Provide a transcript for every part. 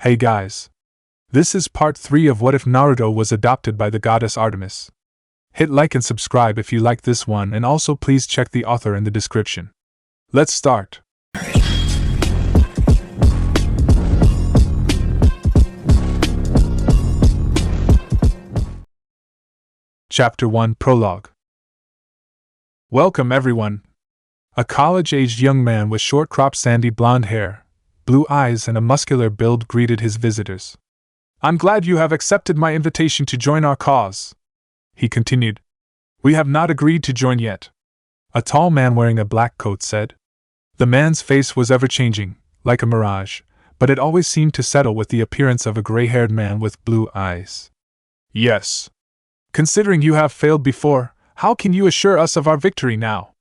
Hey guys. This is part 3 of What If Naruto Was Adopted by the Goddess Artemis. Hit like and subscribe if you like this one, and also please check the author in the description. Let's start. Chapter 1 Prologue. Welcome everyone. A college-aged young man with short-cropped sandy blonde hair, blue eyes and a muscular build greeted his visitors. I'm glad you have accepted my invitation to join our cause, he continued. We have not agreed to join yet, a tall man wearing a black coat said. The man's face was ever-changing, like a mirage, but it always seemed to settle with the appearance of a gray-haired man with blue eyes. Yes. Considering you have failed before, how can you assure us of our victory now?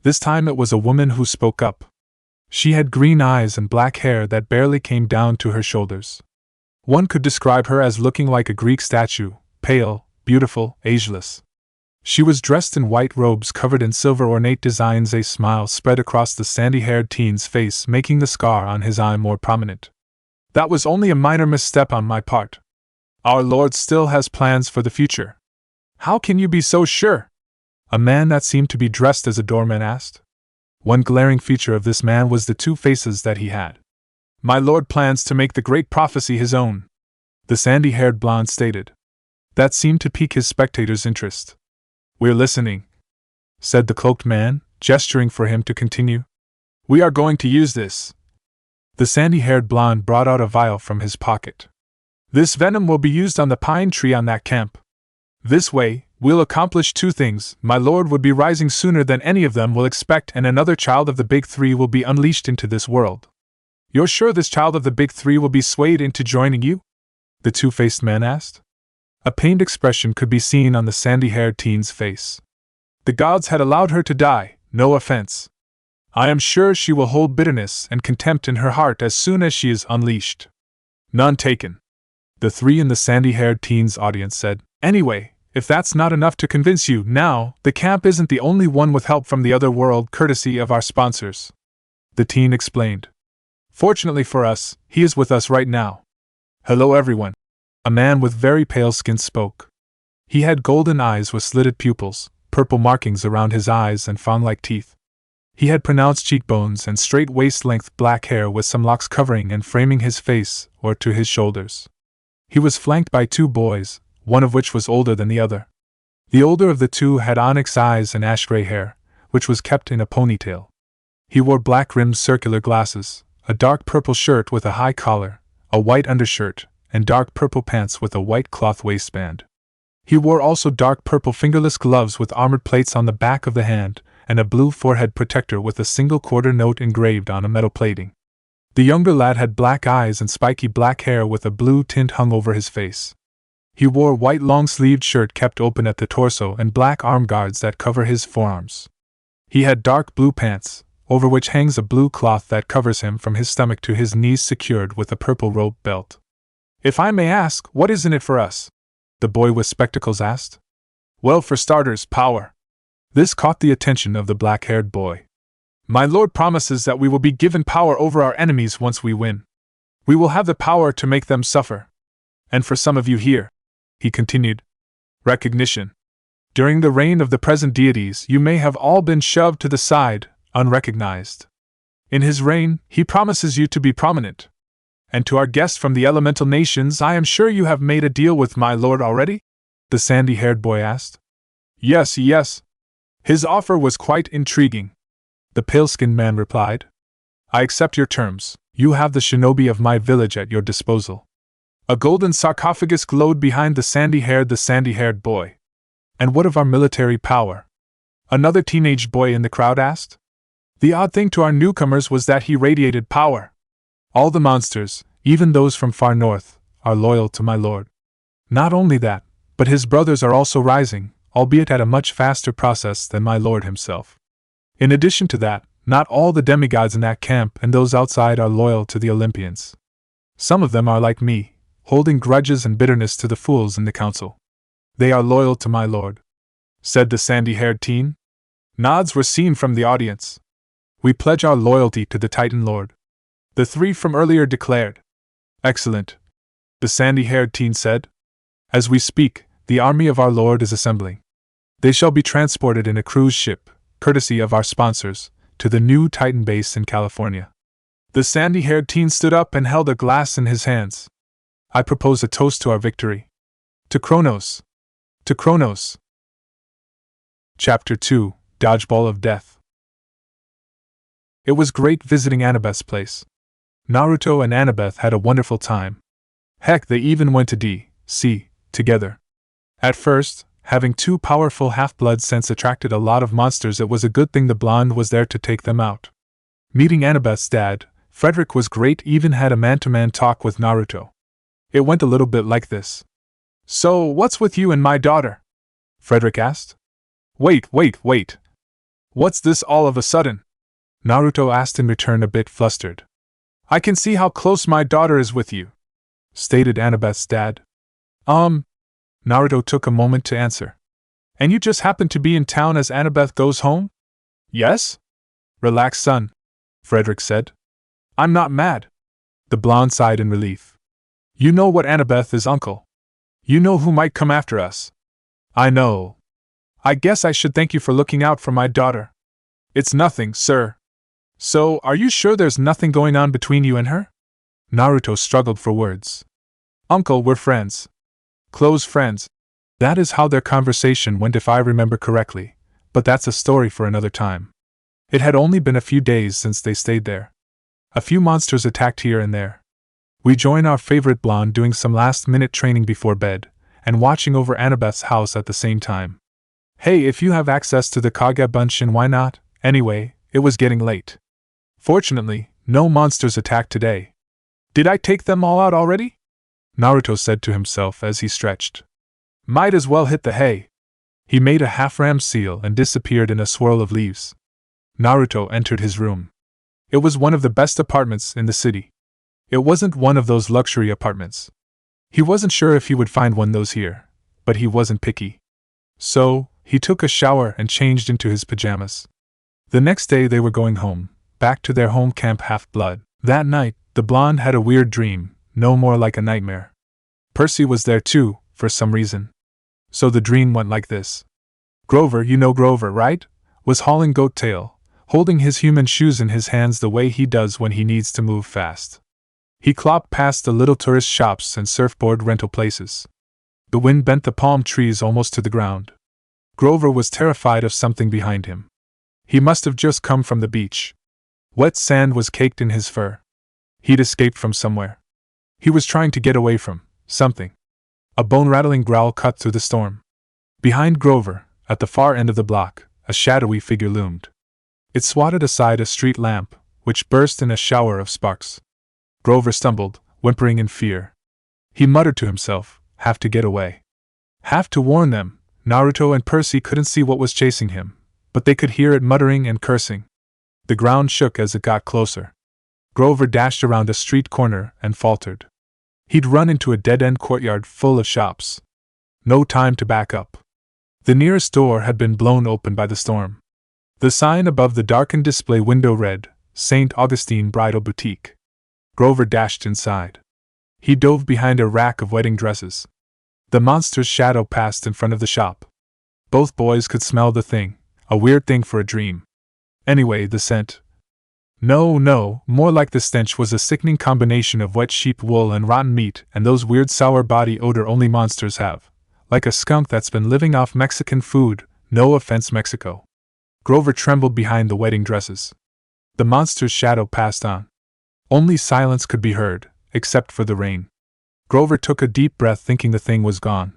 This time it was a woman who spoke up. She had green eyes and black hair that barely came down to her shoulders. One could describe her as looking like a Greek statue, pale, beautiful, ageless. She was dressed in white robes covered in silver ornate designs. A smile spread across the sandy-haired teen's face, making the scar on his eye more prominent. That was only a minor misstep on my part. Our Lord still has plans for the future. How can you be so sure? A man that seemed to be dressed as a doorman asked. One glaring feature of this man was the two faces that he had. My lord plans to make the great prophecy his own, the sandy-haired blonde stated. That seemed to pique his spectators' interest. We're listening, said the cloaked man, gesturing for him to continue. We are going to use this. The sandy-haired blonde brought out a vial from his pocket. This venom will be used on the pine tree on that camp. This way, we'll accomplish two things. My lord would be rising sooner than any of them will expect, and another child of the Big Three will be unleashed into this world. You're sure this child of the Big Three will be swayed into joining you? The two-faced man asked. A pained expression could be seen on the sandy-haired teen's face. The gods had allowed her to die, no offense. I am sure she will hold bitterness and contempt in her heart as soon as she is unleashed. None taken. The three in the sandy-haired teen's audience said. Anyway, if that's not enough to convince you, now, the camp isn't the only one with help from the other world courtesy of our sponsors. The teen explained. Fortunately for us, he is with us right now. Hello everyone. A man with very pale skin spoke. He had golden eyes with slitted pupils, purple markings around his eyes and fawn-like teeth. He had pronounced cheekbones and straight waist-length black hair with some locks covering and framing his face or to his shoulders. He was flanked by two boys, one of which was older than the other. The older of the two had onyx eyes and ash-gray hair, which was kept in a ponytail. He wore black-rimmed circular glasses, a dark purple shirt with a high collar, a white undershirt, and dark purple pants with a white cloth waistband. He wore also dark purple fingerless gloves with armored plates on the back of the hand, and a blue forehead protector with a single quarter note engraved on a metal plating. The younger lad had black eyes and spiky black hair with a blue tint hung over his face. He wore a white long-sleeved shirt kept open at the torso and black arm guards that cover his forearms. He had dark blue pants, over which hangs a blue cloth that covers him from his stomach to his knees, secured with a purple rope belt. If I may ask, what is in it for us? The boy with spectacles asked. Well, for starters, power. This caught the attention of the black-haired boy. My lord promises that we will be given power over our enemies once we win. We will have the power to make them suffer. And for some of you here, he continued, recognition. During the reign of the present deities, you may have all been shoved to the side, unrecognized. In his reign, he promises you to be prominent. And to our guests from the elemental nations, I am sure you have made a deal with my lord already? The sandy-haired boy asked. Yes. His offer was quite intriguing. The pale-skinned man replied. I accept your terms. You have the shinobi of my village at your disposal. A golden sarcophagus glowed behind the sandy-haired boy. And what of our military power? Another teenage boy in the crowd asked. The odd thing to our newcomers was that he radiated power. All the monsters, even those from far north, are loyal to my lord. Not only that, but his brothers are also rising, albeit at a much faster process than my lord himself. In addition to that, not all the demigods in that camp and those outside are loyal to the Olympians. Some of them are like me, holding grudges and bitterness to the fools in the council. They are loyal to my lord, said the sandy-haired teen. Nods were seen from the audience. We pledge our loyalty to the Titan Lord. The three from earlier declared. Excellent, the sandy-haired teen said. As we speak, the army of our Lord is assembling. They shall be transported in a cruise ship, courtesy of our sponsors, to the new Titan base in California. The sandy-haired teen stood up and held a glass in his hands. I propose a toast to our victory. To Kronos. To Kronos. Chapter 2, Dodgeball of Death. It was great visiting Annabeth's place. Naruto and Annabeth had a wonderful time. Heck, they even went to D.C. together. At first, having two powerful half-blood scents attracted a lot of monsters. It was a good thing the blonde was there to take them out. Meeting Annabeth's dad, Frederick, was great, even had a man-to-man talk with Naruto. It went a little bit like this. So, what's with you and my daughter? Frederick asked. Wait. What's this all of a sudden? Naruto asked in return, a bit flustered. I can see how close my daughter is with you, stated Annabeth's dad. Naruto took a moment to answer. And you just happen to be in town as Annabeth goes home? Yes? Relax, son, Frederick said. I'm not mad. The blonde sighed in relief. You know what Annabeth is, uncle. You know who might come after us. I know. I guess I should thank you for looking out for my daughter. It's nothing, sir. So, are you sure there's nothing going on between you and her? Naruto struggled for words. Uncle, we're friends. Close friends. That is how their conversation went, if I remember correctly, but that's a story for another time. It had only been a few days since they stayed there. A few monsters attacked here and there. We join our favorite blonde doing some last-minute training before bed, and watching over Annabeth's house at the same time. Hey, if you have access to the Kage Bunshin, why not? Anyway, it was getting late. Fortunately, no monsters attacked today. Did I take them all out already? Naruto said to himself as he stretched. Might as well hit the hay. He made a half-ram seal and disappeared in a swirl of leaves. Naruto entered his room. It was one of the best apartments in the city. It wasn't one of those luxury apartments. He wasn't sure if he would find one of those here, but he wasn't picky. So, he took a shower and changed into his pajamas. The next day they were going home, back to their home camp Half-Blood. That night, the blonde had a weird dream, no more like a nightmare. Percy was there too, for some reason. So the dream went like this. Grover, you know Grover, right? Was hauling goat tail, holding his human shoes in his hands the way he does when he needs to move fast. He clopped past the little tourist shops and surfboard rental places. The wind bent the palm trees almost to the ground. Grover was terrified of something behind him. He must have just come from the beach. Wet sand was caked in his fur. He'd escaped from somewhere. He was trying to get away from something. A bone-rattling growl cut through the storm. Behind Grover, at the far end of the block, a shadowy figure loomed. It swatted aside a street lamp, which burst in a shower of sparks. Grover stumbled, whimpering in fear. He muttered to himself, have to get away. Have to warn them. Naruto and Percy couldn't see what was chasing him, but they could hear it muttering and cursing. The ground shook as it got closer. Grover dashed around a street corner and faltered. He'd run into a dead-end courtyard full of shops. No time to back up. The nearest door had been blown open by the storm. The sign above the darkened display window read, St. Augustine Bridal Boutique. Grover dashed inside. He dove behind a rack of wedding dresses. The monster's shadow passed in front of the shop. Both boys could smell the thing, a weird thing for a dream. Anyway, the scent. No, more like the stench was a sickening combination of wet sheep wool and rotten meat and those weird sour body odor only monsters have. Like a skunk that's been living off Mexican food, no offense Mexico. Grover trembled behind the wedding dresses. The monster's shadow passed on. Only silence could be heard, except for the rain. Grover took a deep breath thinking the thing was gone.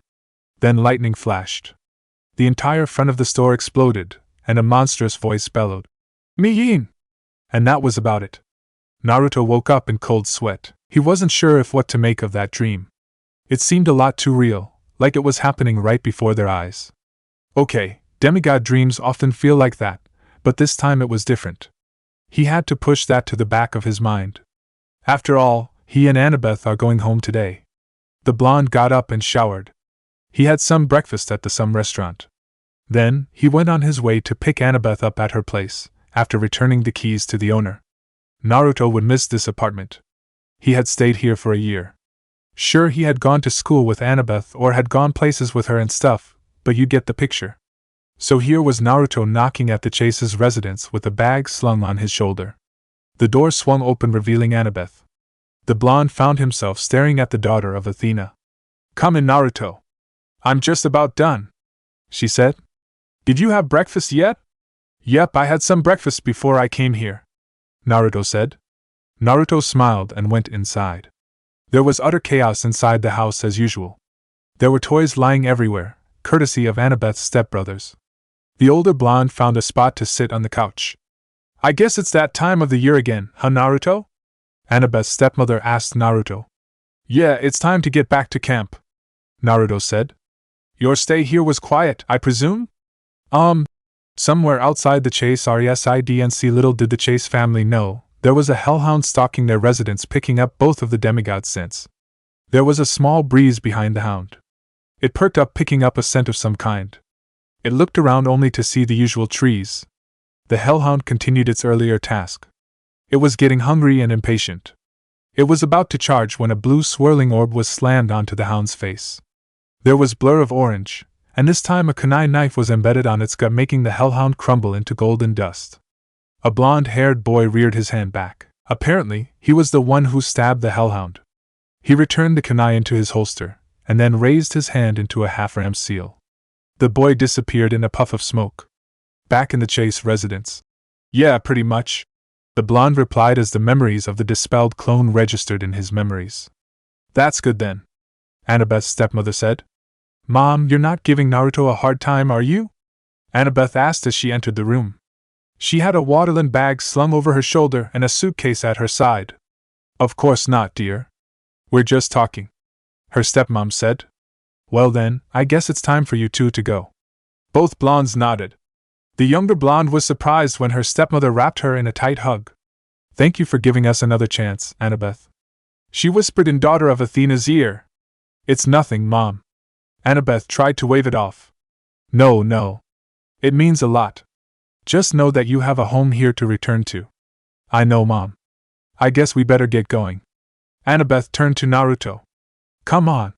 Then lightning flashed. The entire front of the store exploded, and a monstrous voice bellowed, "Miyin!" And that was about it. Naruto woke up in cold sweat. He wasn't sure if what to make of that dream. It seemed a lot too real, like it was happening right before their eyes. Okay, demigod dreams often feel like that, but this time it was different. He had to push that to the back of his mind. After all, he and Annabeth are going home today. The blonde got up and showered. He had some breakfast at some restaurant. Then, he went on his way to pick Annabeth up at her place, after returning the keys to the owner. Naruto would miss this apartment. He had stayed here for a year. Sure, he had gone to school with Annabeth or had gone places with her and stuff, but you get the picture. So here was Naruto knocking at the Chase's residence with a bag slung on his shoulder. The door swung open, revealing Annabeth. The blonde found himself staring at the daughter of Athena. "Come in, Naruto. I'm just about done," she said. "Did you have breakfast yet?" "Yep, I had some breakfast before I came here," Naruto said. Naruto smiled and went inside. There was utter chaos inside the house as usual. There were toys lying everywhere, courtesy of Annabeth's stepbrothers. The older blonde found a spot to sit on the couch. "I guess it's that time of the year again, huh, Naruto?" Annabeth's stepmother asked Naruto. "Yeah, it's time to get back to camp," Naruto said. "Your stay here was quiet, I presume?" Somewhere outside the Chase residence. Little did the Chase family know, there was a hellhound stalking their residence, picking up both of the demigod scents. There was a small breeze behind the hound. It perked up, picking up a scent of some kind. It looked around only to see the usual trees. The hellhound continued its earlier task. It was getting hungry and impatient. It was about to charge when a blue swirling orb was slammed onto the hound's face. There was blur of orange, and this time a kunai knife was embedded on its gut, making the hellhound crumble into golden dust. A blonde-haired boy reared his hand back. Apparently, he was the one who stabbed the hellhound. He returned the kunai into his holster, and then raised his hand into a half-ram seal. The boy disappeared in a puff of smoke. "Back in the Chase residence?" "Yeah, pretty much," the blonde replied as the memories of the dispelled clone registered in his memories. "That's good then," Annabeth's stepmother said. "Mom, you're not giving Naruto a hard time, are you?" Annabeth asked as she entered the room. She had a watermelon bag slung over her shoulder and a suitcase at her side. "Of course not, dear. We're just talking," her stepmom said. "Well then, I guess it's time for you two to go." Both blondes nodded. The younger blonde was surprised when her stepmother wrapped her in a tight hug. "Thank you for giving us another chance, Annabeth," she whispered in daughter of Athena's ear. "It's nothing, Mom." Annabeth tried to wave it off. No. It means a lot. Just know that you have a home here to return to." "I know, Mom. I guess we better get going." Annabeth turned to Naruto. "Come on.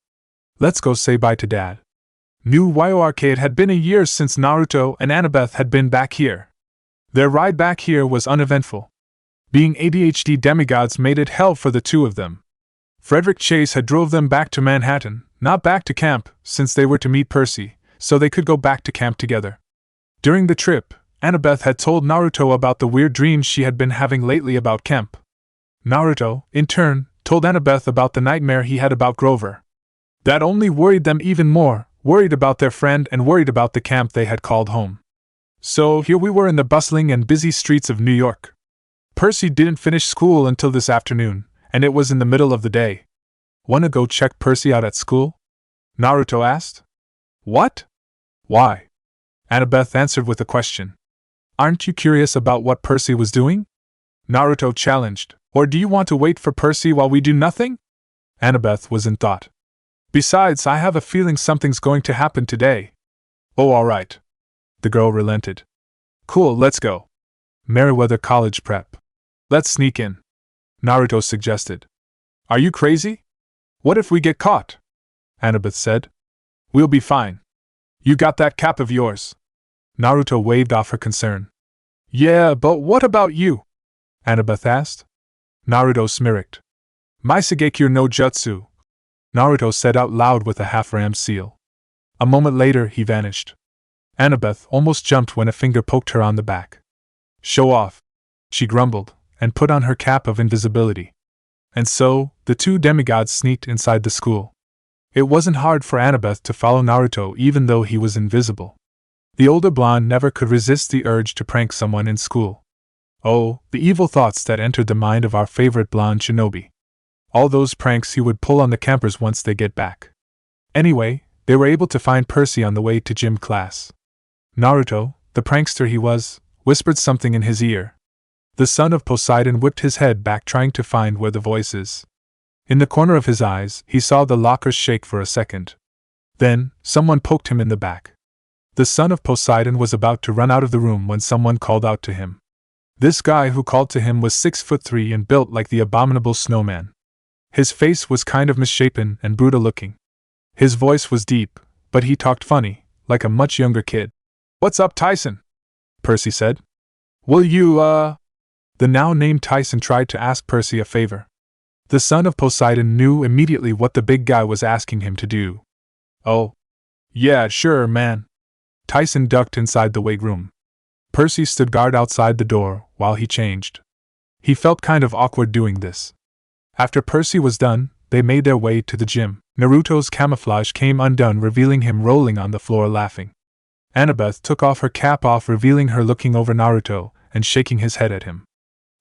Let's go say bye to Dad." New Wyo Arcade. It had been a year since Naruto and Annabeth had been back here. Their ride back here was uneventful. Being ADHD demigods made it hell for the two of them. Frederick Chase had drove them back to Manhattan, not back to camp, since they were to meet Percy, so they could go back to camp together. During the trip, Annabeth had told Naruto about the weird dreams she had been having lately about camp. Naruto, in turn, told Annabeth about the nightmare he had about Grover. That only worried them even more, worried about their friend and worried about the camp they had called home. So here we were in the bustling and busy streets of New York. Percy didn't finish school until this afternoon, and it was in the middle of the day. "Wanna go check Percy out at school?" Naruto asked. "What? Why?" Annabeth answered with a question. "Aren't you curious about what Percy was doing?" Naruto challenged. "Or do you want to wait for Percy while we do nothing?" Annabeth was in thought. "Besides, I have a feeling something's going to happen today." "Oh, alright." The girl relented. "Cool, let's go. Meriwether College Prep. Let's sneak in," Naruto suggested. "Are you crazy? What if we get caught?" Annabeth said. "We'll be fine. You got that cap of yours." Naruto waved off her concern. "Yeah, but what about you?" Annabeth asked. Naruto smirked. "My Shingeki no Jutsu," Naruto said out loud with a half-rammed seal. A moment later, he vanished. Annabeth almost jumped when a finger poked her on the back. "Show off," she grumbled, and put on her cap of invisibility. And so, the two demigods sneaked inside the school. It wasn't hard for Annabeth to follow Naruto even though he was invisible. The older blonde never could resist the urge to prank someone in school. Oh, the evil thoughts that entered the mind of our favorite blonde shinobi. All those pranks he would pull on the campers once they get back. Anyway, they were able to find Percy on the way to gym class. Naruto, the prankster he was, whispered something in his ear. The son of Poseidon whipped his head back, trying to find where the voice is. In the corner of his eyes, he saw the lockers shake for a second. Then, someone poked him in the back. The son of Poseidon was about to run out of the room when someone called out to him. This guy who called to him was 6'3" and built like the abominable snowman. His face was kind of misshapen and brutal looking. His voice was deep, but he talked funny, like a much younger kid. "What's up, Tyson?" Percy said. "Will you, The now named Tyson tried to ask Percy a favor. The son of Poseidon knew immediately what the big guy was asking him to do. "Oh. Yeah, sure, man." Tyson ducked inside the weight room. Percy stood guard outside the door while he changed. He felt kind of awkward doing this. After Percy was done, they made their way to the gym. Naruto's camouflage came undone, revealing him rolling on the floor laughing. Annabeth took off her cap revealing her looking over Naruto and shaking his head at him.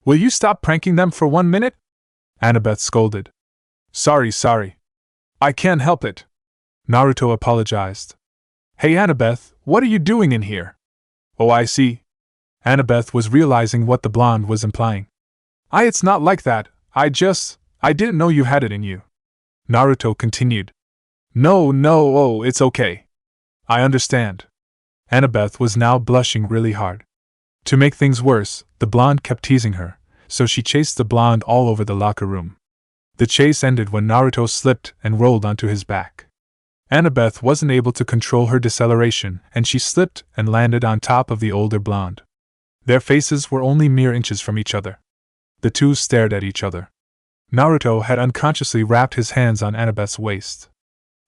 "Will you stop pranking them for 1 minute?" Annabeth scolded. Sorry. I can't help it." Naruto apologized. "Hey Annabeth, what are you doing in here?" "Oh, I see." Annabeth was realizing what the blonde was implying. It's not like that, I didn't know you had it in you." Naruto continued. No, oh, it's okay. I understand." Annabeth was now blushing really hard. To make things worse, the blonde kept teasing her, so she chased the blonde all over the locker room. The chase ended when Naruto slipped and rolled onto his back. Annabeth wasn't able to control her deceleration, and she slipped and landed on top of the older blonde. Their faces were only mere inches from each other. The two stared at each other. Naruto had unconsciously wrapped his hands on Annabeth's waist.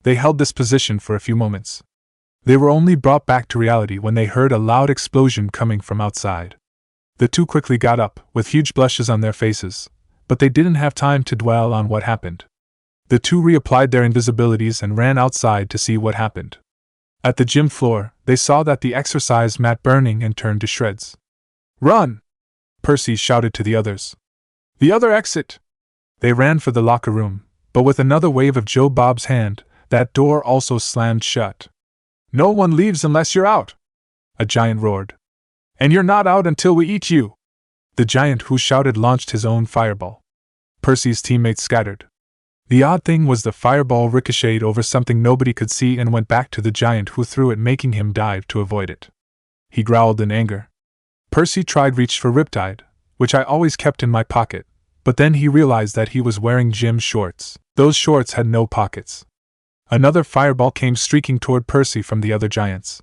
They held this position for a few moments. They were only brought back to reality when they heard a loud explosion coming from outside. The two quickly got up, with huge blushes on their faces, but they didn't have time to dwell on what happened. The two reapplied their invisibilities and ran outside to see what happened. At the gym floor, they saw that the exercise mat burning and turned to shreds. "Run!" Percy shouted to the others. "The other exit!" They ran for the locker room, but with another wave of Joe Bob's hand, that door also slammed shut. "No one leaves unless you're out!" a giant roared. "And you're not out until we eat you!" The giant who shouted launched his own fireball. Percy's teammates scattered. The odd thing was the fireball ricocheted over something nobody could see and went back to the giant who threw it, making him dive to avoid it. He growled in anger. Percy tried reach for Riptide, which I always kept in my pocket, but then he realized that he was wearing gym shorts. Those shorts had no pockets. Another fireball came streaking toward Percy from the other giants.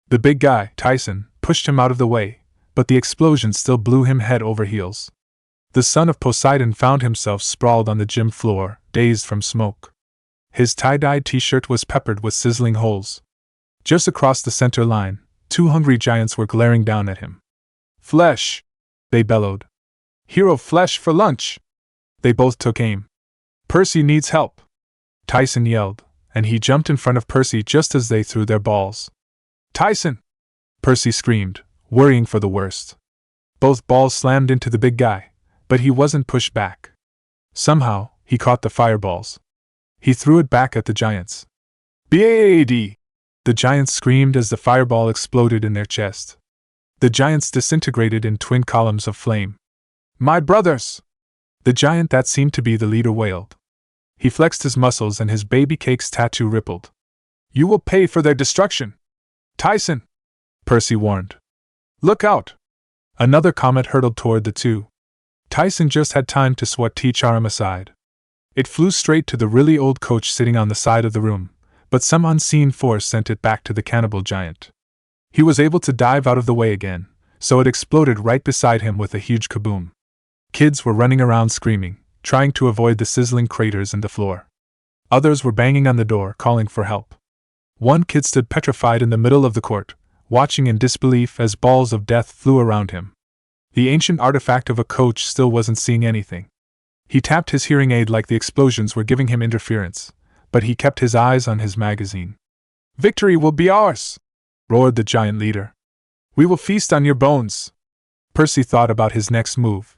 The big guy, Tyson, pushed him out of the way, but the explosion still blew him head over heels. The son of Poseidon found himself sprawled on the gym floor, dazed from smoke. His tie-dyed t-shirt was peppered with sizzling holes. Just across the center line, two hungry giants were glaring down at him. "Flesh!" they bellowed. "Hero flesh for lunch!" They both took aim. "Percy needs help!" Tyson yelled, and he jumped in front of Percy just as they threw their balls. "Tyson!" Percy screamed, worrying for the worst. Both balls slammed into the big guy, but he wasn't pushed back. Somehow, he caught the fireballs. He threw it back at the giants. "Bad!" The giants screamed as the fireball exploded in their chest. The giants disintegrated in twin columns of flame. "My brothers!" The giant that seemed to be the leader wailed. He flexed his muscles and his baby cake's tattoo rippled. "You will pay for their destruction!" "Tyson!" Percy warned. "Look out!" Another comet hurtled toward the two. Tyson just had time to swat T-Charm aside. It flew straight to the really old coach sitting on the side of the room, but some unseen force sent it back to the cannibal giant. He was able to dive out of the way again, so it exploded right beside him with a huge kaboom. Kids were running around screaming, trying to avoid the sizzling craters in the floor. Others were banging on the door, calling for help. One kid stood petrified in the middle of the court, watching in disbelief as balls of death flew around him. The ancient artifact of a coach still wasn't seeing anything. He tapped his hearing aid like the explosions were giving him interference, but he kept his eyes on his magazine. "Victory will be ours!" roared the giant leader. "We will feast on your bones!" Percy thought about his next move.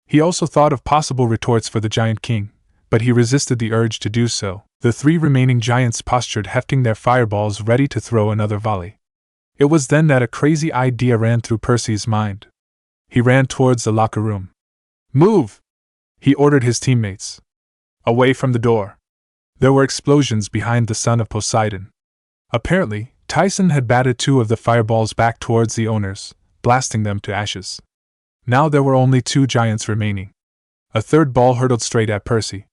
He also thought of possible retorts for the giant king, but he resisted the urge to do so. The three remaining giants postured, hefting their fireballs ready to throw another volley. It was then that a crazy idea ran through Percy's mind. He ran towards the locker room. "Move!" he ordered his teammates. Away from the door. There were explosions behind the son of Poseidon. Apparently, Tyson had batted two of the fireballs back towards the owners, blasting them to ashes. Now there were only two giants remaining. A third ball hurtled straight at Percy.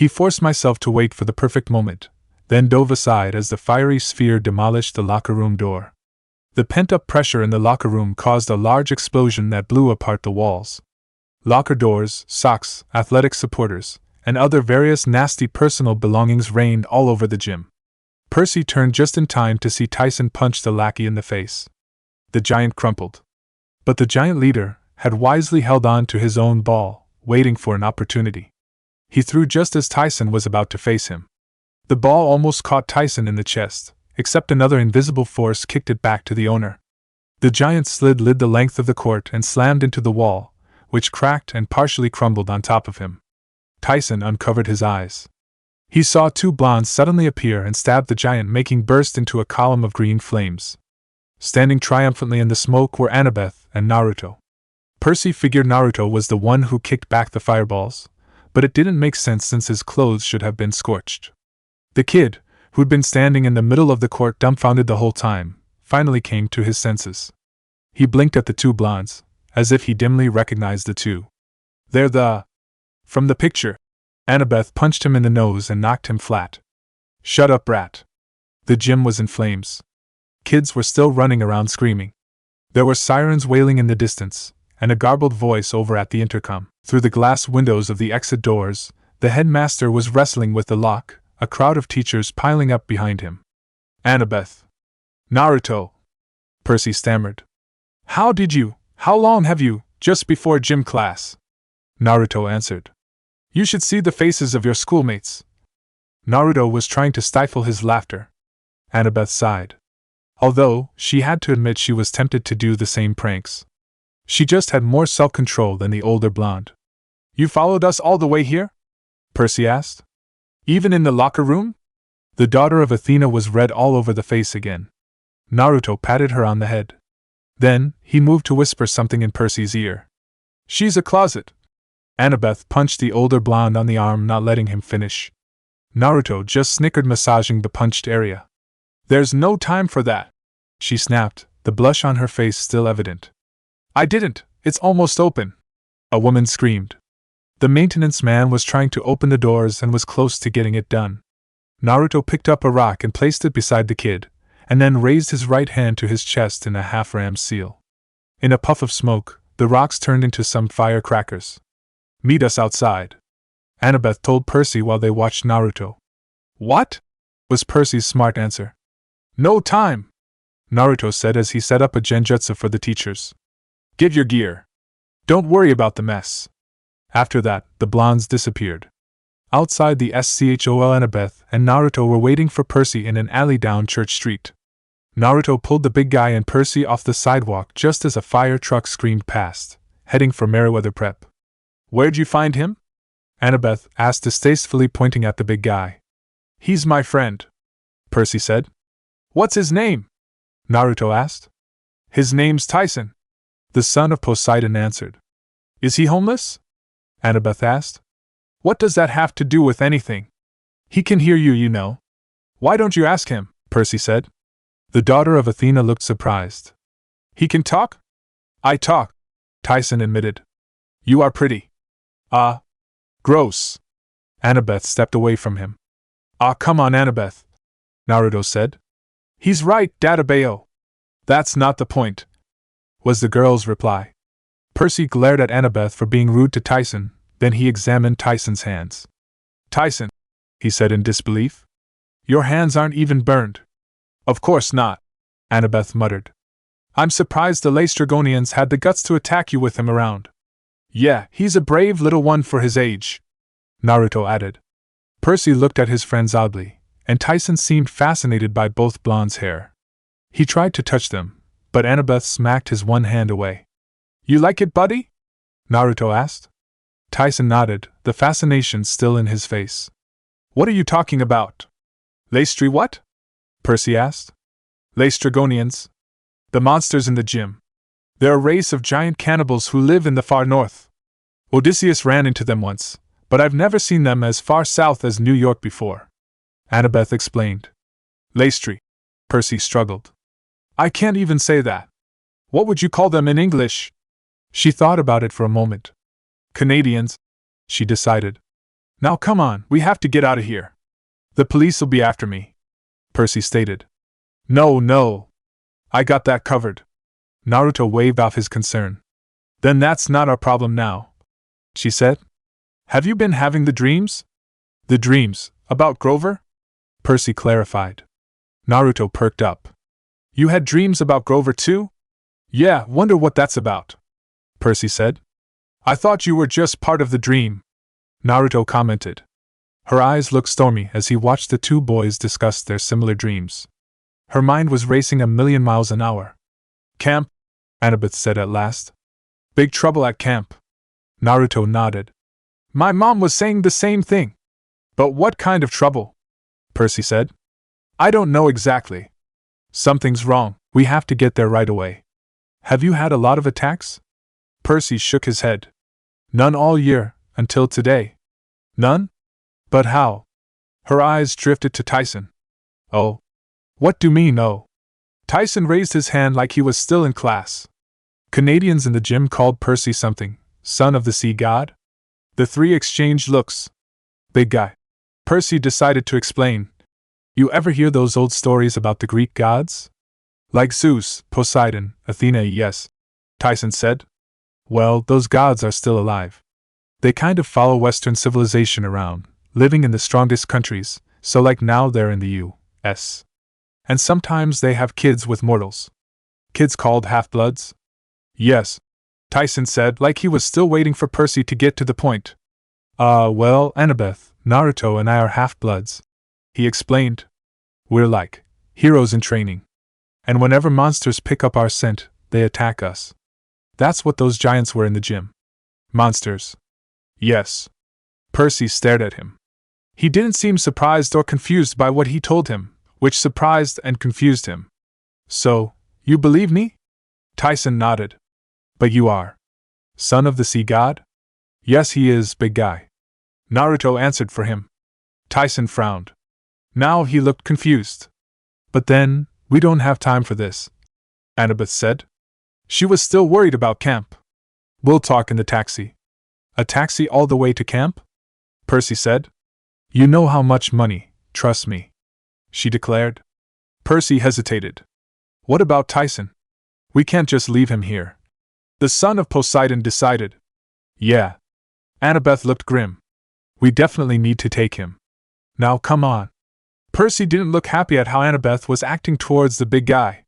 He forced myself to wait for the perfect moment, then dove aside as the fiery sphere demolished the locker room door. The pent-up pressure in the locker room caused a large explosion that blew apart the walls. Locker doors, socks, athletic supporters, and other various nasty personal belongings rained all over the gym. Percy turned just in time to see Tyson punch the lackey in the face. The giant crumpled. But the giant leader had wisely held on to his own ball, waiting for an opportunity. He threw just as Tyson was about to face him. The ball almost caught Tyson in the chest, except another invisible force kicked it back to the owner. The giant slid the length of the court and slammed into the wall, which cracked and partially crumbled on top of him. Tyson uncovered his eyes. He saw two blondes suddenly appear and stab the giant, making burst into a column of green flames. Standing triumphantly in the smoke were Annabeth and Naruto. Percy figured Naruto was the one who kicked back the fireballs, but it didn't make sense since his clothes should have been scorched. The kid, who'd been standing in the middle of the court dumbfounded the whole time, finally came to his senses. He blinked at the two blondes, as if he dimly recognized the two. "They're from the picture." Annabeth punched him in the nose and knocked him flat. "Shut up, brat." The gym was in flames. Kids were still running around screaming. There were sirens wailing in the distance, and a garbled voice over at the intercom. Through the glass windows of the exit doors, the headmaster was wrestling with the lock, a crowd of teachers piling up behind him. "Annabeth. Naruto," Percy stammered. How long have you, just before gym class?" Naruto answered. "You should see the faces of your schoolmates." Naruto was trying to stifle his laughter. Annabeth sighed. Although, she had to admit she was tempted to do the same pranks. She just had more self-control than the older blonde. "You followed us all the way here?" Percy asked. "Even in the locker room?" The daughter of Athena was red all over the face again. Naruto patted her on the head. Then, he moved to whisper something in Percy's ear. "She's a closet." Annabeth punched the older blonde on the arm, not letting him finish. Naruto just snickered, massaging the punched area. "There's no time for that," she snapped, the blush on her face still evident. "I didn't, it's almost open," a woman screamed. The maintenance man was trying to open the doors and was close to getting it done. Naruto picked up a rock and placed it beside the kid, and then raised his right hand to his chest in a half-rammed seal. In a puff of smoke, the rocks turned into some firecrackers. "Meet us outside," Annabeth told Percy while they watched Naruto. "What?" was Percy's smart answer. "No time," Naruto said as he set up a genjutsu for the teachers. "Get your gear. Don't worry about the mess." After that, the blondes disappeared. Outside the SCHOL, Annabeth and Naruto were waiting for Percy in an alley down Church Street. Naruto pulled the big guy and Percy off the sidewalk just as a fire truck screamed past, heading for Meriwether Prep. "Where'd you find him?" Annabeth asked distastefully, pointing at the big guy. "He's my friend," Percy said. "What's his name?" Naruto asked. "His name's Tyson," the son of Poseidon answered. "Is he homeless?" Annabeth asked. "What does that have to do with anything? He can hear you, you know." "Why don't you ask him?" Percy said. The daughter of Athena looked surprised. "He can talk?" "I talk," Tyson admitted. "You are pretty." Gross." Annabeth stepped away from him. Come on, Annabeth," Naruto said. "He's right, Databeo." "That's not the point," was the girl's reply. Percy glared at Annabeth for being rude to Tyson, then he examined Tyson's hands. "Tyson," he said in disbelief. "Your hands aren't even burned." "Of course not," Annabeth muttered. "I'm surprised the Laestrygonians had the guts to attack you with him around." "Yeah, he's a brave little one for his age," Naruto added. Percy looked at his friends oddly, and Tyson seemed fascinated by both blondes' hair. He tried to touch them, but Annabeth smacked his one hand away. "You like it, buddy?" Naruto asked. Tyson nodded, the fascination still in his face. "What are you talking about?" "Laestry what?" Percy asked. "Laestrygonians. The monsters in the gym. They're a race of giant cannibals who live in the far north. Odysseus ran into them once, but I've never seen them as far south as New York before," Annabeth explained. "Laestry," Percy struggled. "I can't even say that. What would you call them in English?" She thought about it for a moment. "Canadians," she decided. Now come on, we have to get out of here. The police'll be after me, Percy stated. No. I got that covered. Naruto waved off his concern. Then that's not our problem now, she said. Have you been having the dreams? The dreams, about Grover? Percy clarified. Naruto perked up. You had dreams about Grover too? Yeah, wonder what that's about, Percy said. I thought you were just part of the dream, Naruto commented. Her eyes looked stormy as he watched the two boys discuss their similar dreams. Her mind was racing 1,000,000 miles an hour. Camp, Annabeth said at last. Big trouble at camp. Naruto nodded. My mom was saying the same thing. But what kind of trouble? Percy said. I don't know exactly. Something's wrong, we have to get there right away. Have you had a lot of attacks? Percy shook his head. None all year, until today. None? But how? Her eyes drifted to Tyson. Oh. What do you mean, no? Tyson raised his hand like he was still in class. Canadians in the gym called Percy something, son of the sea god? The three exchanged looks. Big guy. Percy decided to explain. You ever hear those old stories about the Greek gods? Like Zeus, Poseidon, Athena, yes, Tyson said. Well, those gods are still alive. They kind of follow Western civilization around, living in the strongest countries, so like now they're in the U.S. And sometimes they have kids with mortals. Kids called half-bloods? Yes, Tyson said, like he was still waiting for Percy to get to the point. Well, Annabeth, Naruto and I are half-bloods, he explained. We're like heroes in training. And whenever monsters pick up our scent, they attack us. That's what those giants were in the gym. Monsters. Yes. Percy stared at him. He didn't seem surprised or confused by what he told him, which surprised and confused him. So, you believe me? Tyson nodded. But you are son of the sea god? Yes, he is, big guy. Naruto answered for him. Tyson frowned. Now he looked confused. But then, we don't have time for this, Annabeth said. She was still worried about camp. We'll talk in the taxi. A taxi all the way to camp? Percy said. You know how much money, trust me, she declared. Percy hesitated. What about Tyson? We can't just leave him here. The son of Poseidon decided. Yeah. Annabeth looked grim. We definitely need to take him. Now come on. Percy didn't look happy at how Annabeth was acting towards the big guy.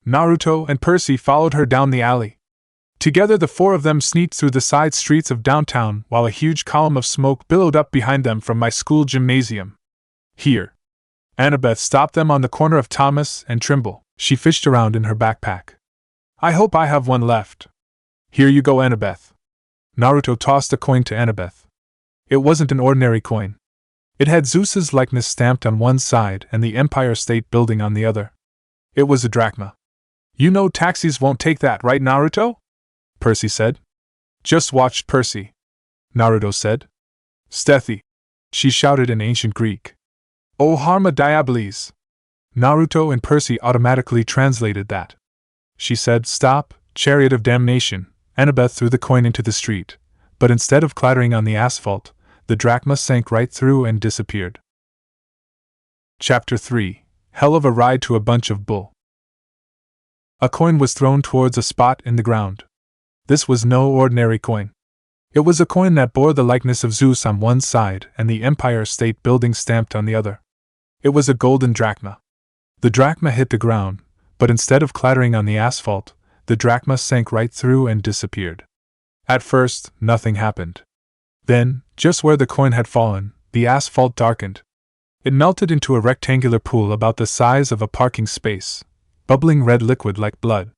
Naruto and Percy followed her down the alley. Together the four of them sneaked through the side streets of downtown while a huge column of smoke billowed up behind them from my school gymnasium. Here. Annabeth stopped them on the corner of Thomas and Trimble. She fished around in her backpack. I hope I have one left. Here you go, Annabeth. Naruto tossed a coin to Annabeth. It wasn't an ordinary coin. It had Zeus's likeness stamped on one side and the Empire State Building on the other. It was a drachma. You know taxis won't take that, right, Naruto? Percy said. Just watch Percy, Naruto said. Stethi, she shouted in ancient Greek. O Harma Diabolis. Naruto and Percy automatically translated that. She said, Stop, chariot of damnation. Annabeth threw the coin into the street, but instead of clattering on the asphalt, the drachma sank right through and disappeared. Chapter 3. Hell of a Ride to a Bunch of Bull. A coin was thrown towards a spot in the ground. This was no ordinary coin. It was a coin that bore the likeness of Zeus on one side and the Empire State Building stamped on the other. It was a golden drachma. The drachma hit the ground, but instead of clattering on the asphalt, the drachma sank right through and disappeared. At first, nothing happened. Then, just where the coin had fallen, the asphalt darkened. It melted into a rectangular pool about the size of a parking space, bubbling red liquid like blood.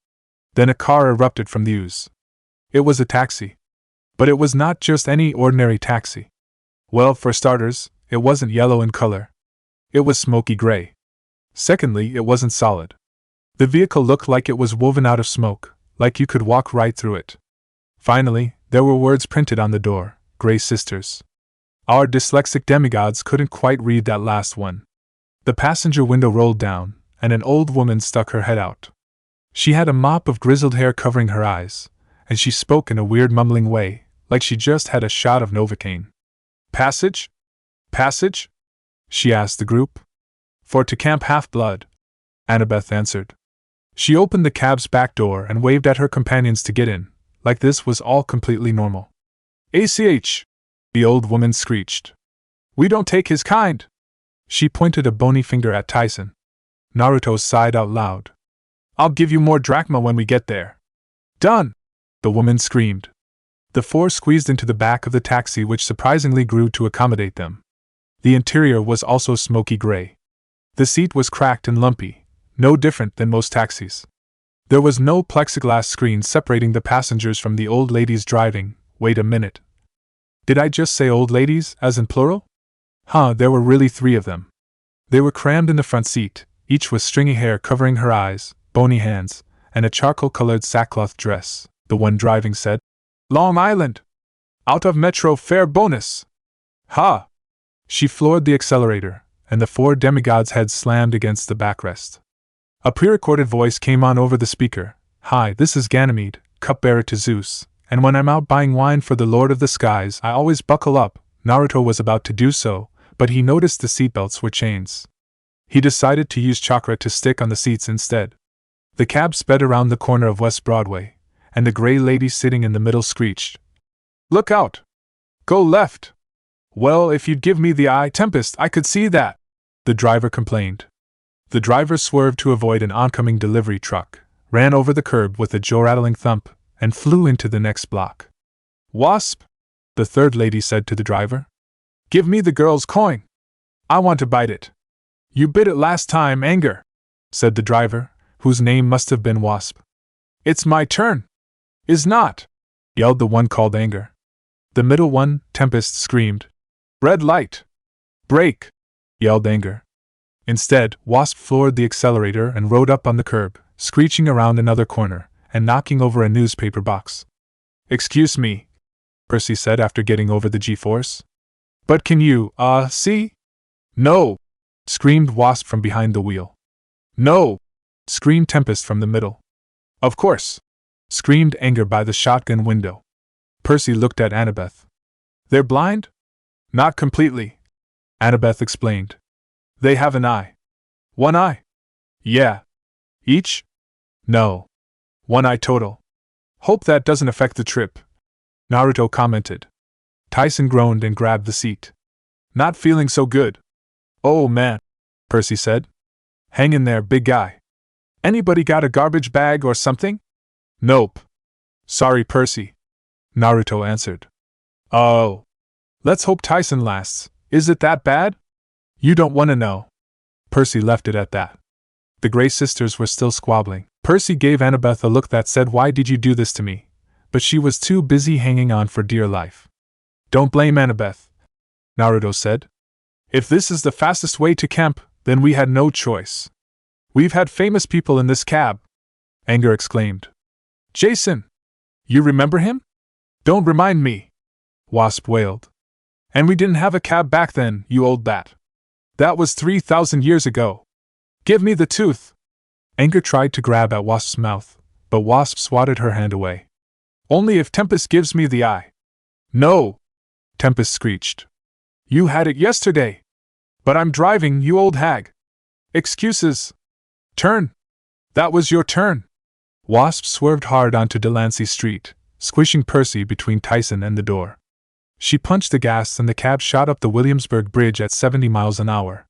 Then a car erupted from the ooze. It was a taxi. But it was not just any ordinary taxi. Well, for starters, it wasn't yellow in color. It was smoky gray. Secondly, it wasn't solid. The vehicle looked like it was woven out of smoke, like you could walk right through it. Finally, there were words printed on the door, Grey Sisters. Our dyslexic demigods couldn't quite read that last one. The passenger window rolled down, and an old woman stuck her head out. She had a mop of grizzled hair covering her eyes, and she spoke in a weird mumbling way, like she just had a shot of Novocaine. Passage? Passage? She asked the group. For to Camp Half-Blood, Annabeth answered. She opened the cab's back door and waved at her companions to get in, like this was all completely normal. ACH! The old woman screeched. We don't take his kind! She pointed a bony finger at Tyson. Naruto sighed out loud. I'll give you more drachma when we get there. Done! The woman screamed. The four squeezed into the back of the taxi, which surprisingly grew to accommodate them. The interior was also smoky gray. The seat was cracked and lumpy, no different than most taxis. There was no plexiglass screen separating the passengers from the old ladies driving. Wait a minute. Did I just say old ladies, as in plural? There were really 3 of them. They were crammed in the front seat, each with stringy hair covering her eyes, bony hands, and a charcoal-colored sackcloth dress. The one driving said, Long Island! Out of Metro fare bonus! Ha! She floored the accelerator, and the 4 demigods' heads slammed against the backrest. A pre-recorded voice came on over the speaker. Hi, this is Ganymede, cupbearer to Zeus, and when I'm out buying wine for the Lord of the Skies, I always buckle up. Naruto was about to do so, but he noticed the seatbelts were chains. He decided to use chakra to stick on the seats instead. The cab sped around the corner of West Broadway, and the gray lady sitting in the middle screeched. Look out! Go left! Well, if you'd give me the eye, Tempest, I could see that, the driver complained. The driver swerved to avoid an oncoming delivery truck, ran over the curb with a jaw-rattling thump, and flew into the next block. Wasp, the third lady said to the driver. Give me the girl's coin. I want to bite it. You bit it last time, Anger, said the driver, whose name must have been Wasp. It's my turn. Is not, yelled the one called Anger. The middle one, Tempest, screamed. Red light. Brake, yelled Anger. Instead, Wasp floored the accelerator and rode up on the curb, screeching around another corner, and knocking over a newspaper box. Excuse me, Percy said after getting over the G-force. But can you, see? No, screamed Wasp from behind the wheel. No, screamed Tempest from the middle. Of course, screamed Anger by the shotgun window. Percy looked at Annabeth. They're blind? Not completely, Annabeth explained. They have an eye. One eye? Yeah. Each? No. One eye total. Hope that doesn't affect the trip, Naruto commented. Tyson groaned and grabbed the seat. Not feeling so good. Oh man, Percy said. Hang in there, big guy. Anybody got a garbage bag or something? Nope. Sorry, Percy, Naruto answered. Oh. Let's hope Tyson lasts. Is it that bad? You don't want to know. Percy left it at that. The Grey sisters were still squabbling. Percy gave Annabeth a look that said, Why did you do this to me? But she was too busy hanging on for dear life. Don't blame Annabeth, Naruto said. If this is the fastest way to camp, then we had no choice. We've had famous people in this cab, Anger exclaimed. Jason! You remember him? Don't remind me, Wasp wailed. And we didn't have a cab back then, you old bat. That was 3,000 years ago. Give me the tooth. Anger tried to grab at Wasp's mouth, but Wasp swatted her hand away. Only if Tempest gives me the eye. No, Tempest screeched. You had it yesterday. But I'm driving, you old hag. Excuses. Turn. That was your turn. Wasp swerved hard onto Delancey Street, squishing Percy between Tyson and the door. She punched the gas and the cab shot up the Williamsburg Bridge at 70 miles an hour.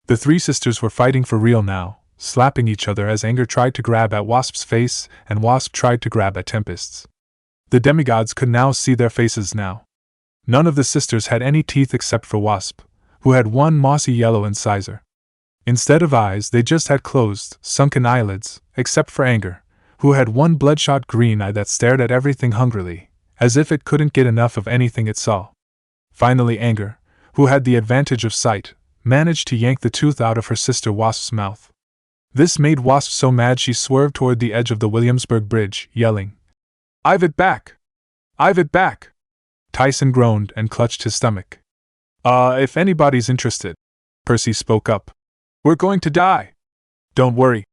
The 3 sisters were fighting for real now, slapping each other as Anger tried to grab at Wasp's face and Wasp tried to grab at Tempest's. The demigods could now see their faces now. None of the sisters had any teeth except for Wasp, who had one mossy yellow incisor. Instead of eyes, they just had closed, sunken eyelids, except for Anger, who had one bloodshot green eye that stared at everything hungrily, as if it couldn't get enough of anything it saw. Finally, Anger, who had the advantage of sight, managed to yank the tooth out of her sister Wasp's mouth. This made Wasp so mad she swerved toward the edge of the Williamsburg Bridge, yelling, I've it back! I've it back! Tyson groaned and clutched his stomach. If anybody's interested, Percy spoke up. We're going to die. Don't worry.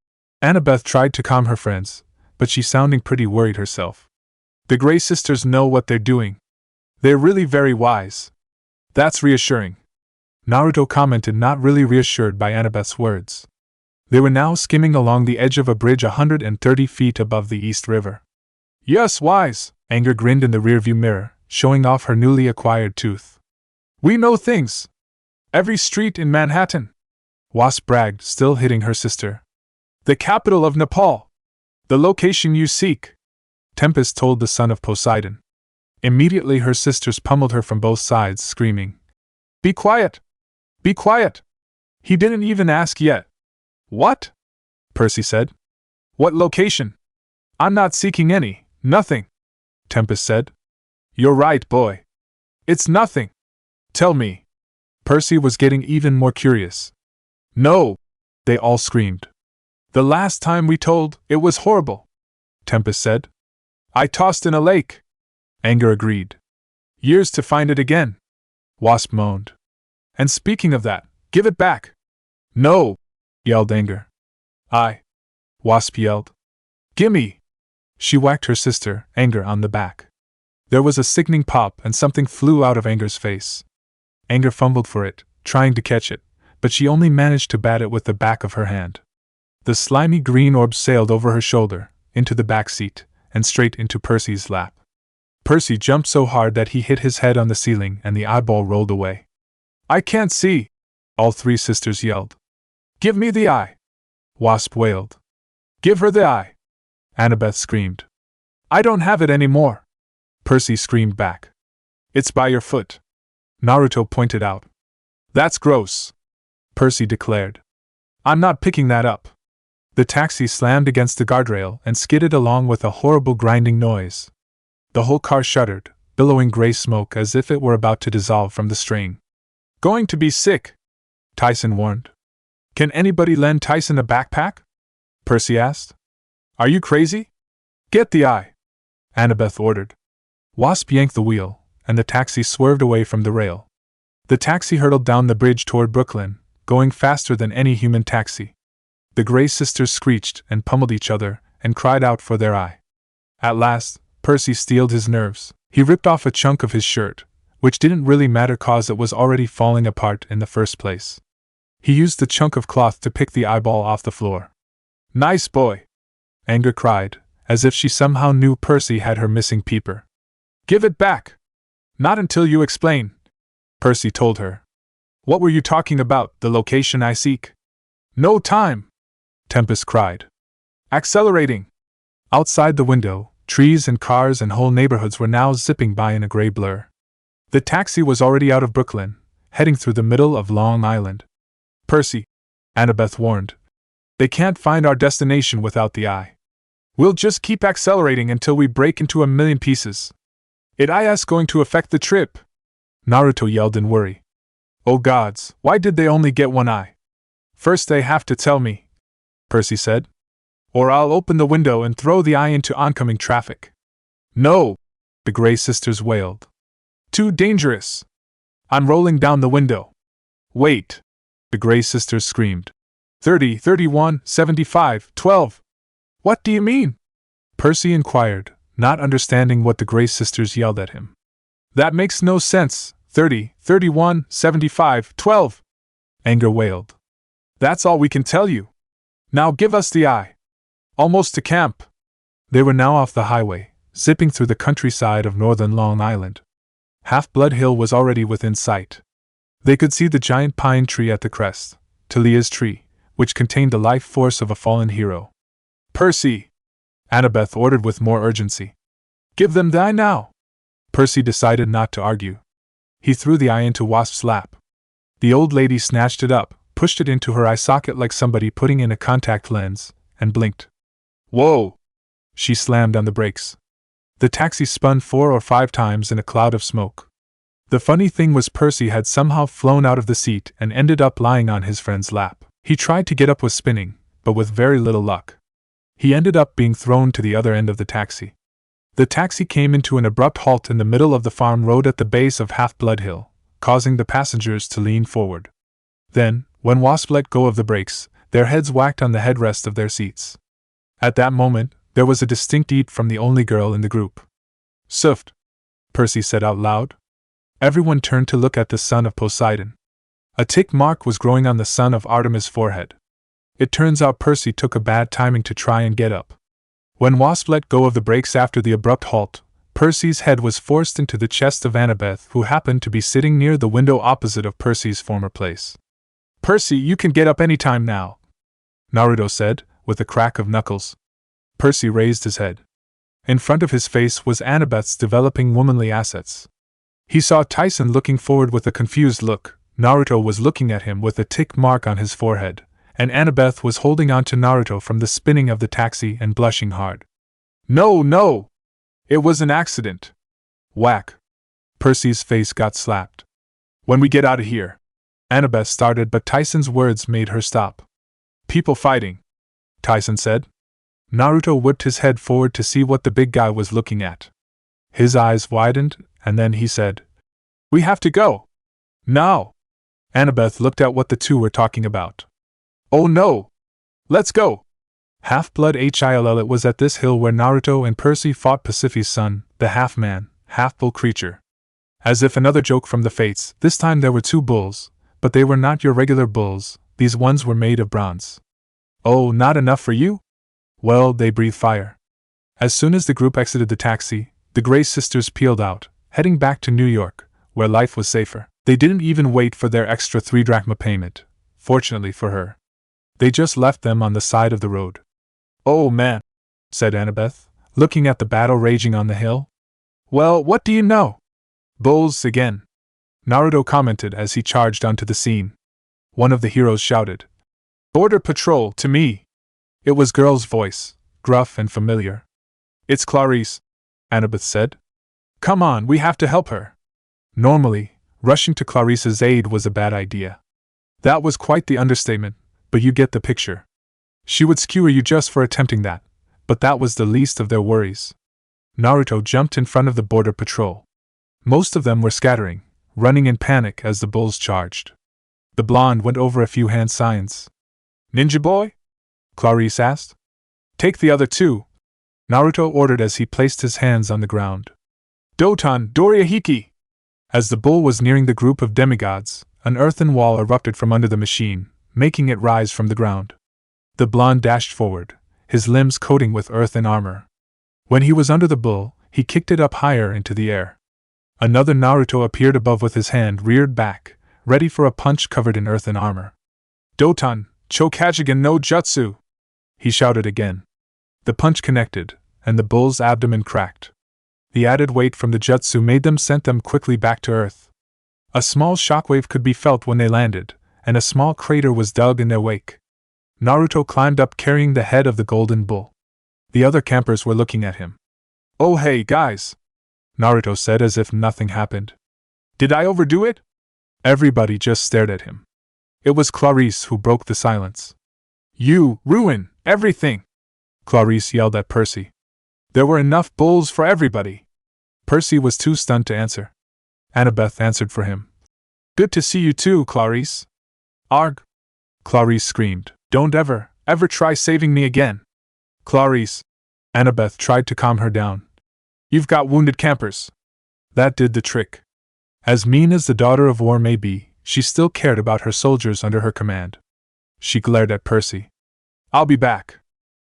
Annabeth tried to calm her friends, but she's sounding pretty worried herself. The Grey sisters know what they're doing. They're really very wise. That's reassuring. Naruto commented, not really reassured by Annabeth's words. They were now skimming along the edge of a bridge 130 feet above the East River. Yes, wise, Anger grinned in the rearview mirror, showing off her newly acquired tooth. We know things. Every street in Manhattan. Wasp bragged, still hitting her sister. The capital of Nepal. The location you seek. Tempest told the son of Poseidon. Immediately her sisters pummeled her from both sides, screaming. Be quiet! Be quiet! He didn't even ask yet. What? Percy said. What location? I'm not seeking any, nothing. Tempest said. You're right, boy. It's nothing. Tell me. Percy was getting even more curious. No! They all screamed. The last time we told, it was horrible. Tempest said. I tossed in a lake. Anger agreed. Years to find it again. Wasp moaned. And speaking of that, give it back. No! Yelled Anger. Wasp yelled. Gimme! She whacked her sister, Anger, on the back. There was a sickening pop and something flew out of Anger's face. Anger fumbled for it, trying to catch it, but she only managed to bat it with the back of her hand. The slimy green orb sailed over her shoulder, into the back seat, and straight into Percy's lap. Percy jumped so hard that he hit his head on the ceiling and the eyeball rolled away. I can't see! All three sisters yelled. Give me the eye! Wasp wailed. Give her the eye! Annabeth screamed. I don't have it anymore! Percy screamed back. It's by your foot. Naruto pointed out. That's gross! Percy declared. I'm not picking that up. The taxi slammed against the guardrail and skidded along with a horrible grinding noise. The whole car shuddered, billowing gray smoke as if it were about to dissolve from the strain. Going to be sick, Tyson warned. Can anybody lend Tyson a backpack? Percy asked. Are you crazy? Get the eye, Annabeth ordered. Wasp yanked the wheel, and the taxi swerved away from the rail. The taxi hurtled down the bridge toward Brooklyn, going faster than any human taxi. The Gray sisters screeched and pummeled each other and cried out for their eye. At last, Percy steeled his nerves. He ripped off a chunk of his shirt, which didn't really matter cause it was already falling apart in the first place. He used the chunk of cloth to pick the eyeball off the floor. Nice boy! Anger cried, as if she somehow knew Percy had her missing peeper. Give it back! Not until you explain, Percy told her. What were you talking about, the location I seek? No time! Tempest cried. Accelerating! Outside the window, trees and cars and whole neighborhoods were now zipping by in a gray blur. The taxi was already out of Brooklyn, heading through the middle of Long Island. Percy, Annabeth warned. They can't find our destination without the eye. We'll just keep accelerating until we break into a million pieces. Is going to affect the trip? Naruto yelled in worry. Oh gods, why did they only get one eye? First they have to tell me, Percy said. Or I'll open the window and throw the eye into oncoming traffic. No, the Gray sisters wailed. Too dangerous. I'm rolling down the window. Wait, the Gray sisters screamed. 30, 31, 75, 12. What do you mean? Percy inquired, not understanding what the Gray sisters yelled at him. That makes no sense. 30, 31, 75, 12. Anger wailed. That's all we can tell you. Now give us the eye. Almost to camp. They were now off the highway, zipping through the countryside of northern Long Island. Half-Blood Hill was already within sight. They could see the giant pine tree at the crest, Talia's tree, which contained the life force of a fallen hero. Percy! Annabeth ordered with more urgency. Give them the eye now! Percy decided not to argue. He threw the eye into Wasp's lap. The old lady snatched it up, pushed it into her eye socket like somebody putting in a contact lens, and blinked. Whoa! She slammed on the brakes. The taxi spun 4 or 5 times in a cloud of smoke. The funny thing was Percy had somehow flown out of the seat and ended up lying on his friend's lap. He tried to get up with spinning, but with very little luck. He ended up being thrown to the other end of the taxi. The taxi came into an abrupt halt in the middle of the farm road at the base of Half-Blood Hill, causing the passengers to lean forward. Then, when Wasp let go of the brakes, their heads whacked on the headrest of their seats. At that moment, there was a distinct eat from the only girl in the group. Soft, Percy said out loud. Everyone turned to look at the son of Poseidon. A tick mark was growing on the son of Artemis' forehead. It turns out Percy took a bad timing to try and get up. When Wasp let go of the brakes after the abrupt halt, Percy's head was forced into the chest of Annabeth, who happened to be sitting near the window opposite of Percy's former place. "Percy, you can get up any time now," Naruto said, with a crack of knuckles. Percy raised his head. In front of his face was Annabeth's developing womanly assets. He saw Tyson looking forward with a confused look, Naruto was looking at him with a tick mark on his forehead, and Annabeth was holding on to Naruto from the spinning of the taxi and blushing hard. "No, no! It was an accident." Whack. Percy's face got slapped. "When we get out of here," Annabeth started, but Tyson's words made her stop. "People fighting," Tyson said. Naruto whipped his head forward to see what the big guy was looking at. His eyes widened, and then he said, "We have to go." "Now." Annabeth looked at what the two were talking about. "Oh no! Let's go!" Half-Blood Hill. It was at this hill where Naruto and Percy fought Pasiphae's son, the half-man, half-bull creature. As if another joke from the fates, this time there were two bulls, but they were not your regular bulls, these ones were made of bronze. "Oh, not enough for you?" Well, they breathed fire. As soon as the group exited the taxi, the Grey sisters peeled out, heading back to New York, where life was safer. They didn't even wait for their extra 3 drachma payment, fortunately for her. They just left them on the side of the road. "Oh man," said Annabeth, looking at the battle raging on the hill. "Well, what do you know? Bulls again," Naruto commented as he charged onto the scene. One of the heroes shouted, "Border Patrol, to me!" It was Girl's voice, gruff and familiar. "It's Clarice," Annabeth said. "Come on, we have to help her." Normally, rushing to Clarice's aid was a bad idea. That was quite the understatement, but you get the picture. She would skewer you just for attempting that, but that was the least of their worries. Naruto jumped in front of the border patrol. Most of them were scattering, running in panic as the bulls charged. The blonde went over a few hand signs. "Ninja boy?" Clarice asked. "Take the other two," Naruto ordered as he placed his hands on the ground. "Doton Dorihiki!" As the bull was nearing the group of demigods, an earthen wall erupted from under the machine, making it rise from the ground. The blonde dashed forward, his limbs coating with earthen armor. When he was under the bull, he kicked it up higher into the air. Another Naruto appeared above with his hand reared back, ready for a punch covered in earthen armor. "Doton, Chokajigen no Jutsu!" he shouted again. The punch connected, and the bull's abdomen cracked. The added weight from the jutsu made them sent them quickly back to Earth. A small shockwave could be felt when they landed, and a small crater was dug in their wake. Naruto climbed up carrying the head of the golden bull. The other campers were looking at him. "Oh hey guys," Naruto said as if nothing happened. "Did I overdo it?" Everybody just stared at him. It was Clarice who broke the silence. "You ruin everything!" Clarice yelled at Percy. "There were enough bulls for everybody." Percy was too stunned to answer. Annabeth answered for him. "Good to see you too, Clarice." "Arg!" Clarice screamed. "Don't ever try saving me again." "Clarice," Annabeth tried to calm her down. "You've got wounded campers." That did the trick. As mean as the daughter of war may be, she still cared about her soldiers under her command. She glared at Percy. "I'll be back,"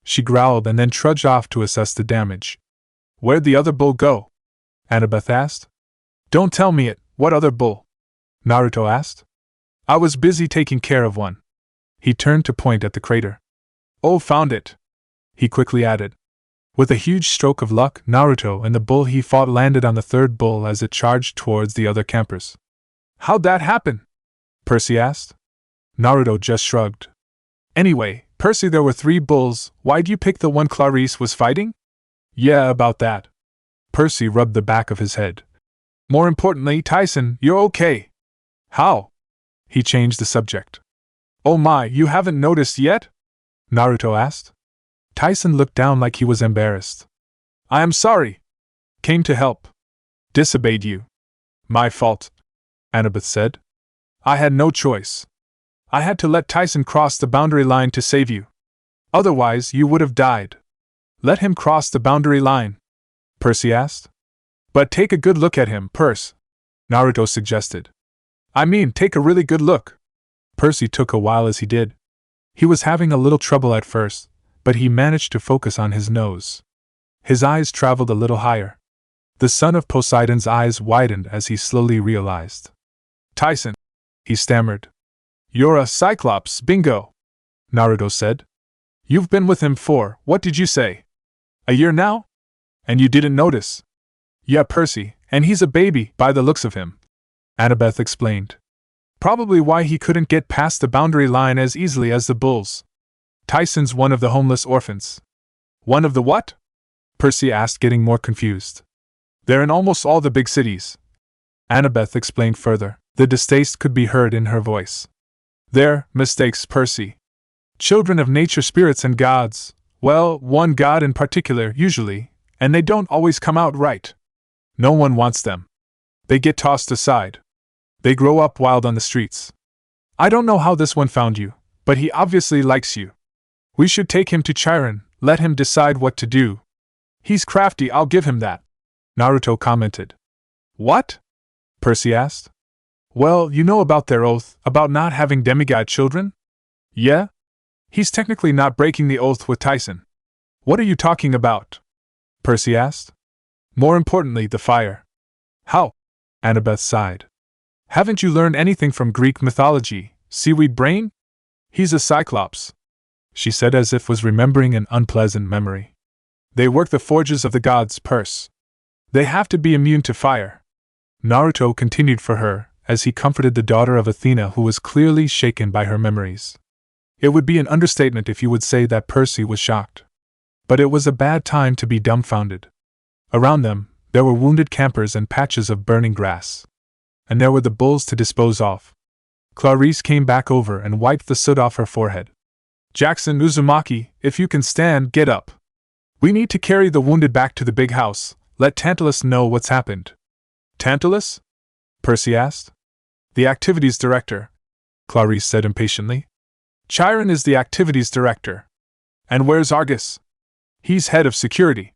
she growled and then trudged off to assess the damage. "Where'd the other bull go?" Annabeth asked. "Don't tell me it, what other bull?" Naruto asked. "I was busy taking care of one." He turned to point at the crater. "Oh, found it," he quickly added. With a huge stroke of luck, Naruto and the bull he fought landed on the third bull as it charged towards the other campers. "How'd that happen?" Percy asked. Naruto just shrugged. "Anyway, Percy, there were 3 bulls, why'd you pick the one Clarice was fighting?" "Yeah, about that." Percy rubbed the back of his head. "More importantly, Tyson, you're okay." "How?" He changed the subject. "Oh my, you haven't noticed yet?" Naruto asked. Tyson looked down like he was embarrassed. "I am sorry. Came to help. Disobeyed you." "My fault," Annabeth said. "I had no choice. I had to let Tyson cross the boundary line to save you. Otherwise, you would have died." "Let him cross the boundary line?" Percy asked. "But take a good look at him, Perce," Naruto suggested. I mean, take a really good look. Percy took a while as he did. He was having a little trouble at first, but he managed to focus on his nose. His eyes traveled a little higher. The son of Poseidon's eyes widened as he slowly realized. Tyson, he stammered. You're a Cyclops, bingo, Naruto said. You've been with him for, what did you say? A year now? And you didn't notice? Yeah, Percy, and he's a baby, by the looks of him, Annabeth explained. Probably why he couldn't get past the boundary line as easily as the bulls. Tyson's one of the homeless orphans. One of the what? Percy asked, getting more confused. They're in almost all the big cities. Annabeth explained further. The distaste could be heard in her voice. They're mistakes, Percy. Children of nature, spirits, and gods. Well, one god in particular, usually, and they don't always come out right. No one wants them. They get tossed aside. They grow up wild on the streets. I don't know how this one found you, but he obviously likes you. We should take him to Chiron, let him decide what to do. He's crafty, I'll give him that, Naruto commented. What? Percy asked. Well, you know about their oath, about not having demigod children? Yeah? He's technically not breaking the oath with Tyson. What are you talking about? Percy asked. More importantly, the fire. How? Annabeth sighed. Haven't you learned anything from Greek mythology, seaweed brain? He's a Cyclops, she said as if was remembering an unpleasant memory. They work the forges of the gods, Perse. They have to be immune to fire. Naruto continued for her, as he comforted the daughter of Athena who was clearly shaken by her memories. It would be an understatement if you would say that Percy was shocked. But it was a bad time to be dumbfounded. Around them, there were wounded campers and patches of burning grass. And there were the bulls to dispose of. Clarice came back over and wiped the soot off her forehead. Jackson, Uzumaki, if you can stand, get up. We need to carry the wounded back to the big house. Let Tantalus know what's happened. Tantalus? Percy asked. The activities director, Clarice said impatiently. Chiron is the activities director. And where's Argus? He's head of security.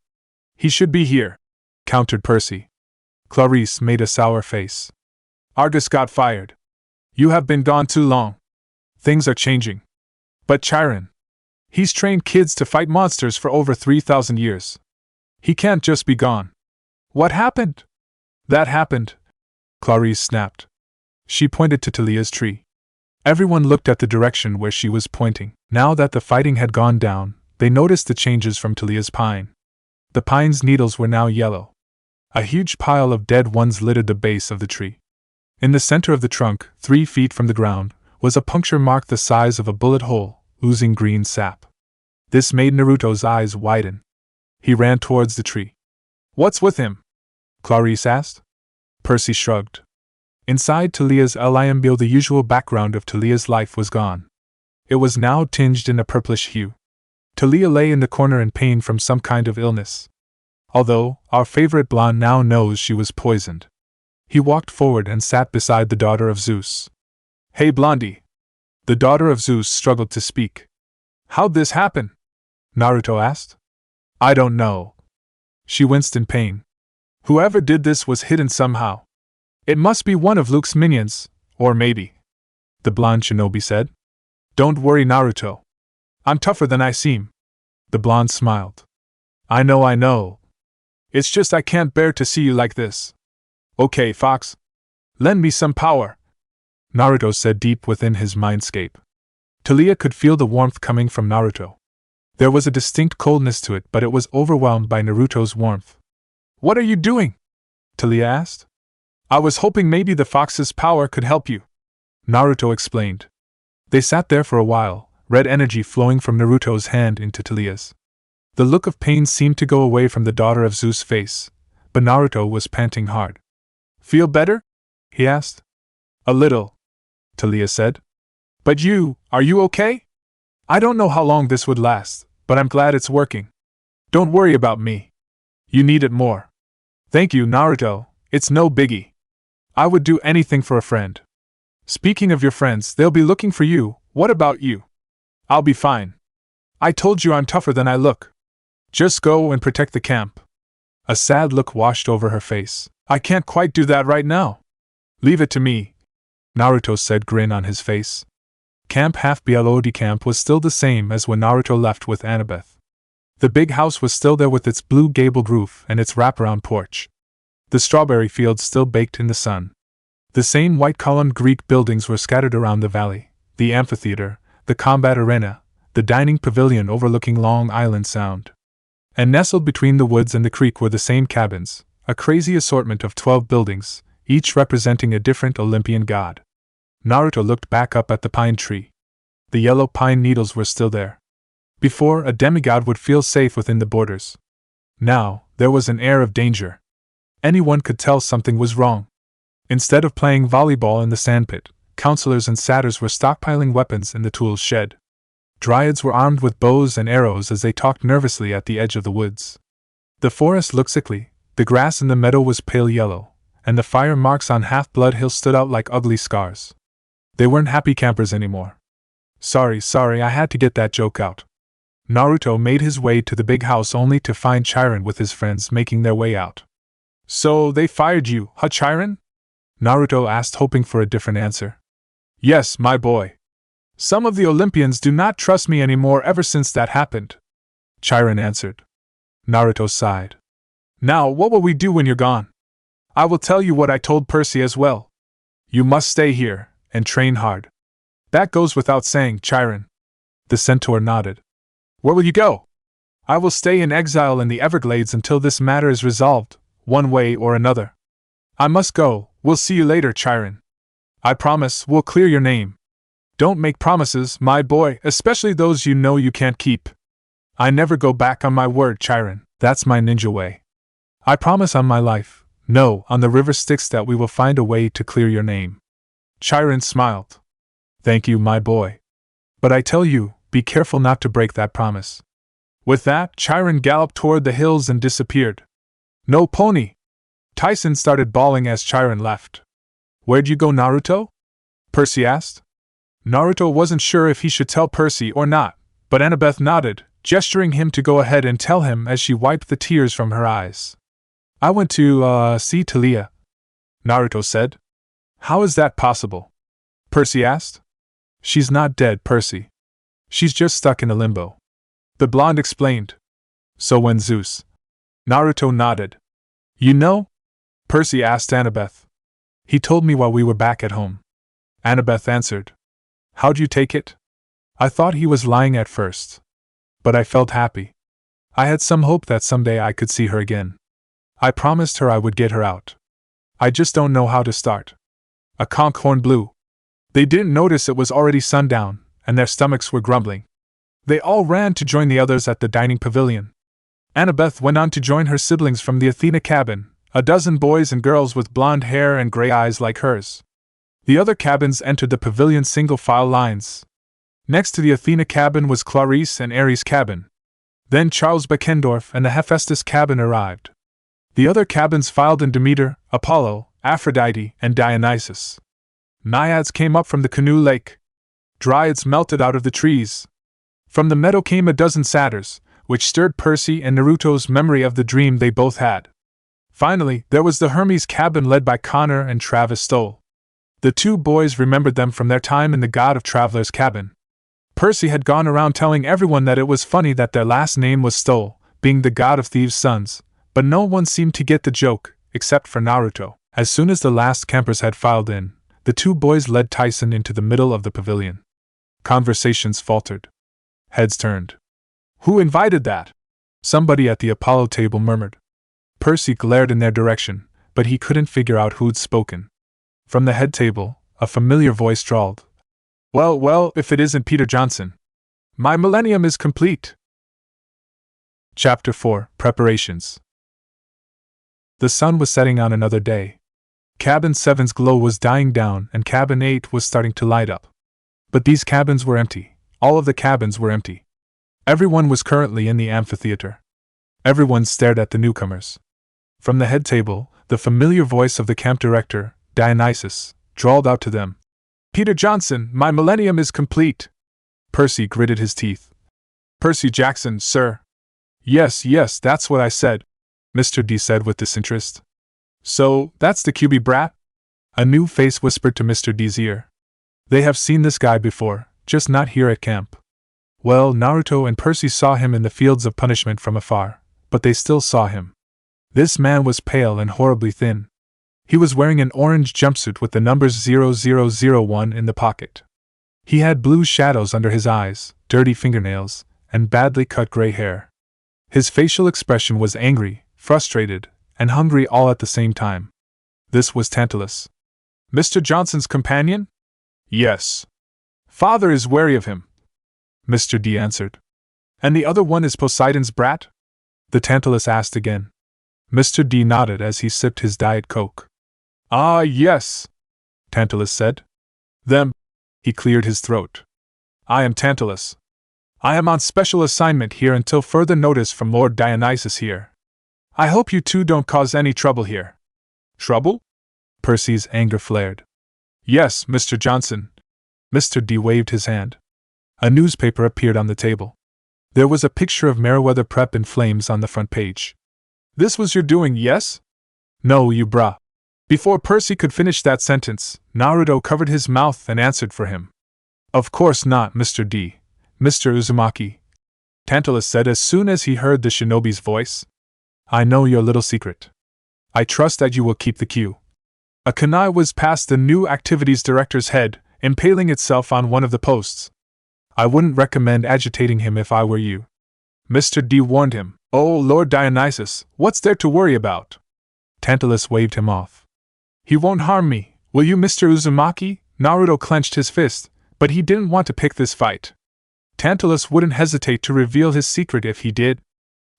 He should be here, countered Percy. Clarice made a sour face. Argus got fired. You have been gone too long. Things are changing. But Chiron. He's trained kids to fight monsters for over 3,000 years. He can't just be gone. What happened? That happened, Clarice snapped. She pointed to Talia's tree. Everyone looked at the direction where she was pointing. Now that the fighting had gone down, they noticed the changes from Talia's pine. The pine's needles were now yellow. A huge pile of dead ones littered the base of the tree. In the center of the trunk, 3 feet from the ground, was a puncture mark the size of a bullet hole, oozing green sap. This made Naruto's eyes widen. He ran towards the tree. What's with him? Clarice asked. Percy shrugged. Inside Talia's limbio, the usual background of Talia's life was gone. It was now tinged in a purplish hue. Talia lay in the corner in pain from some kind of illness. Although, our favorite blonde now knows she was poisoned. He walked forward and sat beside the daughter of Zeus. Hey Blondie! The daughter of Zeus struggled to speak. How'd this happen? Naruto asked. I don't know. She winced in pain. Whoever did this was hidden somehow. It must be one of Luke's minions, or maybe. The blonde shinobi said. Don't worry, Naruto. I'm tougher than I seem. The blonde smiled. I know. It's just I can't bear to see you like this. Okay, Fox. Lend me some power, Naruto said deep within his mindscape. Talia could feel the warmth coming from Naruto. There was a distinct coldness to it, but it was overwhelmed by Naruto's warmth. What are you doing? Talia asked. I was hoping maybe the fox's power could help you, Naruto explained. They sat there for a while, red energy flowing from Naruto's hand into Talia's. The look of pain seemed to go away from the daughter of Zeus' face, but Naruto was panting hard. Feel better? He asked. A little, Talia said. But are you okay? I don't know how long this would last, but I'm glad it's working. Don't worry about me. You need it more. Thank you, Naruto, it's no biggie. I would do anything for a friend. Speaking of your friends, they'll be looking for you. What about you? I'll be fine. I told you I'm tougher than I look. Just go and protect the camp. A sad look washed over her face. I can't quite do that right now. Leave it to me, Naruto said, grin on his face. Camp Half Bielodi Camp was still the same as when Naruto left with Annabeth. The big house was still there with its blue gabled roof and its wraparound porch. The strawberry fields still baked in the sun. The same white-columned Greek buildings were scattered around the valley, the amphitheater, the combat arena, the dining pavilion overlooking Long Island Sound. And nestled between the woods and the creek were the same cabins, a crazy assortment of 12 buildings, each representing a different Olympian god. Naruto looked back up at the pine tree. The yellow pine needles were still there. Before, a demigod would feel safe within the borders. Now, there was an air of danger. Anyone could tell something was wrong. Instead of playing volleyball in the sandpit, counselors and satyrs were stockpiling weapons in the tools shed. Dryads were armed with bows and arrows as they talked nervously at the edge of the woods. The forest looked sickly, the grass in the meadow was pale yellow, and the fire marks on Half-Blood Hill stood out like ugly scars. They weren't happy campers anymore. Sorry, I had to get that joke out. Naruto made his way to the big house only to find Chiron with his friends making their way out. So they fired you, huh, Chiron? Naruto asked, hoping for a different answer. Yes, my boy. Some of the Olympians do not trust me anymore ever since that happened, Chiron answered. Naruto sighed. Now, what will we do when you're gone? I will tell you what I told Percy as well. You must stay here and train hard. That goes without saying, Chiron. The centaur nodded. Where will you go? I will stay in exile in the Everglades until this matter is resolved, one way or another. I must go. We'll see you later, Chiron. I promise we'll clear your name. Don't make promises, my boy, especially those you know you can't keep. I never go back on my word, Chiron. That's my ninja way. I promise on my life, no, on the river Styx, that we will find a way to clear your name. Chiron smiled. Thank you, my boy. But I tell you, be careful not to break that promise. With that, Chiron galloped toward the hills and disappeared. No pony! Tyson started bawling as Chiron left. Where'd you go, Naruto? Percy asked. Naruto wasn't sure if he should tell Percy or not, but Annabeth nodded, gesturing him to go ahead and tell him as she wiped the tears from her eyes. I went to, see Talia, Naruto said. How is that possible? Percy asked. She's not dead, Percy. She's just stuck in a limbo. The blonde explained. So when Zeus? Naruto nodded. You know? Percy asked Annabeth. He told me while we were back at home. Annabeth answered. How'd you take it? I thought he was lying at first. But I felt happy. I had some hope that someday I could see her again. I promised her I would get her out. I just don't know how to start. A conch horn blew. They didn't notice it was already sundown, and their stomachs were grumbling. They all ran to join the others at the dining pavilion. Annabeth went on to join her siblings from the Athena cabin, a dozen boys and girls with blonde hair and gray eyes like hers. The other cabins entered the pavilion single-file lines. Next to the Athena cabin was Clarice and Ares' cabin. Then Charles Beckendorf and the Hephaestus cabin arrived. The other cabins filed in Demeter, Apollo, Aphrodite, and Dionysus. Naiads came up from the canoe lake. Dryads melted out of the trees. From the meadow came a dozen satyrs, which stirred Percy and Naruto's memory of the dream they both had. Finally, there was the Hermes cabin led by Connor and Travis Stoll. The two boys remembered them from their time in the God of Travelers cabin. Percy had gone around telling everyone that it was funny that their last name was Stoll, being the god of thieves' sons, but no one seemed to get the joke, except for Naruto. As soon as the last campers had filed in, the two boys led Tyson into the middle of the pavilion. Conversations faltered. Heads turned. Who invited that? Somebody at the Apollo table murmured. Percy glared in their direction, but he couldn't figure out who'd spoken. From the head table, a familiar voice drawled. Well, if it isn't Peter Johnson. My millennium is complete. Chapter 4, Preparations. The sun was setting on another day. Cabin 7's glow was dying down and Cabin 8 was starting to light up. But these cabins were empty. All of the cabins were empty. Everyone was currently in the amphitheater. Everyone stared at the newcomers. From the head table, the familiar voice of the camp director, Dionysus, drawled out to them. Peter Johnson, my millennium is complete. Percy gritted his teeth. Percy Jackson, sir. Yes, that's what I said, Mr. D said with disinterest. So, that's the QB brat? A new face whispered to Mr. D's ear. They have seen this guy before, just not here at camp. Well, Naruto and Percy saw him in the fields of punishment from afar, but they still saw him. This man was pale and horribly thin. He was wearing an orange jumpsuit with the numbers 0001 in the pocket. He had blue shadows under his eyes, dirty fingernails, and badly cut gray hair. His facial expression was angry, frustrated, and hungry all at the same time. This was Tantalus. Mr. Johnson's companion? Yes. Father is wary of him, Mr. D answered. And the other one is Poseidon's brat? The Tantalus asked again. Mr. D nodded as he sipped his Diet Coke. Ah, yes, Tantalus said. Them. He cleared his throat. I am Tantalus. I am on special assignment here until further notice from Lord Dionysus here. I hope you two don't cause any trouble here. Trouble? Percy's anger flared. Yes, Mr. Johnson. Mr. D waved his hand. A newspaper appeared on the table. There was a picture of Meriwether Prep in flames on the front page. This was your doing, yes? No, you brah. Before Percy could finish that sentence, Naruto covered his mouth and answered for him. Of course not, Mr. D. Mr. Uzumaki, Tantalus said as soon as he heard the shinobi's voice. I know your little secret. I trust that you will keep the cue. A kunai whizzed past the new activities director's head, impaling itself on one of the posts. I wouldn't recommend agitating him if I were you. Mr. D warned him. Oh, Lord Dionysus, what's there to worry about? Tantalus waved him off. He won't harm me, will you, Mr. Uzumaki? Naruto clenched his fist, but he didn't want to pick this fight. Tantalus wouldn't hesitate to reveal his secret if he did.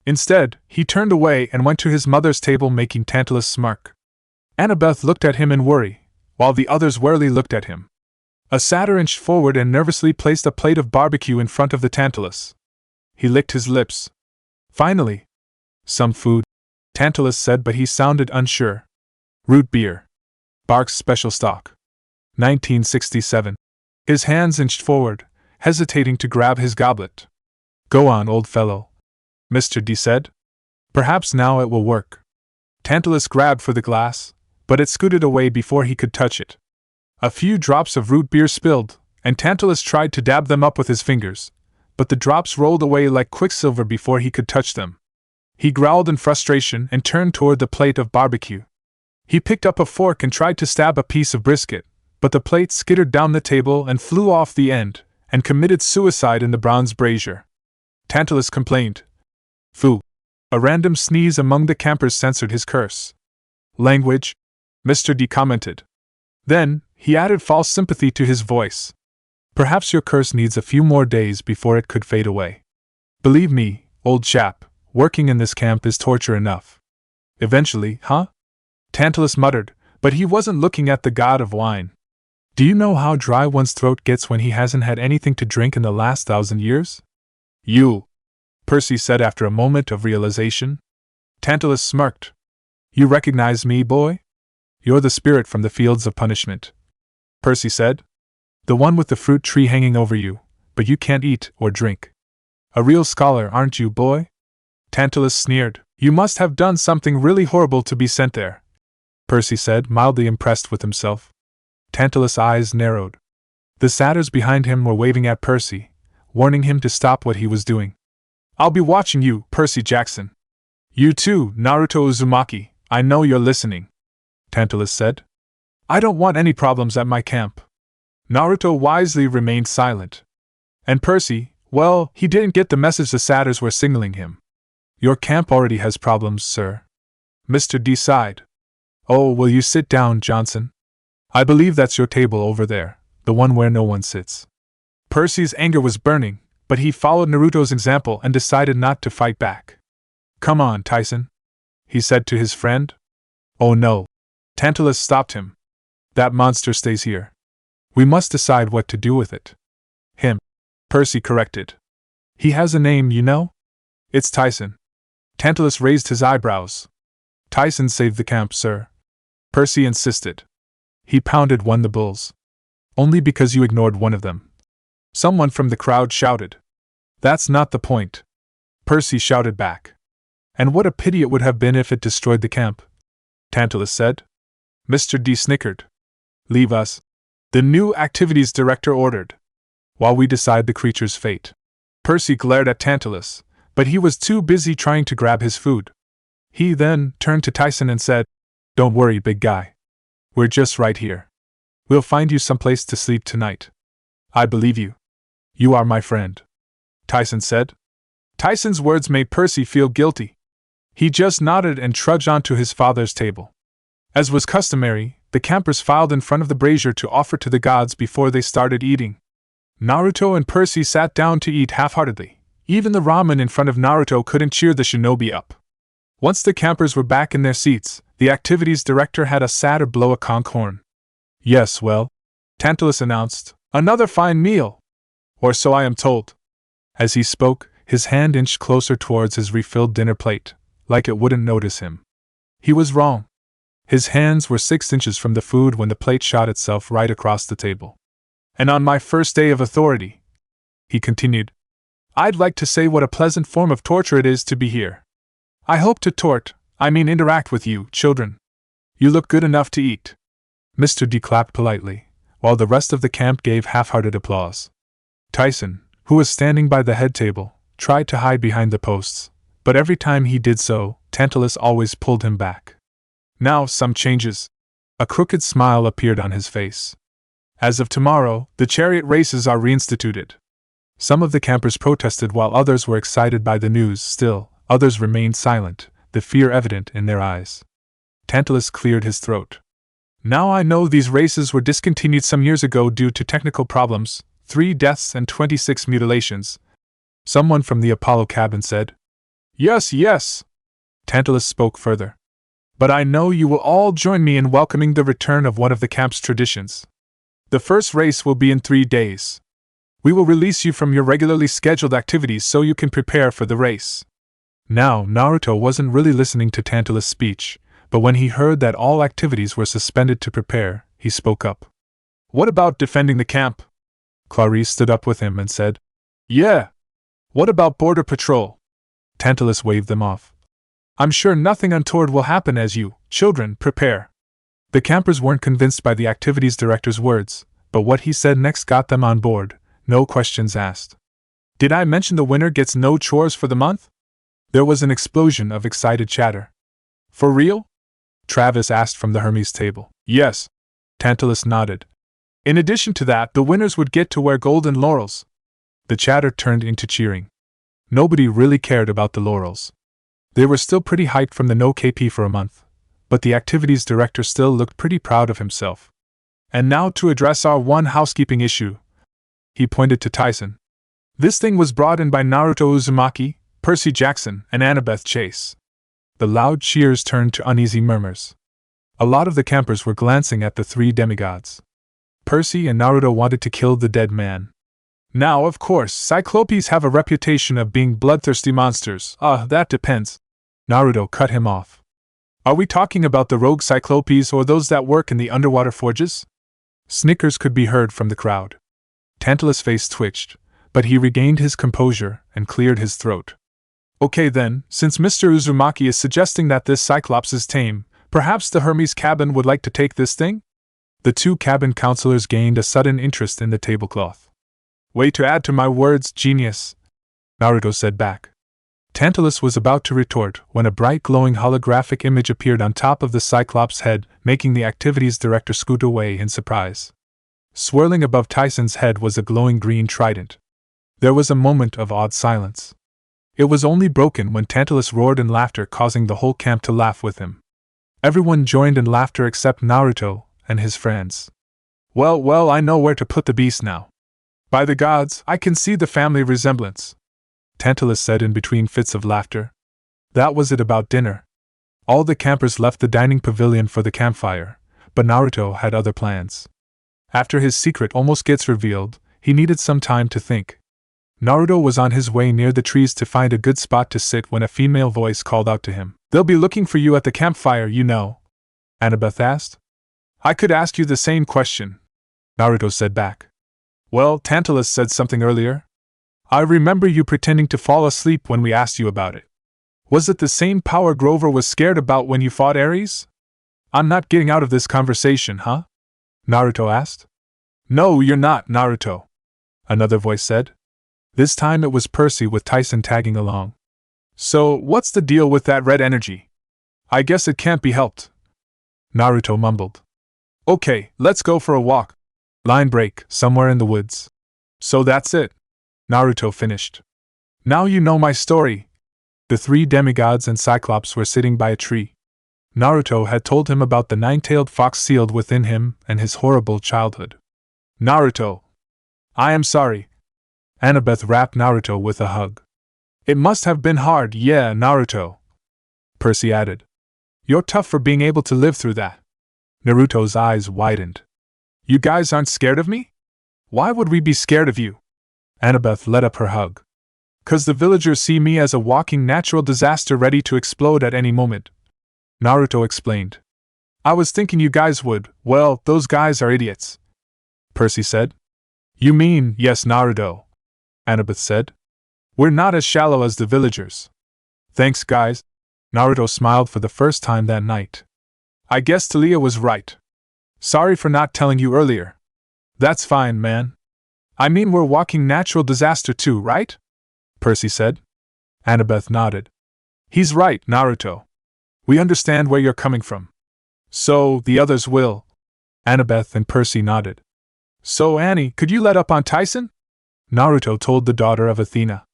Instead, he turned away and went to his mother's table, making Tantalus smirk. Annabeth looked at him in worry, while the others warily looked at him. A satyr inched forward and nervously placed a plate of barbecue in front of the Tantalus. He licked his lips. Finally. Some food, Tantalus said, but he sounded unsure. Root beer. Bark's special stock. 1967. His hands inched forward, hesitating to grab his goblet. Go on, old fellow, Mr. D said. Perhaps now it will work. Tantalus grabbed for the glass, but it scooted away before he could touch it. A few drops of root beer spilled, and Tantalus tried to dab them up with his fingers, but the drops rolled away like quicksilver before he could touch them. He growled in frustration and turned toward the plate of barbecue. He picked up a fork and tried to stab a piece of brisket, but the plate skittered down the table and flew off the end, and committed suicide in the bronze brazier. Tantalus complained. Phoo. A random sneeze among the campers censored his curse. Language, Mr. D commented. Then, he added false sympathy to his voice. Perhaps your curse needs a few more days before it could fade away. Believe me, old chap, working in this camp is torture enough. Eventually, huh? Tantalus muttered, but he wasn't looking at the god of wine. Do you know how dry one's throat gets when he hasn't had anything to drink in the last 1,000 years? You, Percy said after a moment of realization. Tantalus smirked. You recognize me, boy? You're the spirit from the fields of punishment, Percy said. The one with the fruit tree hanging over you, but you can't eat or drink. A real scholar, aren't you, boy? Tantalus sneered. You must have done something really horrible to be sent there, Percy said, mildly impressed with himself. Tantalus' eyes narrowed. The satyrs behind him were waving at Percy, warning him to stop what he was doing. I'll be watching you, Percy Jackson. You too, Naruto Uzumaki, I know you're listening, Tantalus said. I don't want any problems at my camp. Naruto wisely remained silent. And Percy, well, he didn't get the message the satyrs were signaling him. Your camp already has problems, sir. Mr. D sighed. Oh, will you sit down, Johnson? I believe that's your table over there, the one where no one sits. Percy's anger was burning, but he followed Naruto's example and decided not to fight back. Come on, Tyson, he said to his friend. Oh no. Tantalus stopped him. That monster stays here. We must decide what to do with it. Him, Percy corrected. He has a name, you know? It's Tyson. Tantalus raised his eyebrows. Tyson saved the camp, sir, Percy insisted. He pounded one the bulls. Only because you ignored one of them. Someone from the crowd shouted. That's not the point, Percy shouted back. And what a pity it would have been if it destroyed the camp, Tantalus said. Mr. D snickered. Leave us, the new activities director ordered, while we decide the creature's fate. Percy glared at Tantalus, but he was too busy trying to grab his food. He then turned to Tyson and said, "Don't worry, big guy. We're just right here. We'll find you someplace to sleep tonight." "I believe you. You are my friend," Tyson said. Tyson's words made Percy feel guilty. He just nodded and trudged on to his father's table. As was customary, the campers filed in front of the brazier to offer to the gods before they started eating. Naruto and Percy sat down to eat half-heartedly. Even the ramen in front of Naruto couldn't cheer the shinobi up. Once the campers were back in their seats, the activities director had a satyr blow a conch horn. "Yes, well," Tantalus announced, "another fine meal. Or so I am told." As he spoke, his hand inched closer towards his refilled dinner plate, like it wouldn't notice him. He was wrong. His hands were 6 inches from the food when the plate shot itself right across the table. "And on my first day of authority," he continued, "I'd like to say what a pleasant form of torture it is to be here. I hope to interact with you, children. You look good enough to eat." Mr. D clapped politely, while the rest of the camp gave half-hearted applause. Tyson, who was standing by the head table, tried to hide behind the posts, but every time he did so, Tantalus always pulled him back. "Now, some changes." A crooked smile appeared on his face. "As of tomorrow, the chariot races are reinstituted." Some of the campers protested while others were excited by the news. Still, others remained silent, the fear evident in their eyes. Tantalus cleared his throat. "Now I know these races were discontinued some years ago due to technical problems, 3 deaths and 26 mutilations," someone from the Apollo cabin said. Yes, Tantalus spoke further. "But I know you will all join me in welcoming the return of one of the camp's traditions. The first race will be in 3 days. We will release you from your regularly scheduled activities so you can prepare for the race." Now, Naruto wasn't really listening to Tantalus' speech, but when he heard that all activities were suspended to prepare, he spoke up. "What about defending the camp?" Clarice stood up with him and said, "Yeah. What about border patrol?" Tantalus waved them off. "I'm sure nothing untoward will happen as you, children, prepare." The campers weren't convinced by the activities director's words, but what he said next got them on board, no questions asked. "Did I mention the winner gets no chores for the month?" There was an explosion of excited chatter. "For real?" Travis asked from the Hermes table. "Yes," Tantalus nodded. "In addition to that, the winners would get to wear golden laurels." The chatter turned into cheering. Nobody really cared about the laurels. They were still pretty hyped from the no KP for a month, but the activities director still looked pretty proud of himself. "And now to address our one housekeeping issue." He pointed to Tyson. "This thing was brought in by Naruto Uzumaki, Percy Jackson, and Annabeth Chase." The loud cheers turned to uneasy murmurs. A lot of the campers were glancing at the 3 demigods. Percy and Naruto wanted to kill the dead man. "Now, of course, Cyclopes have a reputation of being bloodthirsty monsters. That depends." Naruto cut him off. "Are we talking about the rogue Cyclopes or those that work in the underwater forges?" Snickers could be heard from the crowd. Tantalus' face twitched, but he regained his composure and cleared his throat. "Okay then, since Mr. Uzumaki is suggesting that this Cyclops is tame, perhaps the Hermes cabin would like to take this thing?" The 2 cabin counselors gained a sudden interest in the tablecloth. "Way to add to my words, genius," Naruto said back. Tantalus was about to retort when a bright glowing holographic image appeared on top of the Cyclops' head, making the activities director scoot away in surprise. Swirling above Tyson's head was a glowing green trident. There was a moment of awed silence. It was only broken when Tantalus roared in laughter, causing the whole camp to laugh with him. Everyone joined in laughter except Naruto and his friends. Well, I know where to put the beast now. By the gods, I can see the family resemblance," Tantalus said in between fits of laughter. That was it about dinner. All the campers left the dining pavilion for the campfire, but Naruto had other plans. After his secret almost gets revealed, he needed some time to think. Naruto was on his way near the trees to find a good spot to sit when a female voice called out to him. "They'll be looking for you at the campfire, you know," Annabeth asked. "I could ask you the same question," Naruto said back. "Well, Tantalus said something earlier. I remember you pretending to fall asleep when we asked you about it. Was it the same power Grover was scared about when you fought Ares? I'm not getting out of this conversation, huh?" Naruto asked. No, you're not, Naruto, another voice said. This time it was Percy with Tyson tagging along. So, what's the deal with that red energy? I guess it can't be helped, Naruto mumbled. Okay, let's go for a walk. Line break, somewhere in the woods. So that's it, Naruto finished. Now you know my story. The three demigods and Cyclops were sitting by a tree. Naruto had told him about the nine-tailed fox sealed within him and his horrible childhood. Naruto! I am sorry. Annabeth wrapped Naruto with a hug. It must have been hard, yeah, Naruto, Percy added. You're tough for being able to live through that. Naruto's eyes widened. You guys aren't scared of me? Why would we be scared of you? Annabeth let up her hug. 'Cause the villagers see me as a walking natural disaster ready to explode at any moment, Naruto explained. I was thinking you guys would, well, those guys are idiots, Percy said. You mean, yes, Naruto, Annabeth said. We're not as shallow as the villagers. Thanks, guys. Naruto smiled for the first time that night. I guess Talia was right. Sorry for not telling you earlier. That's fine, man. I mean, we're walking natural disaster too, right? Percy said. Annabeth nodded. He's right, Naruto. We understand where you're coming from. So, the others will. Annabeth and Percy nodded. So, Annie, could you let up on Tyson? Naruto told the daughter of Athena.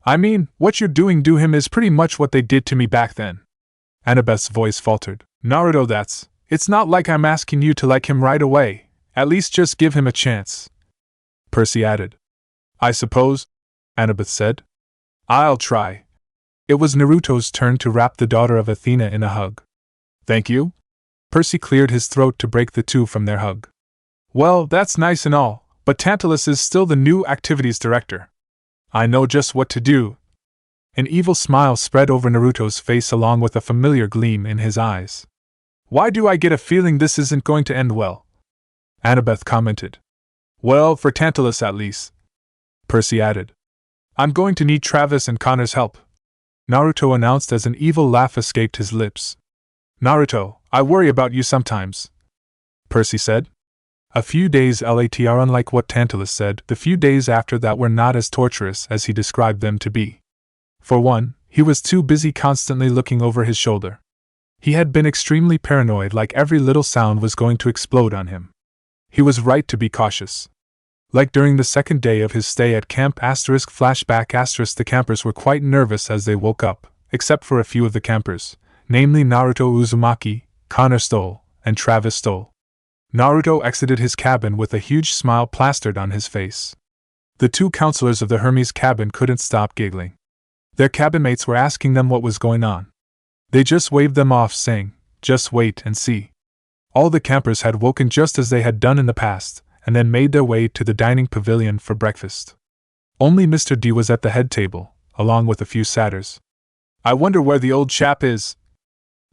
I mean, what you're doing to him is pretty much what they did to me back then. Annabeth's voice faltered. Naruto, it's not like I'm asking you to like him right away, at least just give him a chance. Percy added. I suppose, Annabeth said. I'll try. It was Naruto's turn to wrap the daughter of Athena in a hug. Thank you? Percy cleared his throat to break the two from their hug. Well, that's nice and all, but Tantalus is still the new activities director. I know just what to do. An evil smile spread over Naruto's face along with a familiar gleam in his eyes. Why do I get a feeling this isn't going to end well? Annabeth commented. Well, for Tantalus at least, Percy added. I'm going to need Travis and Connor's help, Naruto announced as an evil laugh escaped his lips. Naruto, I worry about you sometimes, Percy said. A few days later, unlike what Tantalus said, the few days after that were not as torturous as he described them to be. For one, he was too busy constantly looking over his shoulder. He had been extremely paranoid, like every little sound was going to explode on him. He was right to be cautious. Like during the second day of his stay at camp *flashback*, the campers were quite nervous as they woke up, except for a few of the campers, namely Naruto Uzumaki, Connor Stoll, and Travis Stoll. Naruto exited his cabin with a huge smile plastered on his face. The two counselors of the Hermes cabin couldn't stop giggling. Their cabin mates were asking them what was going on. They just waved them off, saying, just wait and see. All the campers had woken just as they had done in the past, and then made their way to the dining pavilion for breakfast. Only Mr. D was at the head table, along with a few satyrs. I wonder where the old chap is.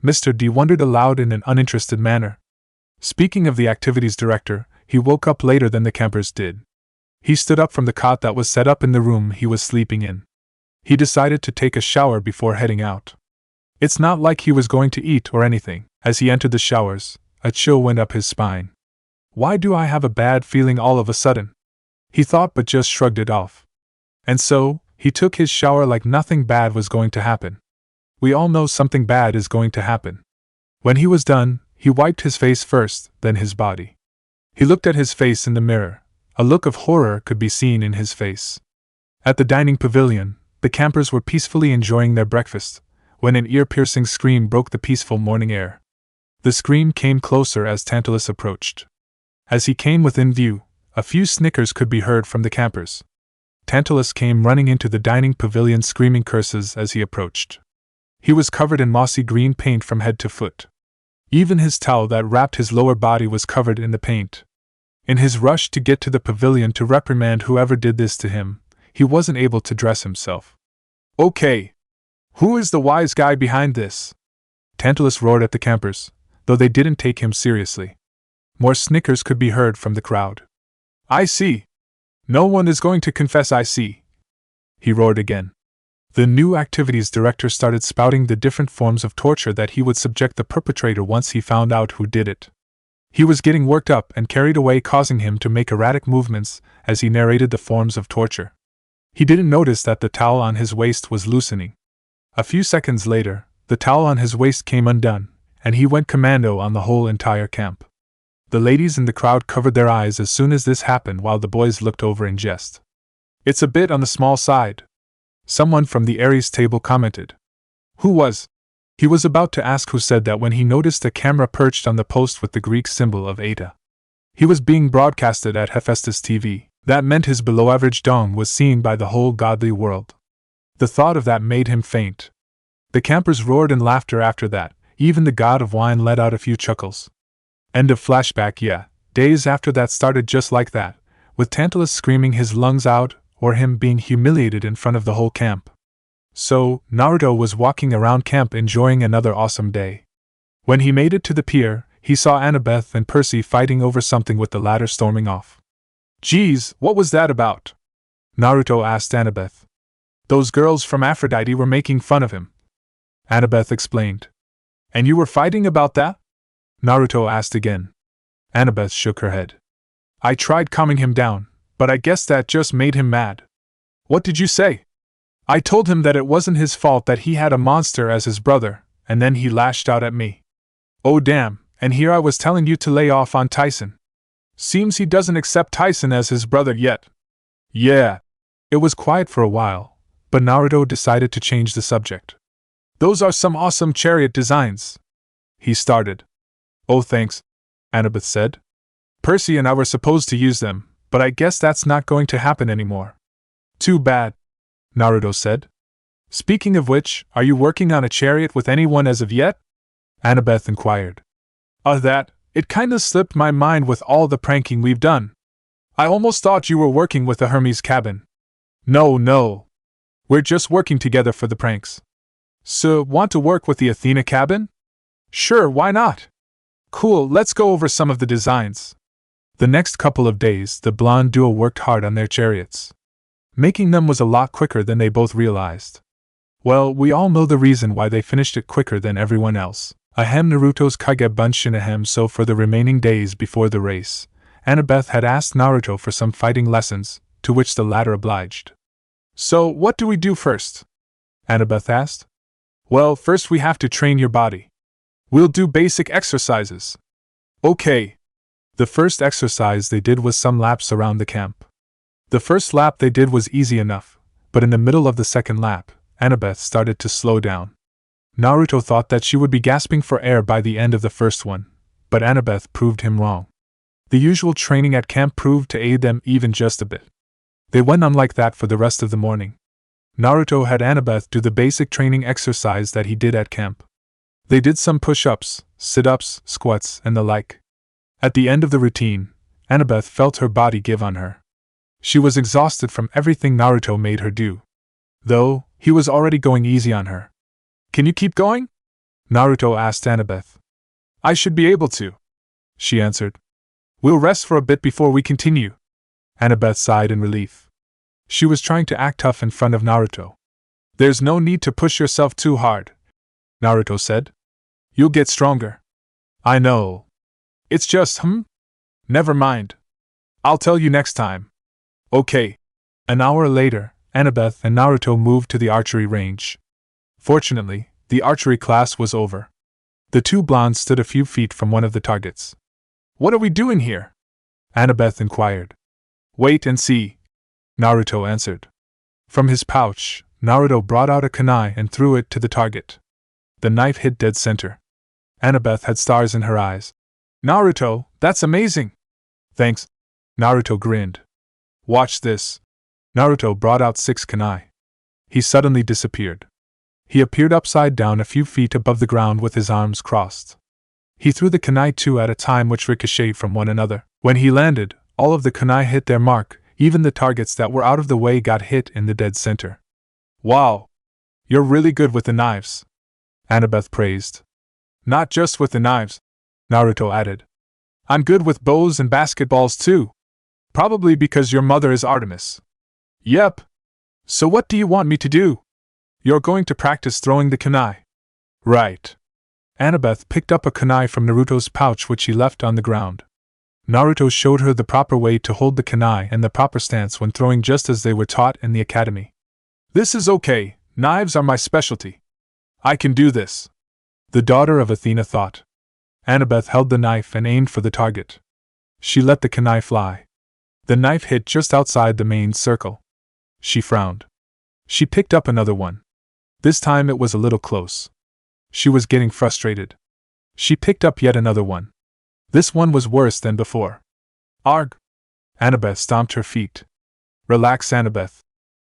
Mr. D wondered aloud in an uninterested manner. Speaking of the activities director, he woke up later than the campers did. He stood up from the cot that was set up in the room he was sleeping in. He decided to take a shower before heading out. It's not like he was going to eat or anything. As he entered the showers, a chill went up his spine. Why do I have a bad feeling all of a sudden? He thought, but just shrugged it off. And so, he took his shower like nothing bad was going to happen. We all know something bad is going to happen. When he was done, he wiped his face first, then his body. He looked at his face in the mirror. A look of horror could be seen in his face. At the dining pavilion, the campers were peacefully enjoying their breakfast, when an ear-piercing scream broke the peaceful morning air. The scream came closer as Tantalus approached. As he came within view, a few snickers could be heard from the campers. Tantalus came running into the dining pavilion screaming curses as he approached. He was covered in mossy green paint from head to foot. Even his towel that wrapped his lower body was covered in the paint. In his rush to get to the pavilion to reprimand whoever did this to him, he wasn't able to dress himself. Okay. Who is the wise guy behind this? Tantalus roared at the campers, though they didn't take him seriously. More snickers could be heard from the crowd. I see. No one is going to confess, I see. He roared again. The new activities director started spouting the different forms of torture that he would subject the perpetrator once he found out who did it. He was getting worked up and carried away, causing him to make erratic movements as he narrated the forms of torture. He didn't notice that the towel on his waist was loosening. A few seconds later, the towel on his waist came undone, and he went commando on the whole entire camp. The ladies in the crowd covered their eyes as soon as this happened, while the boys looked over in jest. "It's a bit on the small side," someone from the Ares table commented. "Who was?" He was about to ask who said that when he noticed a camera perched on the post with the Greek symbol of Eta. He was being broadcasted at Hephaestus TV. That meant his below-average dong was seen by the whole godly world. The thought of that made him faint. The campers roared in laughter after that. Even the god of wine let out a few chuckles. End of flashback. Yeah, days after that started just like that, with Tantalus screaming his lungs out, or him being humiliated in front of the whole camp. So, Naruto was walking around camp enjoying another awesome day. When he made it to the pier, he saw Annabeth and Percy fighting over something, with the latter storming off. "Geez, what was that about?" Naruto asked Annabeth. "Those girls from Aphrodite were making fun of him," Annabeth explained. "And you were fighting about that?" Naruto asked again. Annabeth shook her head. "I tried calming him down, but I guess that just made him mad." "What did you say?" "I told him that it wasn't his fault that he had a monster as his brother, and then he lashed out at me." "Oh damn, and here I was telling you to lay off on Tyson. Seems he doesn't accept Tyson as his brother yet." "Yeah." It was quiet for a while, but Naruto decided to change the subject. "Those are some awesome chariot designs," he started. "Oh thanks," Annabeth said. "Percy and I were supposed to use them, but I guess that's not going to happen anymore." "Too bad," Naruto said. "Speaking of which, are you working on a chariot with anyone as of yet?" Annabeth inquired. That, it kinda slipped my mind with all the pranking we've done. I almost thought you were working with the Hermes cabin." No. We're just working together for the pranks." "So, want to work with the Athena cabin?" "Sure, why not?" "Cool, let's go over some of the designs." The next couple of days, the blonde duo worked hard on their chariots. Making them was a lot quicker than they both realized. Well, we all know the reason why they finished it quicker than everyone else. Naruto's kage bunshin. So for the remaining days before the race, Annabeth had asked Naruto for some fighting lessons, to which the latter obliged. "So, what do we do first?" Annabeth asked. "Well, first we have to train your body. We'll do basic exercises." "Okay." The first exercise they did was some laps around the camp. The first lap they did was easy enough, but in the middle of the second lap, Annabeth started to slow down. Naruto thought that she would be gasping for air by the end of the first one, but Annabeth proved him wrong. The usual training at camp proved to aid them even just a bit. They went on like that for the rest of the morning. Naruto had Annabeth do the basic training exercise that he did at camp. They did some push-ups, sit-ups, squats, and the like. At the end of the routine, Annabeth felt her body give on her. She was exhausted from everything Naruto made her do. Though, he was already going easy on her. "Can you keep going?" Naruto asked Annabeth. "I should be able to," she answered. "We'll rest for a bit before we continue." Annabeth sighed in relief. She was trying to act tough in front of Naruto. "There's no need to push yourself too hard," Naruto said. "You'll get stronger." "I know. It's just, Never mind. I'll tell you next time." "Okay." An hour later, Annabeth and Naruto moved to the archery range. Fortunately, the archery class was over. The two blondes stood a few feet from one of the targets. "What are we doing here?" Annabeth inquired. "Wait and see," Naruto answered. From his pouch, Naruto brought out a kunai and threw it to the target. The knife hit dead center. Annabeth had stars in her eyes. "Naruto, that's amazing!" "Thanks." Naruto grinned. "Watch this." Naruto brought out 6 kunai. He suddenly disappeared. He appeared upside down a few feet above the ground with his arms crossed. He threw the kunai 2 at a time, which ricocheted from one another. When he landed, all of the kunai hit their mark, even the targets that were out of the way got hit in the dead center. "Wow! You're really good with the knives," Annabeth praised. "Not just with the knives," Naruto added. "I'm good with bows and basketballs too. Probably because your mother is Artemis." "Yep. So what do you want me to do?" "You're going to practice throwing the kunai." "Right. Annabeth picked up a kunai from Naruto's pouch which he left on the ground. Naruto showed her the proper way to hold the kunai and the proper stance when throwing just as they were taught in the academy. This is okay, knives are my specialty. I can do this, the daughter of Athena thought. Annabeth held the knife and aimed for the target. She let the kunai fly. The knife hit just outside the main circle. She frowned. She picked up another one. This time it was a little close. She was getting frustrated. She picked up yet another one. This one was worse than before. Arg! Annabeth stomped her feet. Relax, Annabeth.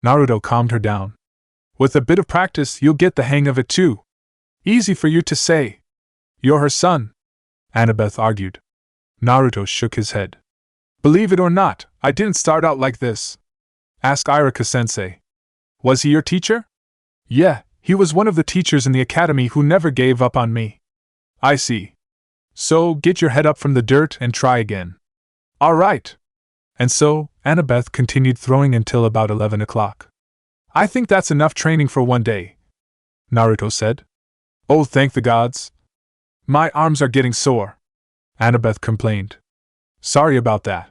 Naruto calmed her down. With a bit of practice, you'll get the hang of it too. Easy for you to say. You're her son, Annabeth argued. Naruto shook his head. Believe it or not, I didn't start out like this. Ask Irika-sensei. Was he your teacher? Yeah, he was one of the teachers in the academy who never gave up on me. I see. So, get your head up from the dirt and try again. All right. And so, Annabeth continued throwing until about 11 o'clock. I think that's enough training for one day, Naruto said. Oh, thank the gods. My arms are getting sore, Annabeth complained. Sorry about that.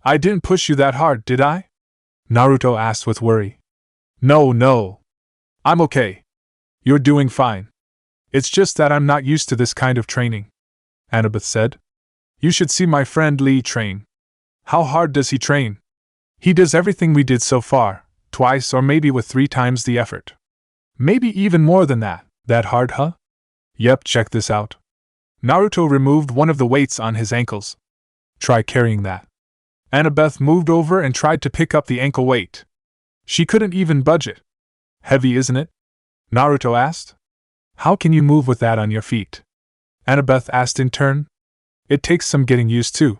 I didn't push you that hard, did I? Naruto asked with worry. No. I'm okay. You're doing fine. It's just that I'm not used to this kind of training, Annabeth said. You should see my friend Lee train. How hard does he train? He does everything we did so far, twice or maybe with 3 times the effort. Maybe even more than that. That hard, huh? Yep, check this out. Naruto removed one of the weights on his ankles. Try carrying that. Annabeth moved over and tried to pick up the ankle weight. She couldn't even budge it. Heavy, isn't it? Naruto asked. How can you move with that on your feet? Annabeth asked in turn. It takes some getting used to.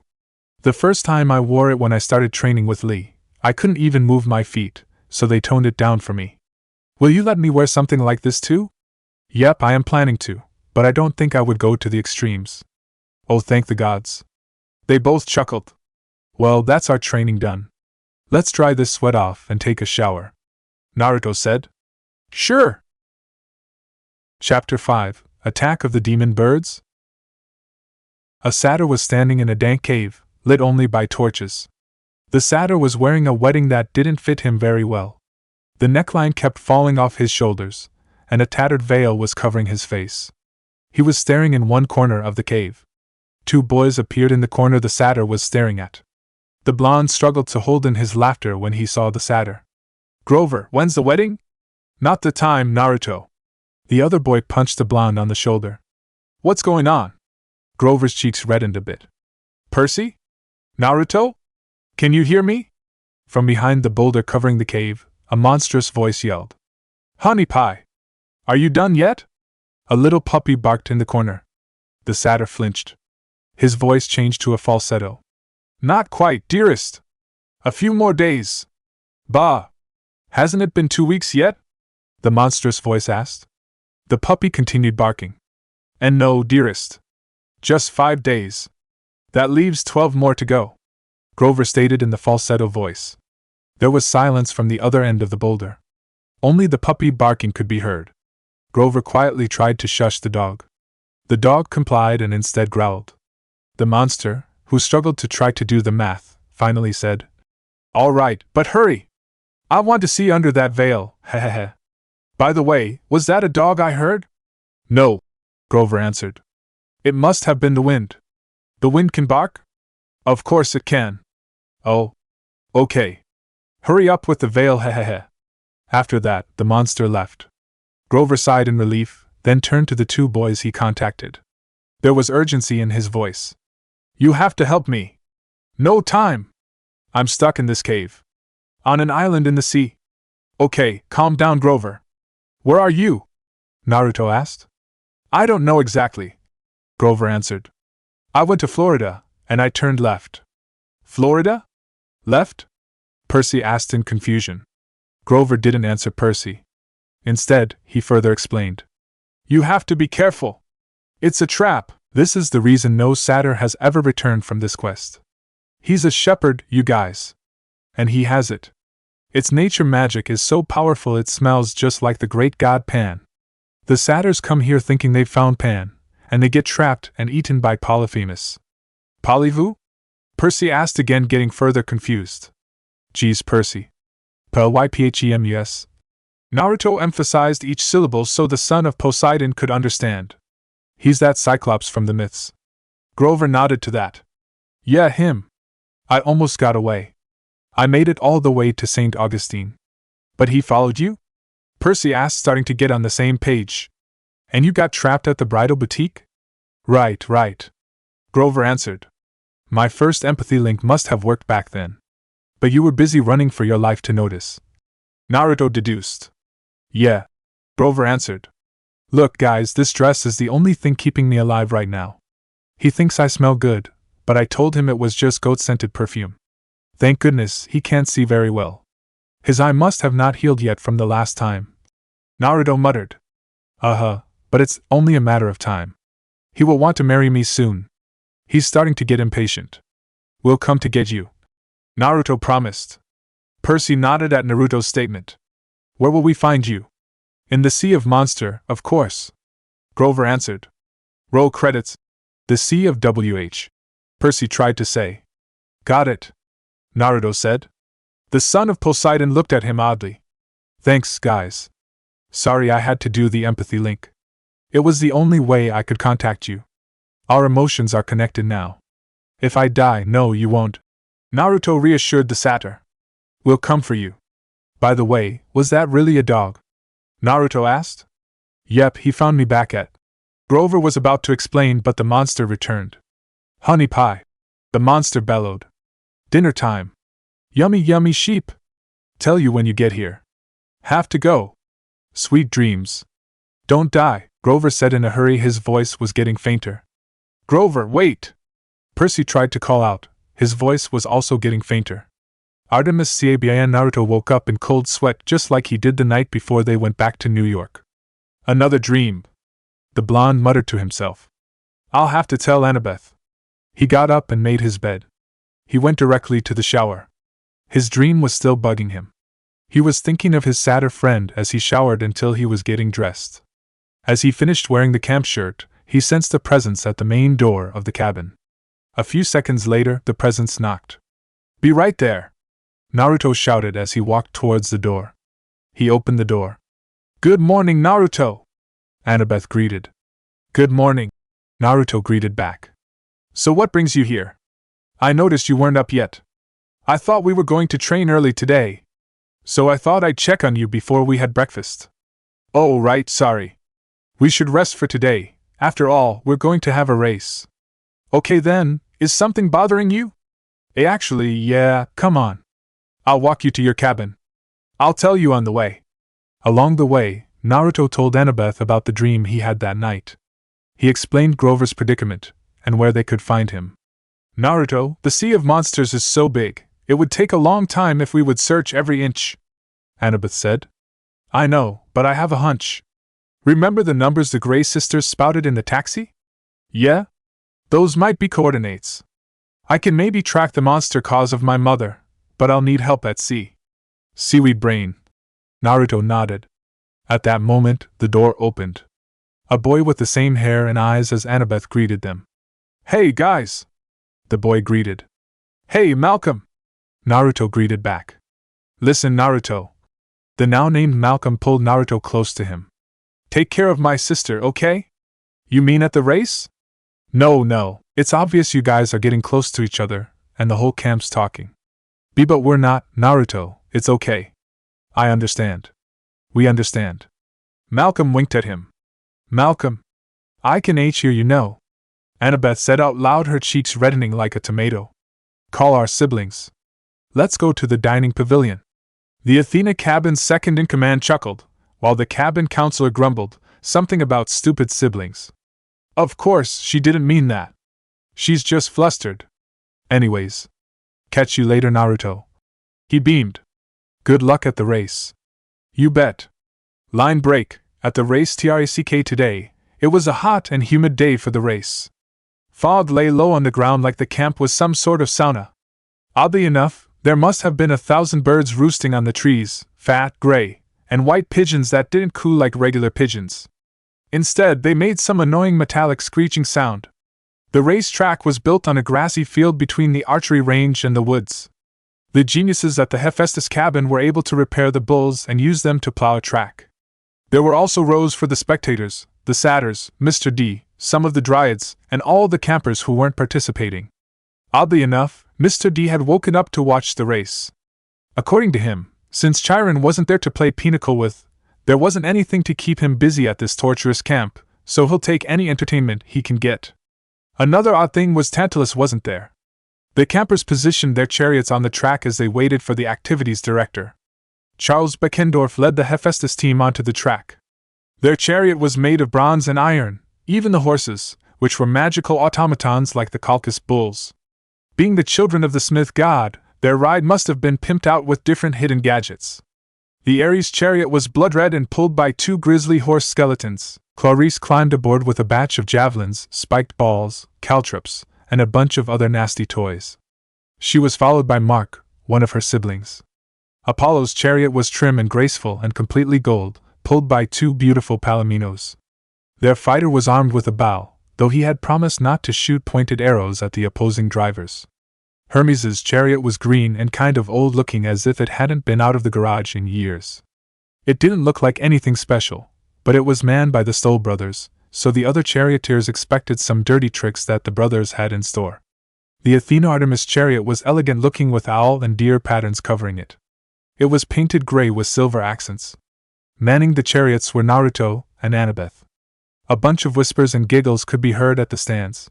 The first time I wore it when I started training with Lee, I couldn't even move my feet, so they toned it down for me. Will you let me wear something like this too? Yep, I am planning to, but I don't think I would go to the extremes. Oh, thank the gods. They both chuckled. Well, that's our training done. Let's dry this sweat off and take a shower, Naruto said. Sure. Chapter 5, Attack of the Demon Birds? A satyr was standing in a dank cave, lit only by torches. The satyr was wearing a wedding that didn't fit him very well. The neckline kept falling off his shoulders, and a tattered veil was covering his face. He was staring in one corner of the cave. 2 boys appeared in the corner the satyr was staring at. The blonde struggled to hold in his laughter when he saw the satyr. Grover, when's the wedding? Not the time, Naruto. The other boy punched the blonde on the shoulder. What's going on? Grover's cheeks reddened a bit. Percy? Naruto? Can you hear me? From behind the boulder covering the cave, a monstrous voice yelled. Honey pie! Are you done yet? A little puppy barked in the corner. The satyr flinched. His voice changed to a falsetto. Not quite, dearest. A few more days. Bah! Hasn't it been 2 weeks yet? The monstrous voice asked. The puppy continued barking. And no, dearest. Just 5 days. That leaves 12 more to go, Grover stated in the falsetto voice. There was silence from the other end of the boulder. Only the puppy barking could be heard. Grover quietly tried to shush the dog. The dog complied and instead growled. The monster, who struggled to try to do the math, finally said, All right, but hurry! I want to see under that veil, hehehe. By the way, was that a dog I heard? No, Grover answered. It must have been the wind. The wind can bark? Of course it can. Oh. Okay. Hurry up with the veil, hehehe. After that, the monster left. Grover sighed in relief, then turned to the 2 boys he contacted. There was urgency in his voice. You have to help me. No time. I'm stuck in this cave. On an island in the sea. Okay, calm down, Grover. Where are you? Naruto asked. I don't know exactly, Grover answered. I went to Florida, and I turned left. Florida? Left? Percy asked in confusion. Grover didn't answer Percy. Instead, he further explained. You have to be careful. It's a trap. This is the reason no satyr has ever returned from this quest. He's a shepherd, you guys. And he has it. Its nature magic is so powerful it smells just like the great god Pan. The satyrs come here thinking they've found Pan, and they get trapped and eaten by Polyphemus. Polyvu? Percy asked again, getting further confused. Geez, Percy. P-L-Y-P-H-E-M-U-S. Naruto emphasized each syllable so the son of Poseidon could understand. He's that Cyclops from the myths. Grover nodded to that. Yeah, him. I almost got away. I made it all the way to St. Augustine. But he followed you? Percy asked, starting to get on the same page. And you got trapped at the bridal boutique? Right. Grover answered. My first empathy link must have worked back then. But you were busy running for your life to notice. Naruto deduced. Yeah. Grover answered. Look, guys, this dress is the only thing keeping me alive right now. He thinks I smell good, but I told him it was just goat-scented perfume. Thank goodness he can't see very well. His eye must have not healed yet from the last time. Naruto muttered. But it's only a matter of time. He will want to marry me soon. He's starting to get impatient. We'll come to get you. Naruto promised. Percy nodded at Naruto's statement. Where will we find you? In the Sea of Monster, of course. Grover answered. Roll credits. The Sea of WH. Percy tried to say. Got it. Naruto said. The son of Poseidon looked at him oddly. Thanks, guys. Sorry I had to do the empathy link. It was the only way I could contact you. Our emotions are connected now. If I die, no, you won't. Naruto reassured the satyr. We'll come for you. By the way, was that really a dog? Naruto asked. Yep, he found me back at. Grover was about to explain, but the monster returned. Honey pie. The monster bellowed. Dinner time. Yummy sheep. Tell you when you get here. Have to go. Sweet dreams. Don't die, Grover said in a hurry. His voice was getting fainter. Grover, wait! Percy tried to call out. His voice was also getting fainter. Artemis Cabin. Naruto woke up in cold sweat just like he did the night before they went back to New York. Another dream. The blonde muttered to himself. I'll have to tell Annabeth. He got up and made his bed. He went directly to the shower. His dream was still bugging him. He was thinking of his satyr friend as he showered until he was getting dressed. As he finished wearing the camp shirt, he sensed a presence at the main door of the cabin. A few seconds later, the presence knocked. Be right there! Naruto shouted as he walked towards the door. He opened the door. Good morning, Naruto! Annabeth greeted. Good morning, Naruto greeted back. So what brings you here? I noticed you weren't up yet. I thought we were going to train early today. So I thought I'd check on you before we had breakfast. Oh, right, sorry. We should rest for today. After all, we're going to have a race. Okay then, is something bothering you? Actually, yeah, come on. I'll walk you to your cabin. I'll tell you on the way. Along the way, Naruto told Annabeth about the dream he had that night. He explained Grover's predicament, and where they could find him. Naruto, the Sea of Monsters is so big, it would take a long time if we would search every inch. Annabeth said. I know, but I have a hunch. Remember the numbers the Grey Sisters spouted in the taxi? Yeah? Those might be coordinates. I can maybe track the monster cause of my mother, but I'll need help at sea. Seaweed brain. Naruto nodded. At that moment, the door opened. A boy with the same hair and eyes as Annabeth greeted them. Hey, guys! The boy greeted. Hey, Malcolm! Naruto greeted back. Listen, Naruto. The now-named Malcolm pulled Naruto close to him. Take care of my sister, okay? You mean at the race? No, it's obvious you guys are getting close to each other, and the whole camp's talking. But we're not, Naruto, it's okay. I understand. We understand. Malcolm winked at him. Malcolm. I can hear you know. Annabeth said out loud, her cheeks reddening like a tomato. Call our siblings. Let's go to the dining pavilion. The Athena cabin's second-in-command chuckled, while the cabin counselor grumbled, something about stupid siblings. Of course, she didn't mean that. She's just flustered. Anyways. Catch you later, Naruto. He beamed. Good luck at the race. You bet. Line break. At the race TRACK today, it was a hot and humid day for the race. Fog lay low on the ground like the camp was some sort of sauna. Oddly enough, there must have been 1,000 birds roosting on the trees, fat, gray, and white pigeons that didn't coo like regular pigeons. Instead, they made some annoying metallic screeching sound. The racetrack was built on a grassy field between the archery range and the woods. The geniuses at the Hephaestus cabin were able to repair the bulls and use them to plow a track. There were also rows for the spectators, the satyrs, Mr. D, some of the dryads, and all the campers who weren't participating. Oddly enough, Mr. D had woken up to watch the race. According to him, since Chiron wasn't there to play pinochle with, there wasn't anything to keep him busy at this torturous camp, so he'll take any entertainment he can get. Another odd thing was Tantalus wasn't there. The campers positioned their chariots on the track as they waited for the activities director. Charles Beckendorf led the Hephaestus team onto the track. Their chariot was made of bronze and iron, even the horses, which were magical automatons like the Calchas bulls. Being the children of the smith god, their ride must have been pimped out with different hidden gadgets. The Ares chariot was blood red and pulled by 2 grizzly horse skeletons. Clarice climbed aboard with a batch of javelins, spiked balls, caltrops, and a bunch of other nasty toys. She was followed by Mark, one of her siblings. Apollo's chariot was trim and graceful and completely gold, pulled by 2 beautiful palominos. Their fighter was armed with a bow, though he had promised not to shoot pointed arrows at the opposing drivers. Hermes's chariot was green and kind of old-looking, as if it hadn't been out of the garage in years. It didn't look like anything special, but it was manned by the Stoll brothers, so the other charioteers expected some dirty tricks that the brothers had in store. The Athena Artemis chariot was elegant-looking with owl and deer patterns covering it. It was painted gray with silver accents. Manning the chariots were Naruto and Annabeth. A bunch of whispers and giggles could be heard at the stands.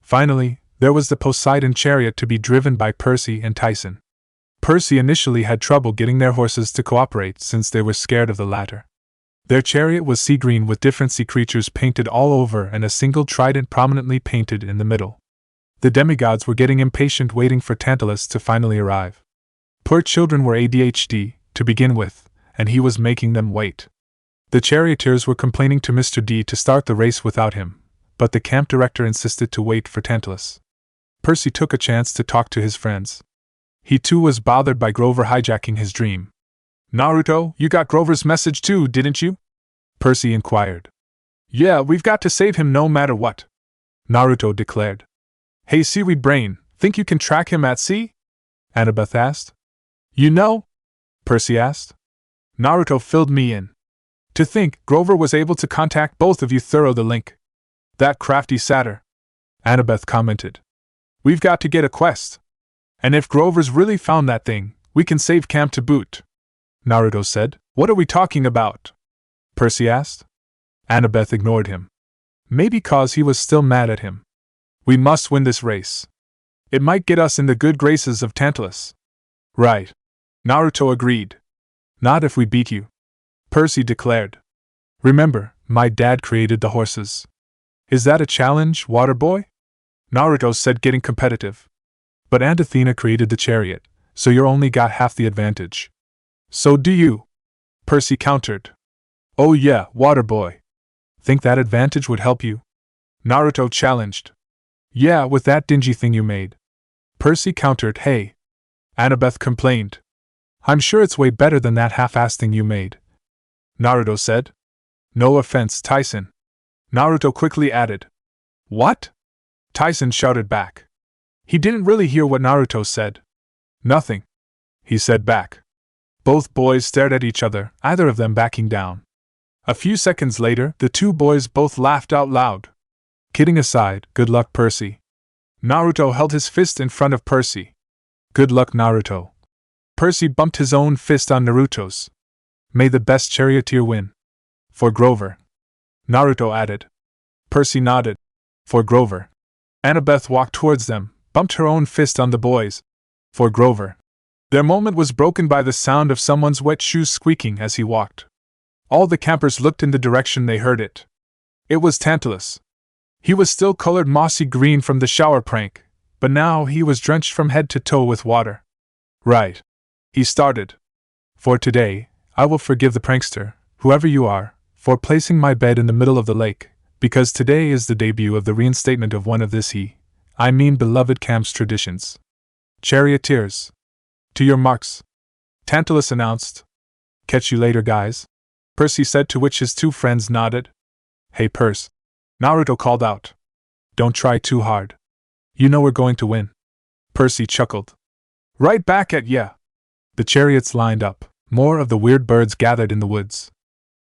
Finally, there was the Poseidon chariot to be driven by Percy and Tyson. Percy initially had trouble getting their horses to cooperate since they were scared of the latter. Their chariot was sea green with different sea creatures painted all over and a single trident prominently painted in the middle. The demigods were getting impatient waiting for Tantalus to finally arrive. Poor children were ADHD, to begin with, and he was making them wait. The charioteers were complaining to Mr. D to start the race without him, but the camp director insisted to wait for Tantalus. Percy took a chance to talk to his friends. He too was bothered by Grover hijacking his dream. "Naruto, you got Grover's message too, didn't you?" Percy inquired. "Yeah, we've got to save him no matter what," Naruto declared. "Hey Seaweed Brain, think you can track him at sea?" Annabeth asked. "You know?" Percy asked. Naruto filled me in. "To think Grover was able to contact both of you through the link. That crafty satyr," Annabeth commented. "We've got to get a quest. And if Grover's really found that thing, we can save camp to boot," Naruto said. "What are we talking about?" Percy asked. Annabeth ignored him. Maybe 'cause he was still mad at him. "We must win this race. It might get us in the good graces of Tantalus." "Right," Naruto agreed. "Not if we beat you," Percy declared. "Remember, my dad created the horses." "Is that a challenge, water boy?" Naruto said, getting competitive. "But Aunt Athena created the chariot, so you're only got half the advantage." "So do you," Percy countered. "Oh yeah, water boy. Think that advantage would help you?" Naruto challenged. "Yeah, with that dingy thing you made," Percy countered. "Hey," Annabeth complained. "I'm sure it's way better than that half-assed thing you made," Naruto said. "No offense, Tyson," Naruto quickly added. "What?" Tyson shouted back. He didn't really hear what Naruto said. "Nothing," he said back. Both boys stared at each other, either of them backing down. A few seconds later, the 2 boys both laughed out loud. Kidding aside, good luck, Percy. Naruto held his fist in front of Percy. "Good luck, Naruto." Percy bumped his own fist on Naruto's. "May the best charioteer win." "For Grover," Naruto added. Percy nodded. "For Grover." Annabeth walked towards them, bumped her own fist on the boys. "For Grover." Their moment was broken by the sound of someone's wet shoes squeaking as he walked. All the campers looked in the direction they heard it. It was Tantalus. He was still colored mossy green from the shower prank, but now he was drenched from head to toe with water. "Right," he started. "For today, I will forgive the prankster, whoever you are, for placing my bed in the middle of the lake, because today is the debut of the reinstatement of one of this beloved camp's traditions. Charioteers, to your marks," Tantalus announced. "Catch you later, guys," Percy said, to which his 2 friends nodded. Hey Percy, Naruto called out. Don't try too hard. You know we're going to win. Percy chuckled. Right back at ya! The chariots lined up. More of the weird birds gathered in the woods.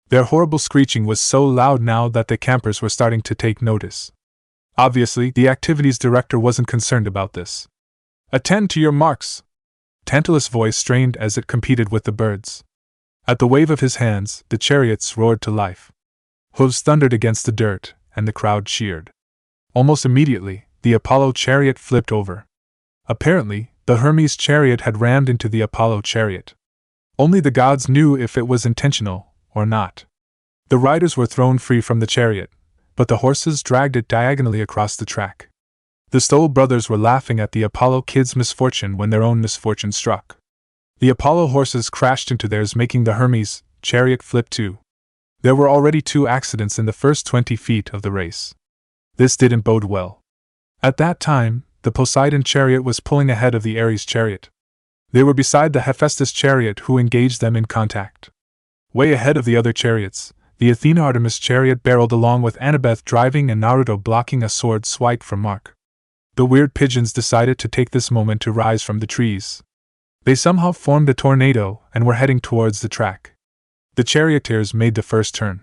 Their horrible screeching was so loud now that the campers were starting to take notice. Obviously, the activities director wasn't concerned about this. Attend to your marks! Tantalus' voice strained as it competed with the birds. At the wave of his hands, the chariots roared to life. Hooves thundered against the dirt, and the crowd cheered. Almost immediately, the Apollo chariot flipped over. Apparently, the Hermes chariot had rammed into the Apollo chariot. Only the gods knew if it was intentional or not. The riders were thrown free from the chariot, but the horses dragged it diagonally across the track. The Stoll brothers were laughing at the Apollo kids' misfortune when their own misfortune struck. The Apollo horses crashed into theirs, making the Hermes chariot flip too. There were already 2 accidents in the first 20 feet of the race. This didn't bode well. At that time, the Poseidon chariot was pulling ahead of the Ares chariot. They were beside the Hephaestus chariot, who engaged them in contact. Way ahead of the other chariots, the Athena Artemis chariot barreled along with Annabeth driving and Naruto blocking a sword swipe from Mark. The weird pigeons decided to take this moment to rise from the trees. They somehow formed a tornado and were heading towards the track. The charioteers made the first turn.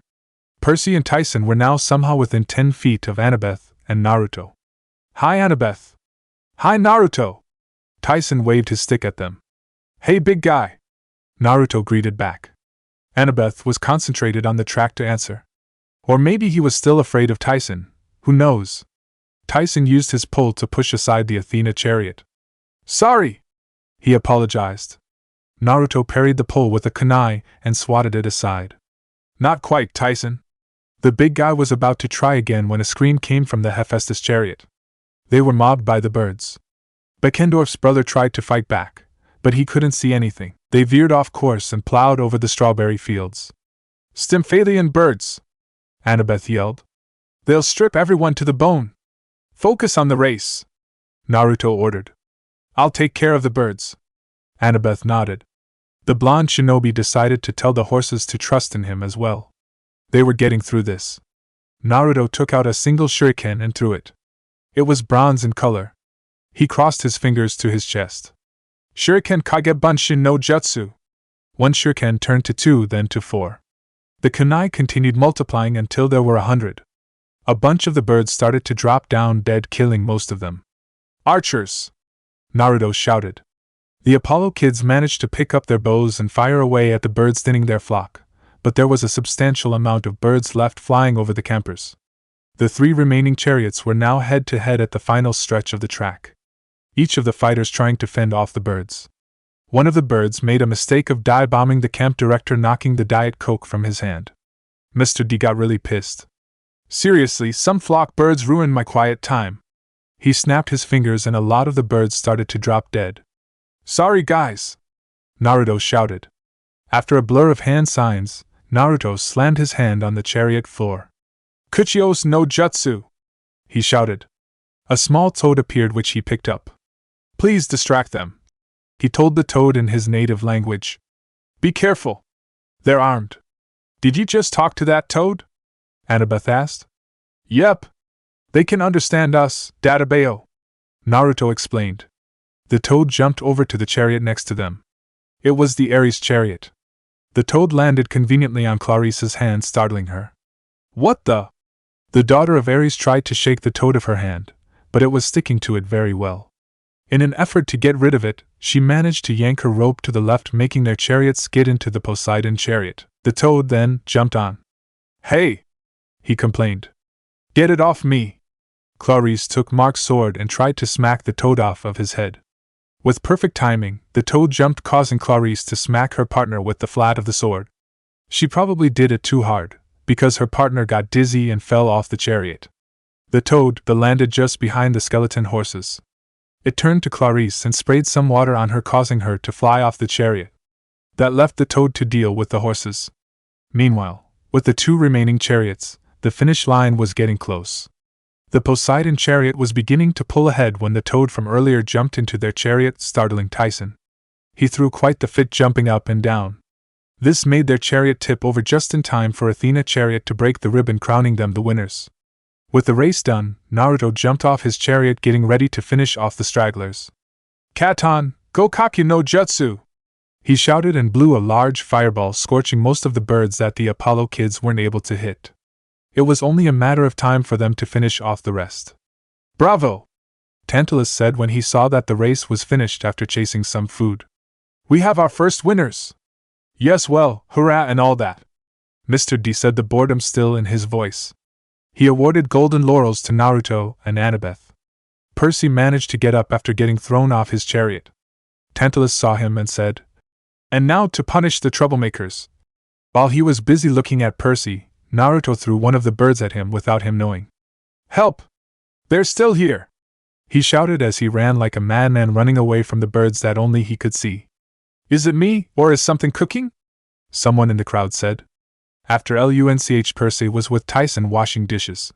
Percy and Tyson were now somehow within 10 feet of Annabeth and Naruto. Hi Annabeth! Hi Naruto! Tyson waved his stick at them. Hey big guy! Naruto greeted back. Annabeth was concentrated on the track to answer. Or maybe he was still afraid of Tyson, who knows? Tyson used his pull to push aside the Athena chariot. Sorry! He apologized. Naruto parried the pull with a kunai and swatted it aside. Not quite, Tyson. The big guy was about to try again when a scream came from the Hephaestus chariot. They were mobbed by the birds. Beckendorf's brother tried to fight back, but he couldn't see anything. They veered off course and plowed over the strawberry fields. Stymphalian birds! Annabeth yelled. They'll strip everyone to the bone. Focus on the race, Naruto ordered. I'll take care of the birds. Annabeth nodded. The blonde shinobi decided to tell the horses to trust in him as well. They were getting through this. Naruto took out a single shuriken and threw it. It was bronze in color. He crossed his fingers to his chest. Shuriken kage bunshin no jutsu. 1 shuriken turned to 2, then to 4. The kunai continued multiplying until there were 100. A bunch of the birds started to drop down dead, killing most of them. Archers! Naruto shouted. The Apollo kids managed to pick up their bows and fire away at the birds thinning their flock, but there was a substantial amount of birds left flying over the campers. The 3 remaining chariots were now head-to-head at the final stretch of the track. Each of the fighters trying to fend off the birds. One of the birds made a mistake of dive-bombing the camp director, knocking the Diet Coke from his hand. Mr. D got really pissed. Seriously, some flock birds ruined my quiet time. He snapped his fingers and a lot of the birds started to drop dead. Sorry guys! Naruto shouted. After a blur of hand signs, Naruto slammed his hand on the chariot floor. Kuchios no jutsu! He shouted. A small toad appeared which he picked up. Please distract them, he told the toad in his native language. Be careful. They're armed. Did you just talk to that toad? Annabeth asked. Yep. They can understand us, Databeo, Naruto explained. The toad jumped over to the chariot next to them. It was the Ares chariot. The toad landed conveniently on Clarice's hand, startling her. What the? The daughter of Ares tried to shake the toad of her hand, but it was sticking to it very well. In an effort to get rid of it, she managed to yank her rope to the left, making their chariot skid into the Poseidon chariot. The toad then jumped on. Hey! He complained. Get it off me! Clarice took Mark's sword and tried to smack the toad off of his head. With perfect timing, the toad jumped, causing Clarice to smack her partner with the flat of the sword. She probably did it too hard, because her partner got dizzy and fell off the chariot. The toad landed just behind the skeleton horses. It turned to Clarice and sprayed some water on her, causing her to fly off the chariot. That left the toad to deal with the horses. Meanwhile, with the 2 remaining chariots, the finish line was getting close. The Poseidon chariot was beginning to pull ahead when the toad from earlier jumped into their chariot, startling Tyson. He threw quite the fit, jumping up and down. This made their chariot tip over just in time for Athena's chariot to break the ribbon crowning them the winners. With the race done, Naruto jumped off his chariot getting ready to finish off the stragglers. "Katon, Gokakyu no Jutsu!" he shouted and blew a large fireball, scorching most of the birds that the Apollo kids weren't able to hit. It was only a matter of time for them to finish off the rest. "Bravo!" Tantalus said when he saw that the race was finished after chasing some food. "We have our first winners!" "Yes, well, hurrah and all that!" Mr. D said, the boredom still in his voice. He awarded golden laurels to Naruto and Annabeth. Percy managed to get up after getting thrown off his chariot. Tantalus saw him and said, "And now to punish the troublemakers." While he was busy looking at Percy, Naruto threw one of the birds at him without him knowing. "Help! They're still here!" he shouted as he ran like a madman, running away from the birds that only he could see. "Is it me, or is something cooking?" someone in the crowd said. After lunch, Percy was with Tyson washing dishes.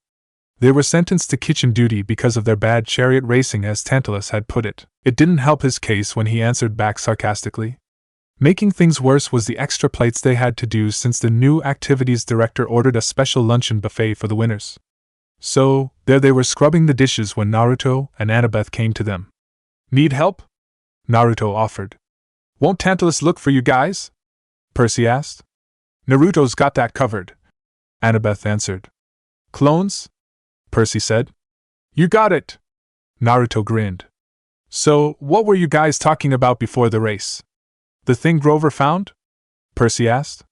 They were sentenced to kitchen duty because of their bad chariot racing, as Tantalus had put it. It didn't help his case when he answered back sarcastically. Making things worse was the extra plates they had to do since the new activities director ordered a special luncheon buffet for the winners. So, there they were scrubbing the dishes when Naruto and Annabeth came to them. "Need help?" Naruto offered. "Won't Tantalus look for you guys?" Percy asked. "Naruto's got that covered," Annabeth answered. "Clones?" Percy said. "You got it!" Naruto grinned. "So, what were you guys talking about before the race?" "The thing Grover found?" Percy asked.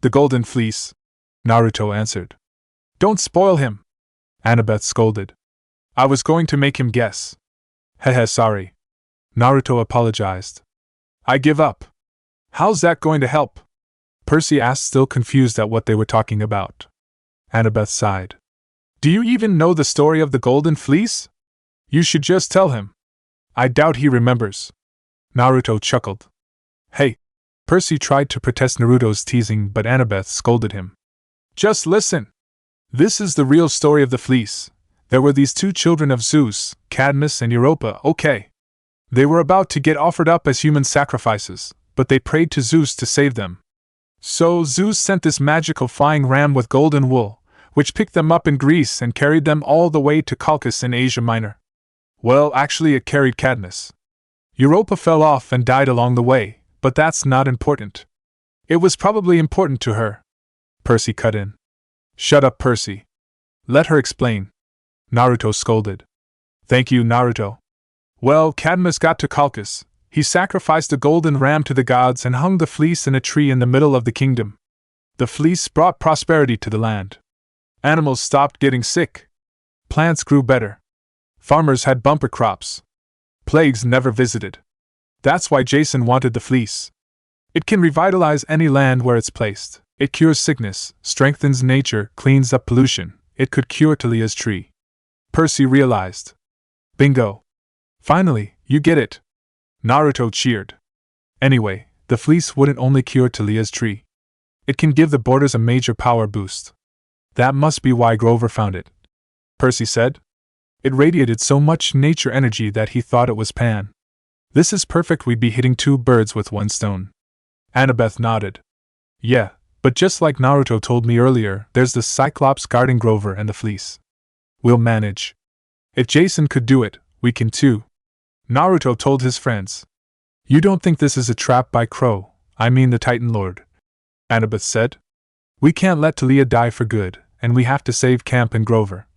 "The golden fleece," Naruto answered. "Don't spoil him," Annabeth scolded. "I was going to make him guess." "Heh, sorry." Naruto apologized. "I give up." "How's that going to help?" Percy asked, still confused at what they were talking about. Annabeth sighed. "Do you even know the story of the golden fleece? You should just tell him." "I doubt he remembers." Naruto chuckled. "Hey!" Percy tried to protest Naruto's teasing, but Annabeth scolded him. "Just listen. This is the real story of the fleece. There were these two children of Zeus, Cadmus and Europa, okay? They were about to get offered up as human sacrifices, but they prayed to Zeus to save them. So Zeus sent this magical flying ram with golden wool, which picked them up in Greece and carried them all the way to Colchis in Asia Minor. Well, actually it carried Cadmus. Europa fell off and died along the way, but that's not important. It was probably important to her." Percy cut in. "Shut up, Percy. Let her explain," Naruto scolded. "Thank you, Naruto. Well, Cadmus got to Colchis. He sacrificed a golden ram to the gods and hung the fleece in a tree in the middle of the kingdom. The fleece brought prosperity to the land. Animals stopped getting sick. Plants grew better. Farmers had bumper crops. Plagues never visited. That's why Jason wanted the fleece. It can revitalize any land where it's placed. It cures sickness, strengthens nature, cleans up pollution. It could cure Talia's tree." Percy realized. "Bingo! Finally, you get it!" Naruto cheered. "Anyway, the fleece wouldn't only cure Talia's tree. It can give the borders a major power boost. That must be why Grover found it," Percy said. "It radiated so much nature energy that he thought it was Pan. This is perfect, we'd be hitting two birds with one stone." Annabeth nodded. "Yeah, but just like Naruto told me earlier, there's the Cyclops guarding Grover and the fleece. We'll manage. If Jason could do it, we can too," Naruto told his friends. "You don't think this is a trap by Crow, I mean the Titan Lord," Annabeth said. "We can't let Talia die for good, and we have to save Camp and Grover."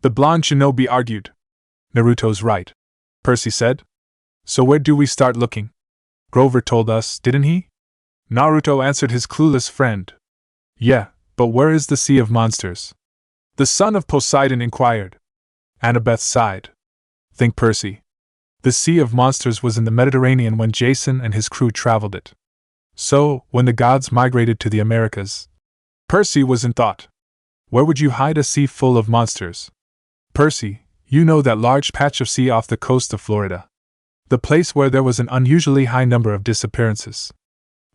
The blonde shinobi argued. "Naruto's right," Percy said. "So where do we start looking? Grover told us, didn't he?" Naruto answered his clueless friend. "Yeah, but where is the Sea of Monsters?" the son of Poseidon inquired. Annabeth sighed. "Think, Percy. The Sea of Monsters was in the Mediterranean when Jason and his crew traveled it. So, when the gods migrated to the Americas..." Percy was in thought. "Where would you hide a sea full of monsters?" "Percy, you know that large patch of sea off the coast of Florida. The place where there was an unusually high number of disappearances.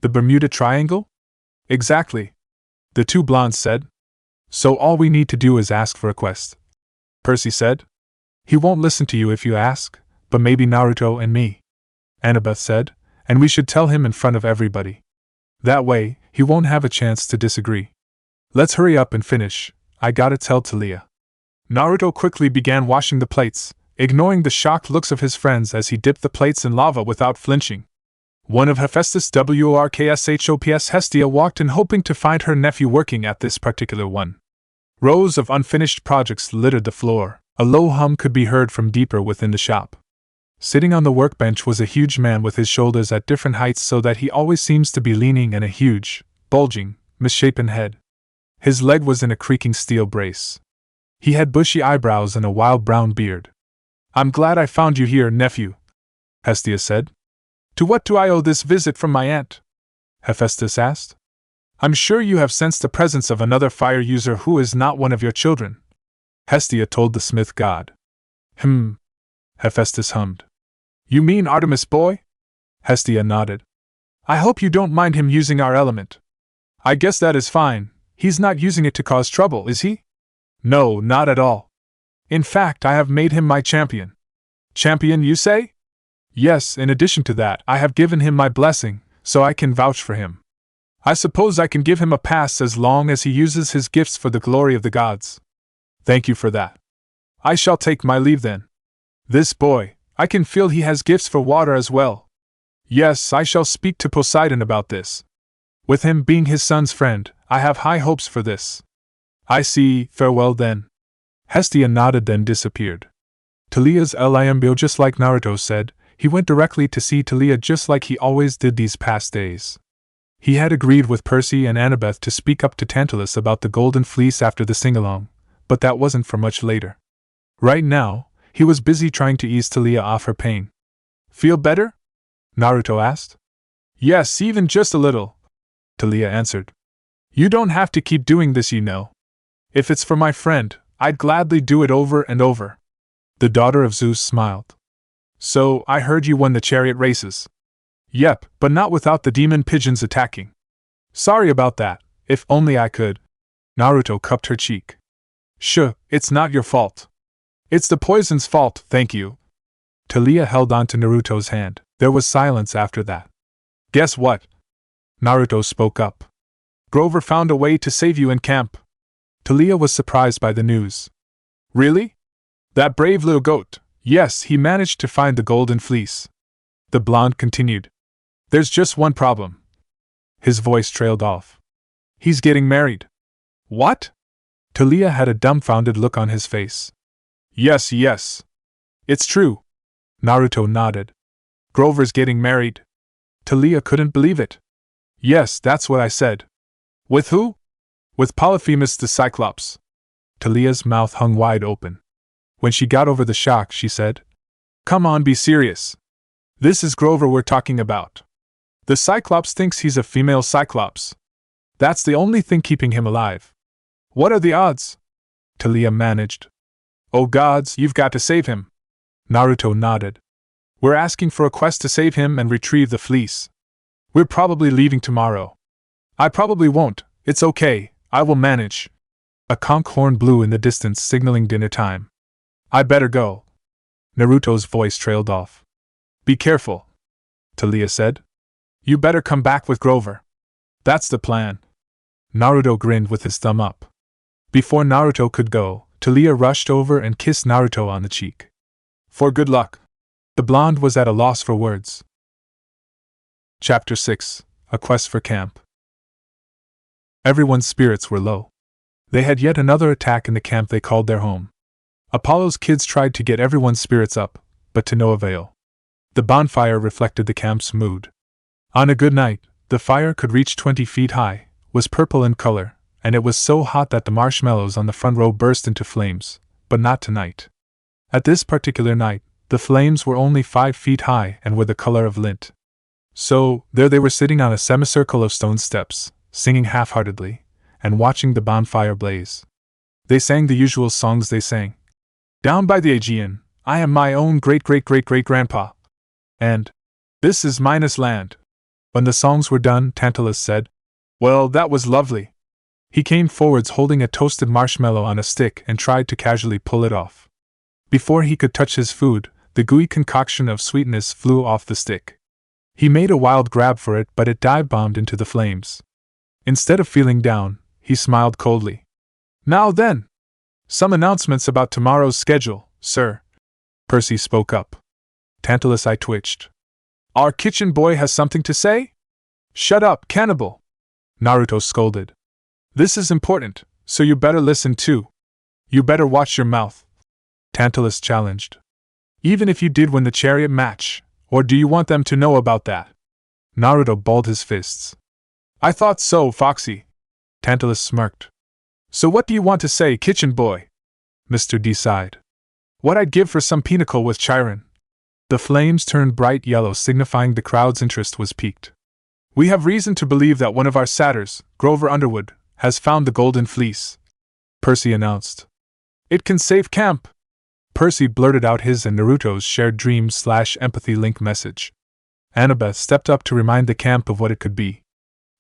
The Bermuda Triangle?" "Exactly," the two blondes said. "So all we need to do is ask for a quest," Percy said. "He won't listen to you if you ask, but maybe Naruto and me," Annabeth said, "and we should tell him in front of everybody." That way, he won't have a chance to disagree. Let's hurry up and finish, I gotta tell Talia. Naruto quickly began washing the plates, ignoring the shocked looks of his friends as he dipped the plates in lava without flinching. One of Hephaestus WRKSHOPS Hestia walked in hoping to find her nephew working at this particular one. Rows of unfinished projects littered the floor. A low hum could be heard from deeper within the shop. Sitting on the workbench was a huge man with his shoulders at different heights so that he always seems to be leaning, and a huge, bulging, misshapen head. His leg was in a creaking steel brace. He had bushy eyebrows and a wild brown beard. I'm glad I found you here, nephew, Hestia said. To what do I owe this visit from my aunt? Hephaestus asked. I'm sure you have sensed the presence of another fire user who is not one of your children, Hestia told the smith god. Hephaestus hummed. You mean Artemis, boy? Hestia nodded. I hope you don't mind him using our element. I guess that is fine. He's not using it to cause trouble, is he? No, not at all. In fact, I have made him my champion. Champion, you say? Yes, in addition to that, I have given him my blessing, so I can vouch for him. I suppose I can give him a pass as long as he uses his gifts for the glory of the gods. Thank you for that. I shall take my leave then. This boy, I can feel he has gifts for water as well. Yes, I shall speak to Poseidon about this. With him being his son's friend, I have high hopes for this. I see, farewell then. Hestia nodded, then disappeared. Talia's LIMBO, just like Naruto said, he went directly to see Talia just like he always did these past days. He had agreed with Percy and Annabeth to speak up to Tantalus about the golden fleece after the sing-along, but that wasn't for much later. Right now, he was busy trying to ease Talia off her pain. Feel better? Naruto asked. Yes, even just a little, Talia answered. You don't have to keep doing this, you know. If it's for my friend, I'd gladly do it over and over. The daughter of Zeus smiled. So, I heard you won the chariot races. Yep, but not without the demon pigeons attacking. Sorry about that, if only I could. Naruto cupped her cheek. Shh, it's not your fault. It's the poison's fault, thank you. Talia held on to Naruto's hand. There was silence after that. Guess what? Naruto spoke up. Grover found a way to save you in camp. Talia was surprised by the news. Really? That brave little goat. Yes, he managed to find the golden fleece. The blonde continued. There's just one problem. His voice trailed off. He's getting married. What? Talia had a dumbfounded look on his face. Yes. It's true. Naruto nodded. Grover's getting married. Talia couldn't believe it. Yes, that's what I said. With who? With Polyphemus the Cyclops. Talia's mouth hung wide open. When she got over the shock, she said, Come on, be serious. This is Grover we're talking about. The Cyclops thinks he's a female Cyclops. That's the only thing keeping him alive. What are the odds? Talia managed. Oh gods, you've got to save him. Naruto nodded. We're asking for a quest to save him and retrieve the fleece. We're probably leaving tomorrow. I probably won't, it's okay, I will manage. A conch horn blew in the distance, signaling dinner time. I better go. Naruto's voice trailed off. Be careful, Talia said. You better come back with Grover. That's the plan. Naruto grinned with his thumb up. Before Naruto could go, Talia rushed over and kissed Naruto on the cheek. For good luck. The blonde was at a loss for words. Chapter 6: A Quest for Camp. Everyone's spirits were low. They had yet another attack in the camp they called their home. Apollo's kids tried to get everyone's spirits up, but to no avail. The bonfire reflected the camp's mood. On a good night, the fire could reach 20 feet high, was purple in color, and it was so hot that the marshmallows on the front row burst into flames, but not tonight. At this particular night, the flames were only 5 feet high and were the color of lint. So, there they were sitting on a semicircle of stone steps, singing half-heartedly, and watching the bonfire blaze. They sang the usual songs they sang. Down by the Aegean, I am my own great-great-great-great-grandpa. And, this is Minas land. When the songs were done, Tantalus said, Well, that was lovely. He came forwards holding a toasted marshmallow on a stick and tried to casually pull it off. Before he could touch his food, the gooey concoction of sweetness flew off the stick. He made a wild grab for it, but it dive-bombed into the flames. Instead of feeling down, he smiled coldly. Now then! Some announcements about tomorrow's schedule, sir. Percy spoke up. Tantalus' eye twitched. Our kitchen boy has something to say? Shut up, cannibal! Naruto scolded. This is important, so you better listen too. You better watch your mouth. Tantalus challenged. Even if you did win the chariot match, or do you want them to know about that? Naruto balled his fists. I thought so, Foxy. Tantalus smirked. So what do you want to say, kitchen boy? Mr. D sighed. What I'd give for some pinnacle with Chiron. The flames turned bright yellow, signifying the crowd's interest was piqued. We have reason to believe that one of our satyrs, Grover Underwood, has found the golden fleece, Percy announced. It can save camp. Percy blurted out his and Naruto's shared dream/empathy link message. Annabeth stepped up to remind the camp of what it could be.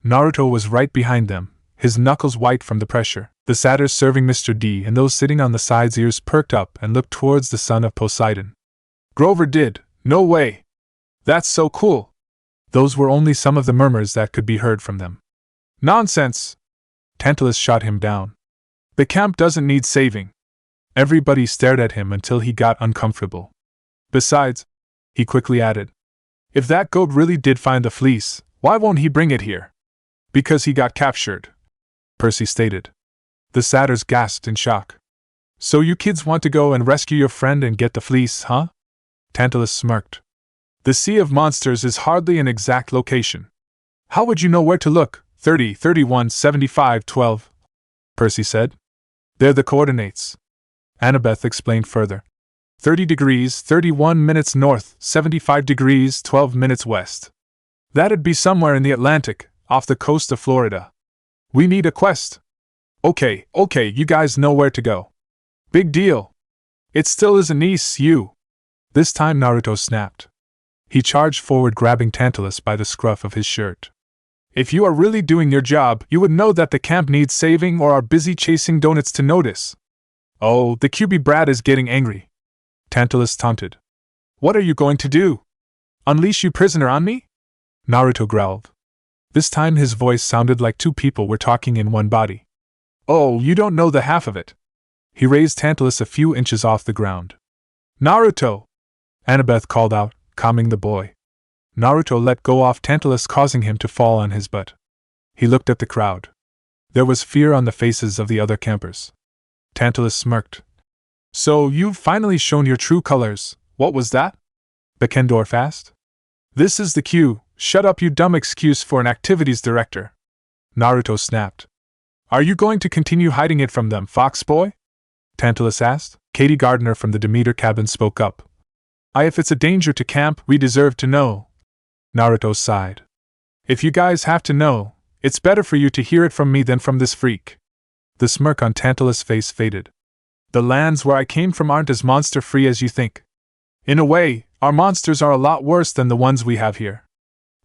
Naruto was right behind them, his knuckles white from the pressure. The satyrs serving Mr. D and those sitting on the sides' ears perked up and looked towards the son of Poseidon. Grover did? No way! That's so cool! Those were only some of the murmurs that could be heard from them. Nonsense! Tantalus shot him down. The camp doesn't need saving. Everybody stared at him until he got uncomfortable. Besides, he quickly added, if that goat really did find the fleece, why won't he bring it here? Because he got captured, Percy stated. The satyrs gasped in shock. So you kids want to go and rescue your friend and get the fleece, huh? Tantalus smirked. The Sea of Monsters is hardly an exact location. How would you know where to look? 30, 31, 75, 12, Percy said. They're the coordinates. Annabeth explained further. 30 degrees, 31 minutes north, 75 degrees, 12 minutes west. That'd be somewhere in the Atlantic, off the coast of Florida. We need a quest. Okay, you guys know where to go. Big deal. It still isn't Nice, you. This time Naruto snapped. He charged forward, grabbing Tantalus by the scruff of his shirt. If you are really doing your job, you would know that the camp needs saving or are busy chasing donuts to notice. Oh, the QB brat is getting angry. Tantalus taunted. What are you going to do? Unleash you prisoner on me? Naruto growled. This time his voice sounded like two people were talking in one body. Oh, you don't know the half of it. He raised Tantalus a few inches off the ground. Naruto! Annabeth called out, calming the boy. Naruto let go of Tantalus, causing him to fall on his butt. He looked at the crowd. There was fear on the faces of the other campers. Tantalus smirked. So you've finally shown your true colors. What was that? Beckendorf asked. This is the cue. Shut up, you dumb excuse for an activities director. Naruto snapped. Are you going to continue hiding it from them, fox boy? Tantalus asked. Katie Gardner from the Demeter cabin spoke up. If it's a danger to camp, we deserve to know. Naruto sighed. If you guys have to know, it's better for you to hear it from me than from this freak. The smirk on Tantalus' face faded. The lands where I came from aren't as monster-free as you think. In a way, our monsters are a lot worse than the ones we have here.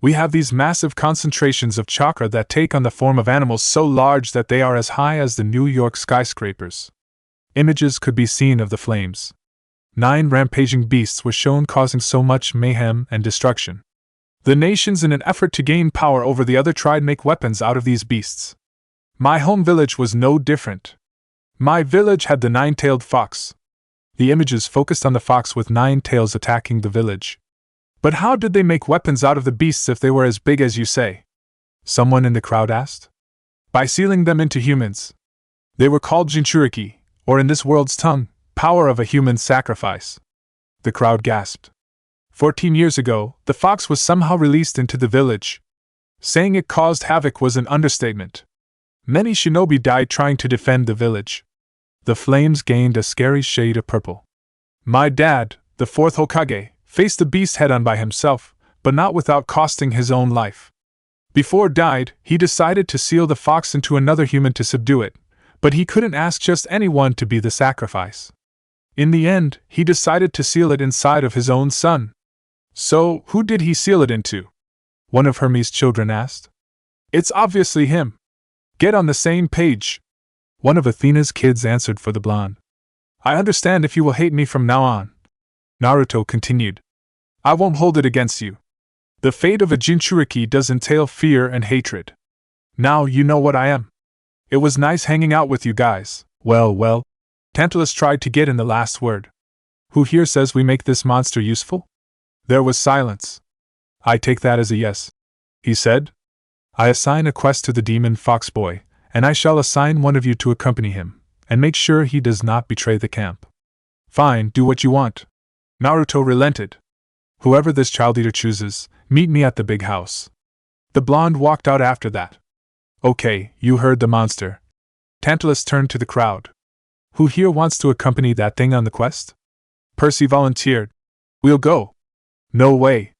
We have these massive concentrations of chakra that take on the form of animals so large that they are as high as the New York skyscrapers. Images could be seen of the flames. 9 rampaging beasts were shown, causing so much mayhem and destruction. The nations, in an effort to gain power over the other, tried to make weapons out of these beasts. My home village was no different. My village had the 9-tailed fox. The images focused on the fox with 9 tails attacking the village. But how did they make weapons out of the beasts if they were as big as you say? Someone in the crowd asked. By sealing them into humans. They were called Jinchuriki, or in this world's tongue, power of a human sacrifice. The crowd gasped. 14 years ago, the fox was somehow released into the village. Saying it caused havoc was an understatement. Many shinobi died trying to defend the village. The flames gained a scary shade of purple. My dad, the 4th Hokage, faced the beast head-on by himself, but not without costing his own life. Before died, he decided to seal the fox into another human to subdue it, but he couldn't ask just anyone to be the sacrifice. In the end, he decided to seal it inside of his own son. So, who did he seal it into? One of Hermes' children asked. It's obviously him. Get on the same page. One of Athena's kids answered for the blonde. I understand if you will hate me from now on. Naruto continued. I won't hold it against you. The fate of a Jinchuriki does entail fear and hatred. Now you know what I am. It was nice hanging out with you guys. Well. Tantalus tried to get in the last word. Who here says we make this monster useful? There was silence. I take that as a yes, he said. I assign a quest to the demon fox boy, and I shall assign one of you to accompany him, and make sure he does not betray the camp. Fine, do what you want. Naruto relented. Whoever this child eater chooses, meet me at the big house. The blonde walked out after that. Okay, you heard the monster. Tantalus turned to the crowd. Who here wants to accompany that thing on the quest? Percy volunteered. We'll go. No way.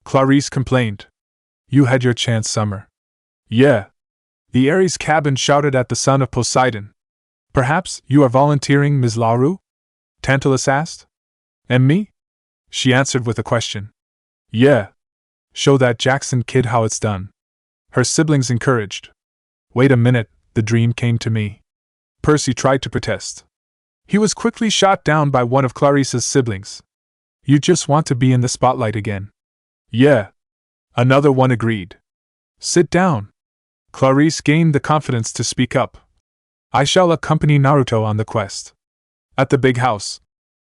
Clarice complained. You had your chance, Summer. Yeah. The Ares cabin shouted at the son of Poseidon. Perhaps you are volunteering, Ms. Laru? Tantalus asked. And me? She answered with a question. Yeah. Show that Jackson kid how it's done. Her siblings encouraged. Wait a minute, the dream came to me. Percy tried to protest. He was quickly shot down by one of Clarice's siblings. You just want to be in the spotlight again. Yeah. Another one agreed. Sit down. Clarice gained the confidence to speak up. I shall accompany Naruto on the quest. At the big house.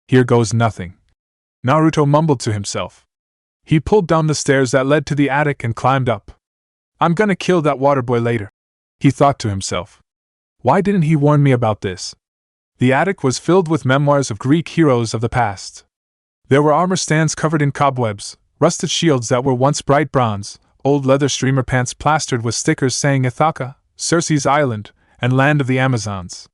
Here goes nothing. Naruto mumbled to himself. He pulled down the stairs that led to the attic and climbed up. I'm gonna kill that water boy later, he thought to himself. Why didn't he warn me about this? The attic was filled with memoirs of Greek heroes of the past. There were armor stands covered in cobwebs, rusted shields that were once bright bronze, old leather streamer pants plastered with stickers saying Ithaca, Circe's Island, and Land of the Amazons.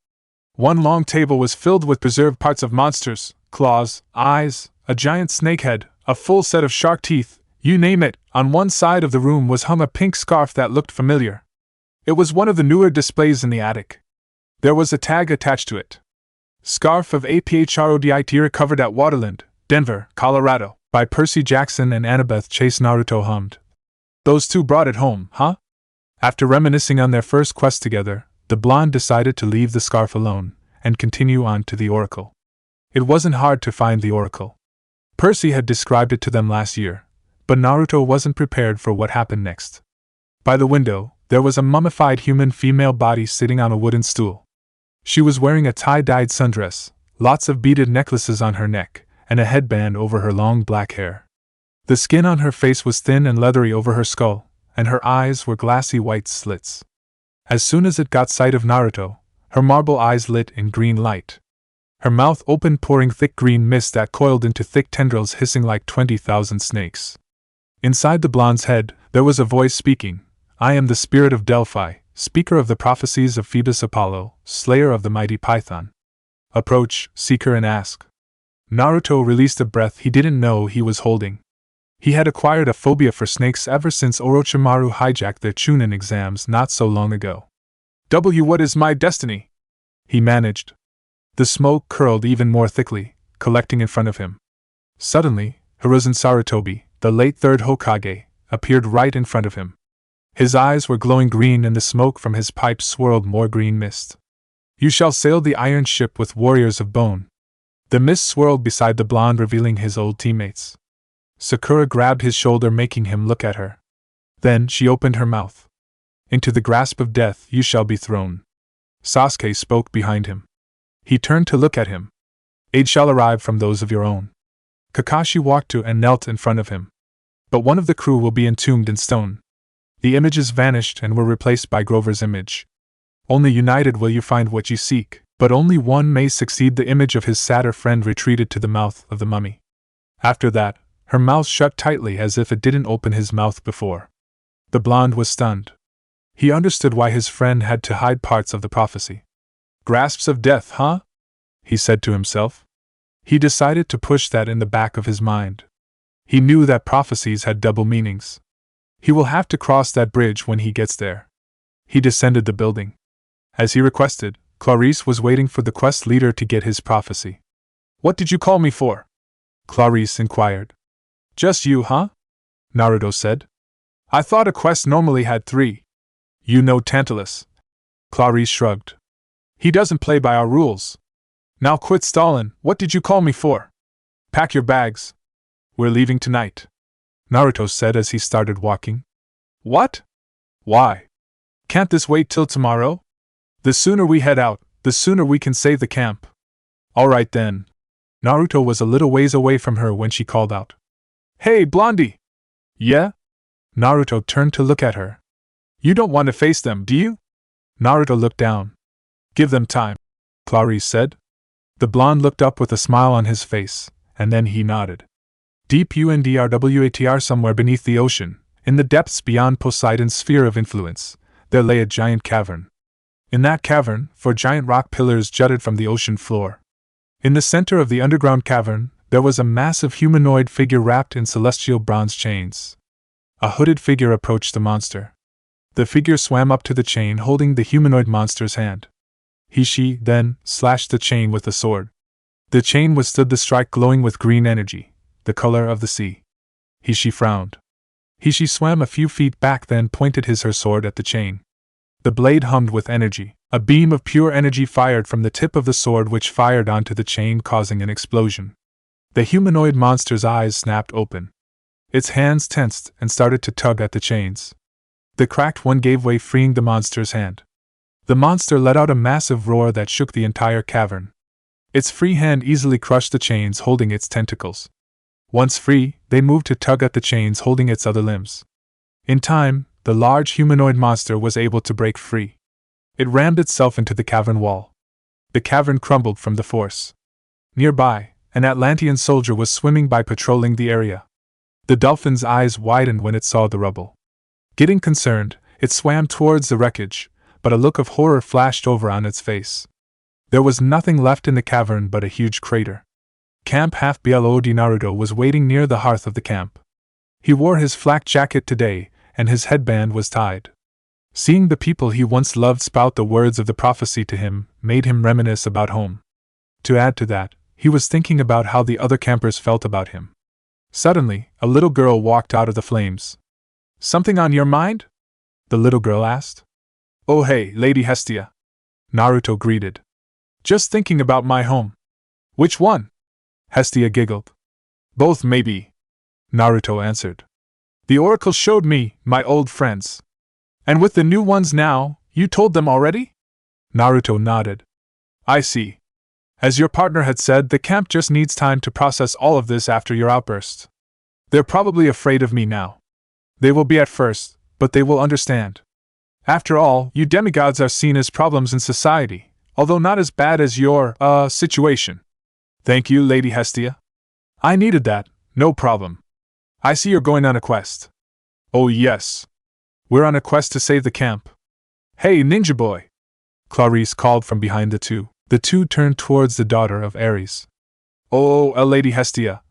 One long table was filled with preserved parts of monsters, claws, eyes, a giant snake head, a full set of shark teeth, you name it. On one side of the room was hung a pink scarf that looked familiar. It was one of the newer displays in the attic. There was a tag attached to it. Scarf of APHRODIT recovered at Waterland, Denver, Colorado, by Percy Jackson and Annabeth Chase. Naruto hummed. Those two brought it home, huh? After reminiscing on their first quest together, the blonde decided to leave the scarf alone and continue on to the oracle. It wasn't hard to find the oracle. Percy had described it to them last year, but Naruto wasn't prepared for what happened next. By the window, there was a mummified human female body sitting on a wooden stool. She was wearing a tie-dyed sundress, lots of beaded necklaces on her neck, and a headband over her long black hair. The skin on her face was thin and leathery over her skull, and her eyes were glassy white slits. As soon as it got sight of Naruto, her marble eyes lit in green light. Her mouth opened, pouring thick green mist that coiled into thick tendrils hissing like 20,000 snakes. Inside the blonde's head, there was a voice speaking. I am the spirit of Delphi, speaker of the prophecies of Phoebus Apollo, slayer of the mighty Python. Approach, seeker, and ask. Naruto released a breath he didn't know he was holding. He had acquired a phobia for snakes ever since Orochimaru hijacked their Chunin exams not so long ago. What is my destiny? He managed. The smoke curled even more thickly, collecting in front of him. Suddenly, Hiruzen Sarutobi, the late third Hokage, appeared right in front of him. His eyes were glowing green and the smoke from his pipe swirled more green mist. You shall sail the iron ship with warriors of bone. The mist swirled beside the blonde, revealing his old teammates. Sakura grabbed his shoulder, making him look at her. Then she opened her mouth. Into the grasp of death you shall be thrown. Sasuke spoke behind him. He turned to look at him. Aid shall arrive from those of your own. Kakashi walked to and knelt in front of him. But one of the crew will be entombed in stone. The images vanished and were replaced by Grover's image. Only united will you find what you seek, but only one may succeed. The image of his sadder friend retreated to the mouth of the mummy. After that, her mouth shut tightly as if it didn't open his mouth before. The blonde was stunned. He understood why his friend had to hide parts of the prophecy. Grasps of death, huh? He said to himself. He decided to push that in the back of his mind. He knew that prophecies had double meanings. He will have to cross that bridge when he gets there. He descended the building. As he requested, Clarice was waiting for the quest leader to get his prophecy. What did you call me for? Clarice inquired. Just you, huh? Naruto said. I thought a quest normally had 3. You know Tantalus. Clarice shrugged. He doesn't play by our rules. Now quit stalling. What did you call me for? Pack your bags. We're leaving tonight. Naruto said as he started walking. What? Why? Can't this wait till tomorrow? The sooner we head out, the sooner we can save the camp. Alright then. Naruto was a little ways away from her when she called out. Hey, Blondie! Yeah? Naruto turned to look at her. You don't want to face them, do you? Naruto looked down. Give them time, Clarice said. The blonde looked up with a smile on his face, and then he nodded. Deep UNDRWATR somewhere beneath the ocean, in the depths beyond Poseidon's sphere of influence, there lay a giant cavern. In that cavern, 4 giant rock pillars jutted from the ocean floor. In the center of the underground cavern, there was a massive humanoid figure wrapped in celestial bronze chains. A hooded figure approached the monster. The figure swam up to the chain holding the humanoid monster's hand. He then slashed the chain with a sword. The chain withstood the strike, glowing with green energy, the color of the sea. He frowned. He swam a few feet back, then pointed her sword at the chain. The blade hummed with energy. A beam of pure energy fired from the tip of the sword, which fired onto the chain, causing an explosion. The humanoid monster's eyes snapped open. Its hands tensed and started to tug at the chains. The cracked one gave way, freeing the monster's hand. The monster let out a massive roar that shook the entire cavern. Its free hand easily crushed the chains holding its tentacles. Once free, they moved to tug at the chains holding its other limbs. In time, the large humanoid monster was able to break free. It rammed itself into the cavern wall. The cavern crumbled from the force. Nearby, an Atlantean soldier was swimming by, patrolling the area. The dolphin's eyes widened when it saw the rubble. Getting concerned, it swam towards the wreckage, but a look of horror flashed over on its face. There was nothing left in the cavern but a huge crater. Camp Half Blood Naruto was waiting near the hearth of the camp. He wore his flak jacket today, and his headband was tied. Seeing the people he once loved spout the words of the prophecy to him made him reminisce about home. To add to that, he was thinking about how the other campers felt about him. Suddenly, a little girl walked out of the flames. Something on your mind? The little girl asked. Oh hey, Lady Hestia. Naruto greeted. Just thinking about my home. Which one? Hestia giggled. Both maybe. Naruto answered. The oracle showed me my old friends. And with the new ones now, you told them already? Naruto nodded. I see. As your partner had said, the camp just needs time to process all of this after your outburst. They're probably afraid of me now. They will be at first, but they will understand. After all, you demigods are seen as problems in society, although not as bad as your, situation. Thank you, Lady Hestia. I needed that, no problem. I see you're going on a quest. Oh yes. We're on a quest to save the camp. Hey, ninja boy! Clarice called from behind the two. The two turned towards the daughter of Ares. Oh, Lady Hestia.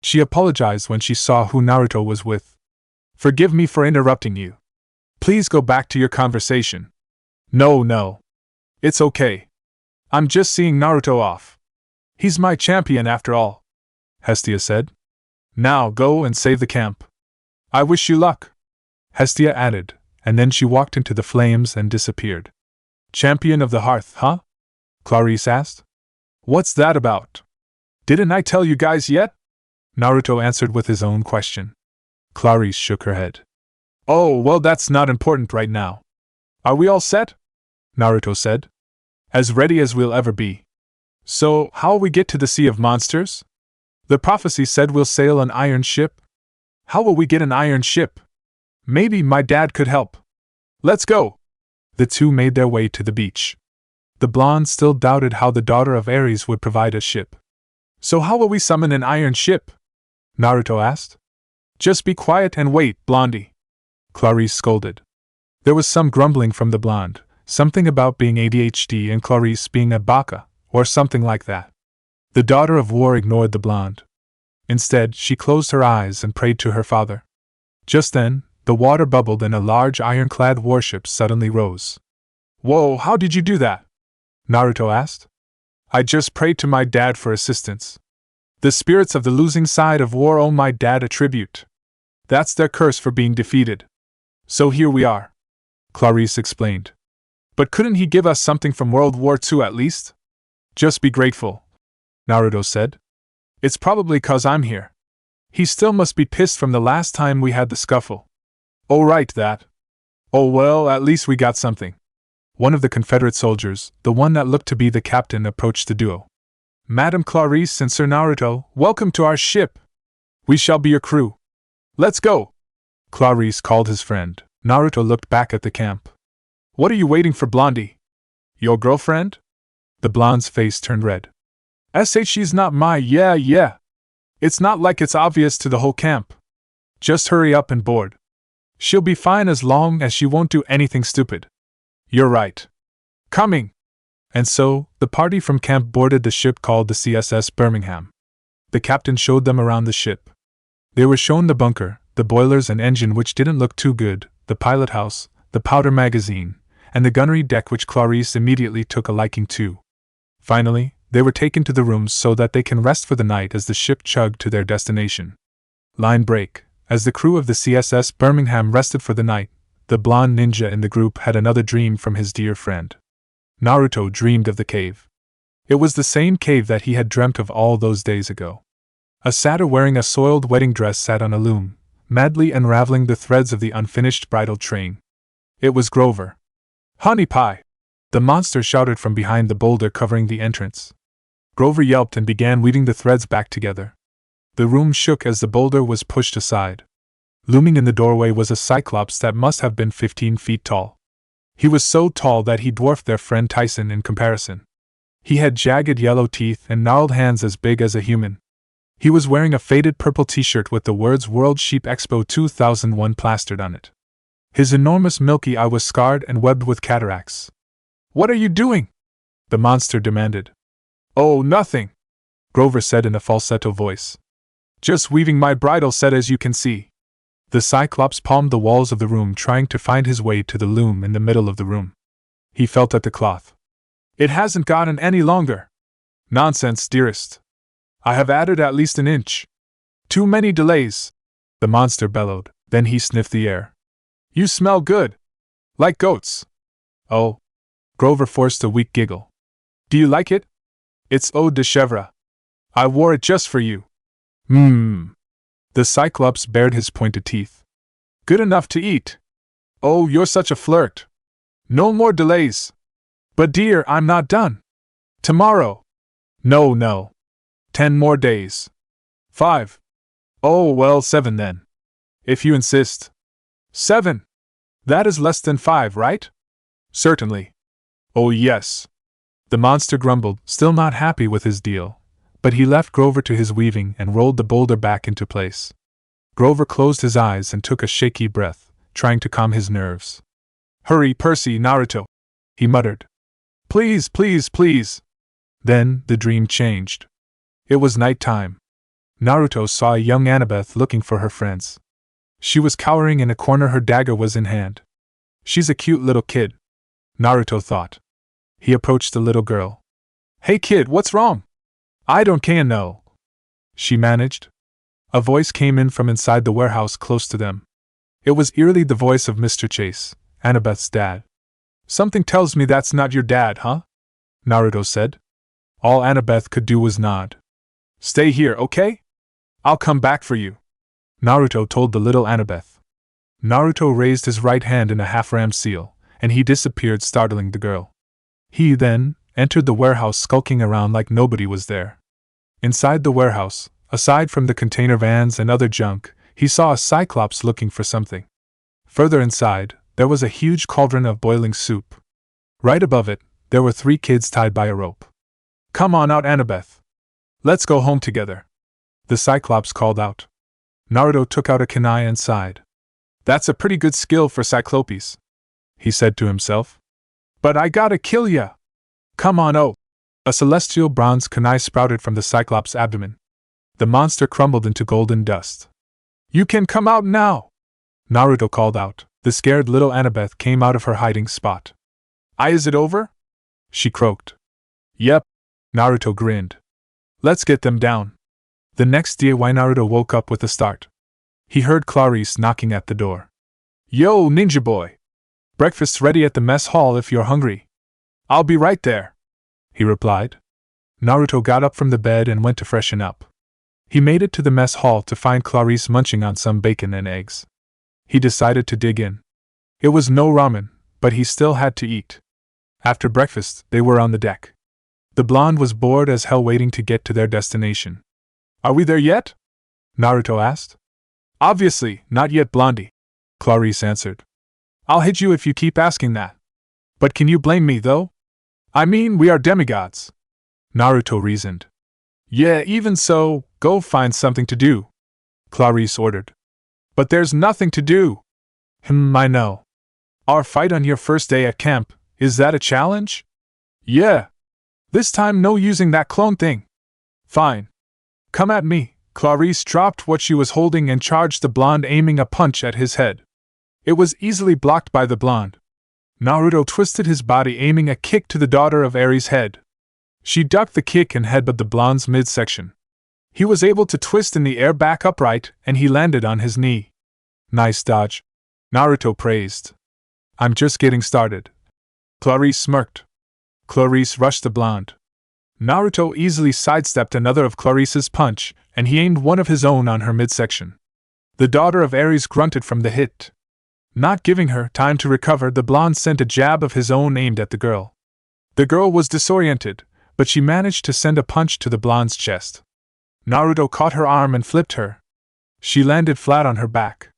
She apologized when she saw who Naruto was with. Forgive me for interrupting you. Please go back to your conversation. No. It's okay. I'm just seeing Naruto off. He's my champion after all, Hestia said. Now go and save the camp. I wish you luck, Hestia added, and then she walked into the flames and disappeared. Champion of the hearth, huh? Clarice asked. What's that about? Didn't I tell you guys yet? Naruto answered with his own question. Clarice shook her head. Oh, well, that's not important right now. Are we all set? Naruto said. As ready as we'll ever be. So, how'll we get to the Sea of Monsters? The prophecy said we'll sail an iron ship. How will we get an iron ship? Maybe my dad could help. Let's go! The two made their way to the beach. The blonde still doubted how the daughter of Ares would provide a ship. So how will we summon an iron ship? Naruto asked. Just be quiet and wait, Blondie. Clarice scolded. There was some grumbling from the blonde, something about being ADHD and Clarice being a baka, or something like that. The daughter of war ignored the blonde. Instead, she closed her eyes and prayed to her father. Just then, the water bubbled and a large ironclad warship suddenly rose. Whoa, how did you do that? Naruto asked. I just prayed to my dad for assistance. The spirits of the losing side of war owe my dad a tribute. That's their curse for being defeated. So here we are, Clarice explained. But couldn't he give us something from World War II at least? Just be grateful, Naruto said. It's probably 'cause I'm here. He still must be pissed from the last time we had the scuffle. Oh, right, that. Oh, well, at least we got something. One of the Confederate soldiers, the one that looked to be the captain, approached the duo. Madame Clarice and Sir Naruto, welcome to our ship. We shall be your crew. Let's go. Clarice called his friend. Naruto looked back at the camp. What are you waiting for, Blondie? Your girlfriend? The blonde's face turned red. She's not my yeah. It's not like it's obvious to the whole camp. Just hurry up and board. She'll be fine as long as she won't do anything stupid. You're right. Coming. And so, the party from camp boarded the ship called the CSS Birmingham. The captain showed them around the ship. They were shown the bunker, the boilers and engine which didn't look too good, the pilot house, the powder magazine, and the gunnery deck which Clarice immediately took a liking to. Finally, they were taken to the rooms so that they can rest for the night as the ship chugged to their destination. Line break. As the crew of the CSS Birmingham rested for the night, the blonde ninja in the group had another dream from his dear friend. Naruto dreamed of the cave. It was the same cave that he had dreamt of all those days ago. A satyr wearing a soiled wedding dress sat on a loom, madly unraveling the threads of the unfinished bridal train. It was Grover. Honey pie! The monster shouted from behind the boulder covering the entrance. Grover yelped and began weaving the threads back together. The room shook as the boulder was pushed aside. Looming in the doorway was a cyclops that must have been 15 feet tall. He was so tall that he dwarfed their friend Tyson in comparison. He had jagged yellow teeth and gnarled hands as big as a human. He was wearing a faded purple t-shirt with the words World Sheep Expo 2001 plastered on it. His enormous milky eye was scarred and webbed with cataracts. What are you doing? The monster demanded. Oh, nothing, Grover said in a falsetto voice. Just weaving my bridal set, as you can see. The Cyclops palmed the walls of the room, trying to find his way to the loom in the middle of the room. He felt at the cloth. It hasn't gotten any longer. Nonsense, dearest. I have added at least an inch. Too many delays, the monster bellowed. Then he sniffed the air. You smell good. Like goats. Oh. Grover forced a weak giggle. Do you like it? It's eau de chèvre. I wore it just for you. The Cyclops bared his pointed teeth. Good enough to eat. Oh, you're such a flirt. No more delays. But dear, I'm not done. Tomorrow. No. 10 more days. 5. Oh, well, 7 then. If you insist. 7. That is less than 5, right? Certainly. Oh, yes. The monster grumbled, still not happy with his deal. But he left Grover to his weaving and rolled the boulder back into place. Grover closed his eyes and took a shaky breath, trying to calm his nerves. Hurry, Percy, Naruto, he muttered. Please. Then the dream changed. It was night time. Naruto saw a young Annabeth looking for her friends. She was cowering in a corner, her dagger was in hand. She's a cute little kid, Naruto thought. He approached the little girl. Hey kid, what's wrong? I don't know, she managed. A voice came in from inside the warehouse close to them. It was eerily the voice of Mr. Chase, Annabeth's dad. Something tells me that's not your dad, huh? Naruto said. All Annabeth could do was nod. Stay here, okay? I'll come back for you, Naruto told the little Annabeth. Naruto raised his right hand in a half-rammed seal, and he disappeared, startling the girl. He then entered the warehouse, skulking around like nobody was there. Inside the warehouse, aside from the container vans and other junk, he saw a Cyclops looking for something. Further inside, there was a huge cauldron of boiling soup. Right above it, there were 3 kids tied by a rope. Come on out, Annabeth. Let's go home together, the Cyclops called out. Naruto took out a kunai and sighed. That's a pretty good skill for Cyclopes, he said to himself. But I gotta kill ya! Come on, oh! A celestial bronze kunai sprouted from the Cyclops' abdomen. The monster crumbled into golden dust. You can come out now! Naruto called out. The scared little Annabeth came out of her hiding spot. Is it over? She croaked. Yep, Naruto grinned. Let's get them down. The next day, Naruto woke up with a start. He heard Clarice knocking at the door. Yo, ninja boy! Breakfast's ready at the mess hall if you're hungry. I'll be right there, he replied. Naruto got up from the bed and went to freshen up. He made it to the mess hall to find Clarice munching on some bacon and eggs. He decided to dig in. It was no ramen, but he still had to eat. After breakfast, they were on the deck. The blonde was bored as hell waiting to get to their destination. "Are we there yet?" Naruto asked. "Obviously, not yet, Blondie," Clarice answered. "I'll hit you if you keep asking that. But can you blame me, though? I mean, we are demigods," Naruto reasoned. "Yeah, even so, go find something to do," Clarice ordered. "But there's nothing to do." I know. Our fight on your first day at camp, is that a challenge?" "Yeah. This time no using that clone thing." "Fine. Come at me." Clarice dropped what she was holding and charged the blonde, aiming a punch at his head. It was easily blocked by the blonde. Naruto twisted his body, aiming a kick to the daughter of Ares' head. She ducked the kick and headbutted the blonde's midsection. He was able to twist in the air back upright, and he landed on his knee. "Nice dodge," Naruto praised. "I'm just getting started." Clarice smirked. Clarice rushed the blonde. Naruto easily sidestepped another of Clarice's punch, and he aimed one of his own on her midsection. The daughter of Ares grunted from the hit. Not giving her time to recover, the blonde sent a jab of his own aimed at the girl. The girl was disoriented, but she managed to send a punch to the blonde's chest. Naruto caught her arm and flipped her. She landed flat on her back.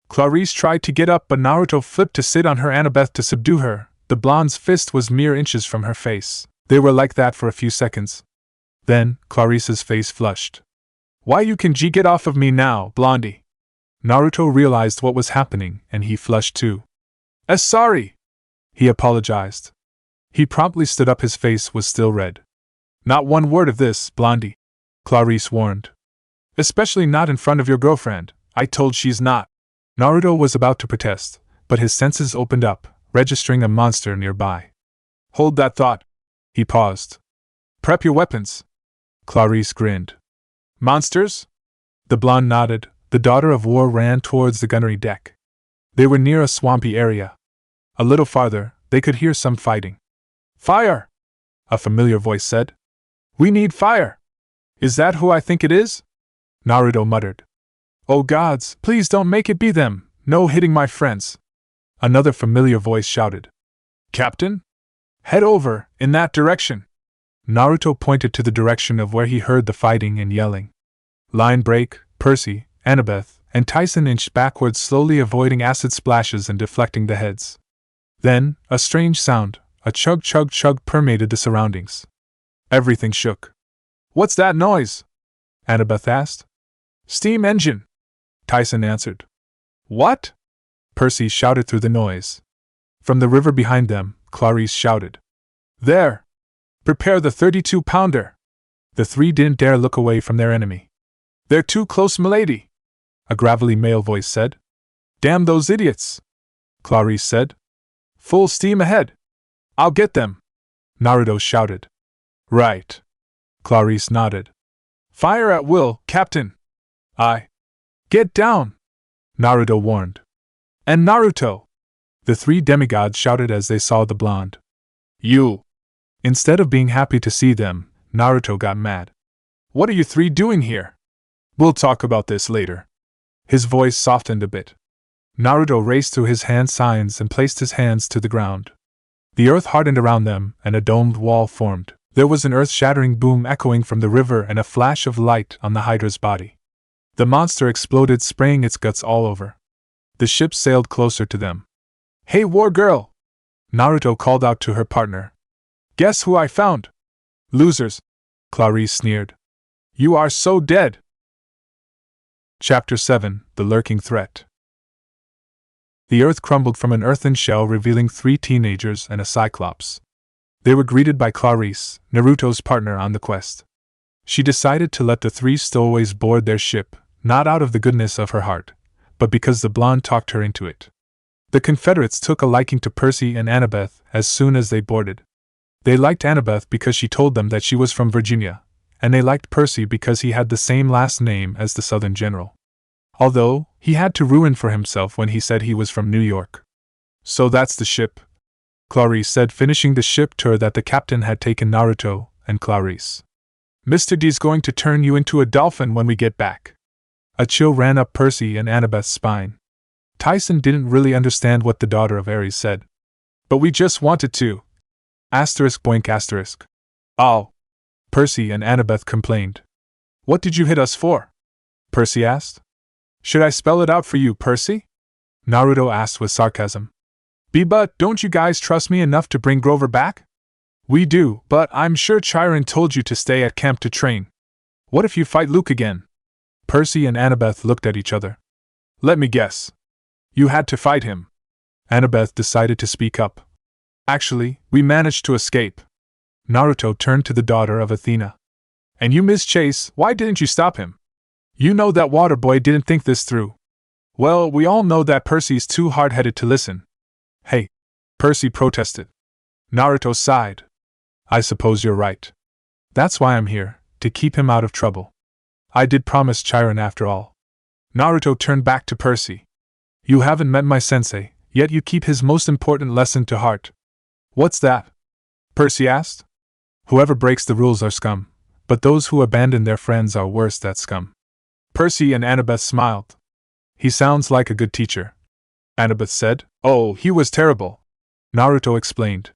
Clarice tried to get up, but Naruto flipped to sit on her Annabeth to subdue her. The blonde's fist was mere inches from her face. They were like that for a few seconds. Then, Clarice's face flushed. "Why you can get off of me now, Blondie?" Naruto realized what was happening, and he flushed too. Sorry," he apologized. He promptly stood up, his face was still red. "Not one word of this, Blondie," Clarice warned. "Especially not in front of your girlfriend. I told she's not." Naruto was about to protest, but his senses opened up, registering a monster nearby. "Hold that thought." He paused. "Prep your weapons." Clarice grinned. "Monsters?" The blonde nodded. The daughter of war ran towards the gunnery deck. They were near a swampy area. A little farther, they could hear some fighting. "Fire!" a familiar voice said. "We need fire!" "Is that who I think it is?" Naruto muttered. "Oh gods, please don't make it be them! No hitting my friends!" Another familiar voice shouted. "Captain? Head over, in that direction!" Naruto pointed to the direction of where he heard the fighting and yelling. Line break, Percy, Annabeth, and Tyson inched backwards, slowly avoiding acid splashes and deflecting the heads. Then, a strange sound, a chug-chug-chug, permeated the surroundings. Everything shook. "What's that noise?" Annabeth asked. "Steam engine," Tyson answered. "What?" Percy shouted through the noise. From the river behind them, Clarice shouted. "There! Prepare the 32-pounder!" The three didn't dare look away from their enemy. "They're too close, milady," a gravelly male voice said. "Damn those idiots," Clarice said. "Full steam ahead. I'll get them," Naruto shouted. "Right." Clarice nodded. "Fire at will, Captain." "Aye." "Get down," Naruto warned. "And Naruto," the three demigods shouted as they saw the blonde. "You!" Instead of being happy to see them, Naruto got mad. "What are you three doing here?" "We'll talk about this later." His voice softened a bit. Naruto raced through his hand signs and placed his hands to the ground. The earth hardened around them, and a domed wall formed. There was an earth-shattering boom echoing from the river and a flash of light on the Hydra's body. The monster exploded, spraying its guts all over. The ship sailed closer to them. "Hey, war girl!" Naruto called out to her partner. "Guess who I found?" "Losers," Clarice sneered. "You are so dead." Chapter 7: The Lurking Threat. The earth crumbled from an earthen shell, revealing three teenagers and a cyclops. They were greeted by Clarice, Naruto's partner on the quest. She decided to let the three stowaways board their ship, not out of the goodness of her heart, but because the blonde talked her into it. The Confederates took a liking to Percy and Annabeth as soon as they boarded. They liked Annabeth because she told them that she was from Virginia, and they liked Percy because he had the same last name as the Southern general. Although, he had to ruin for himself when he said he was from New York. "So that's the ship," Clarice said, finishing the ship tour that the captain had taken Naruto and Clarice. Mr. D's going to turn you into a dolphin when we get back. A chill ran up Percy and Annabeth's spine. Tyson didn't really understand what the daughter of Ares said. But we just wanted to. Asterisk boink asterisk. Oh. Percy and Annabeth complained. What did you hit us for? Percy asked. Should I spell it out for you, Percy? Naruto asked with sarcasm. But don't you guys trust me enough to bring Grover back? We do, but I'm sure Chiron told you to stay at camp to train. What if you fight Luke again? Percy and Annabeth looked at each other. Let me guess. You had to fight him. Annabeth decided to speak up. Actually, we managed to escape. Naruto turned to the daughter of Athena. And you, Miss Chase, why didn't you stop him? You know that water boy didn't think this through. Well, we all know that Percy's too hard-headed to listen. Hey, Percy protested. Naruto sighed. I suppose you're right. That's why I'm here, to keep him out of trouble. I did promise Chiron after all. Naruto turned back to Percy. You haven't met my sensei, yet you keep his most important lesson to heart. What's that? Percy asked. Whoever breaks the rules are scum, but those who abandon their friends are worse than scum. Percy and Annabeth smiled. He sounds like a good teacher. Annabeth said. Oh, he was terrible. Naruto explained.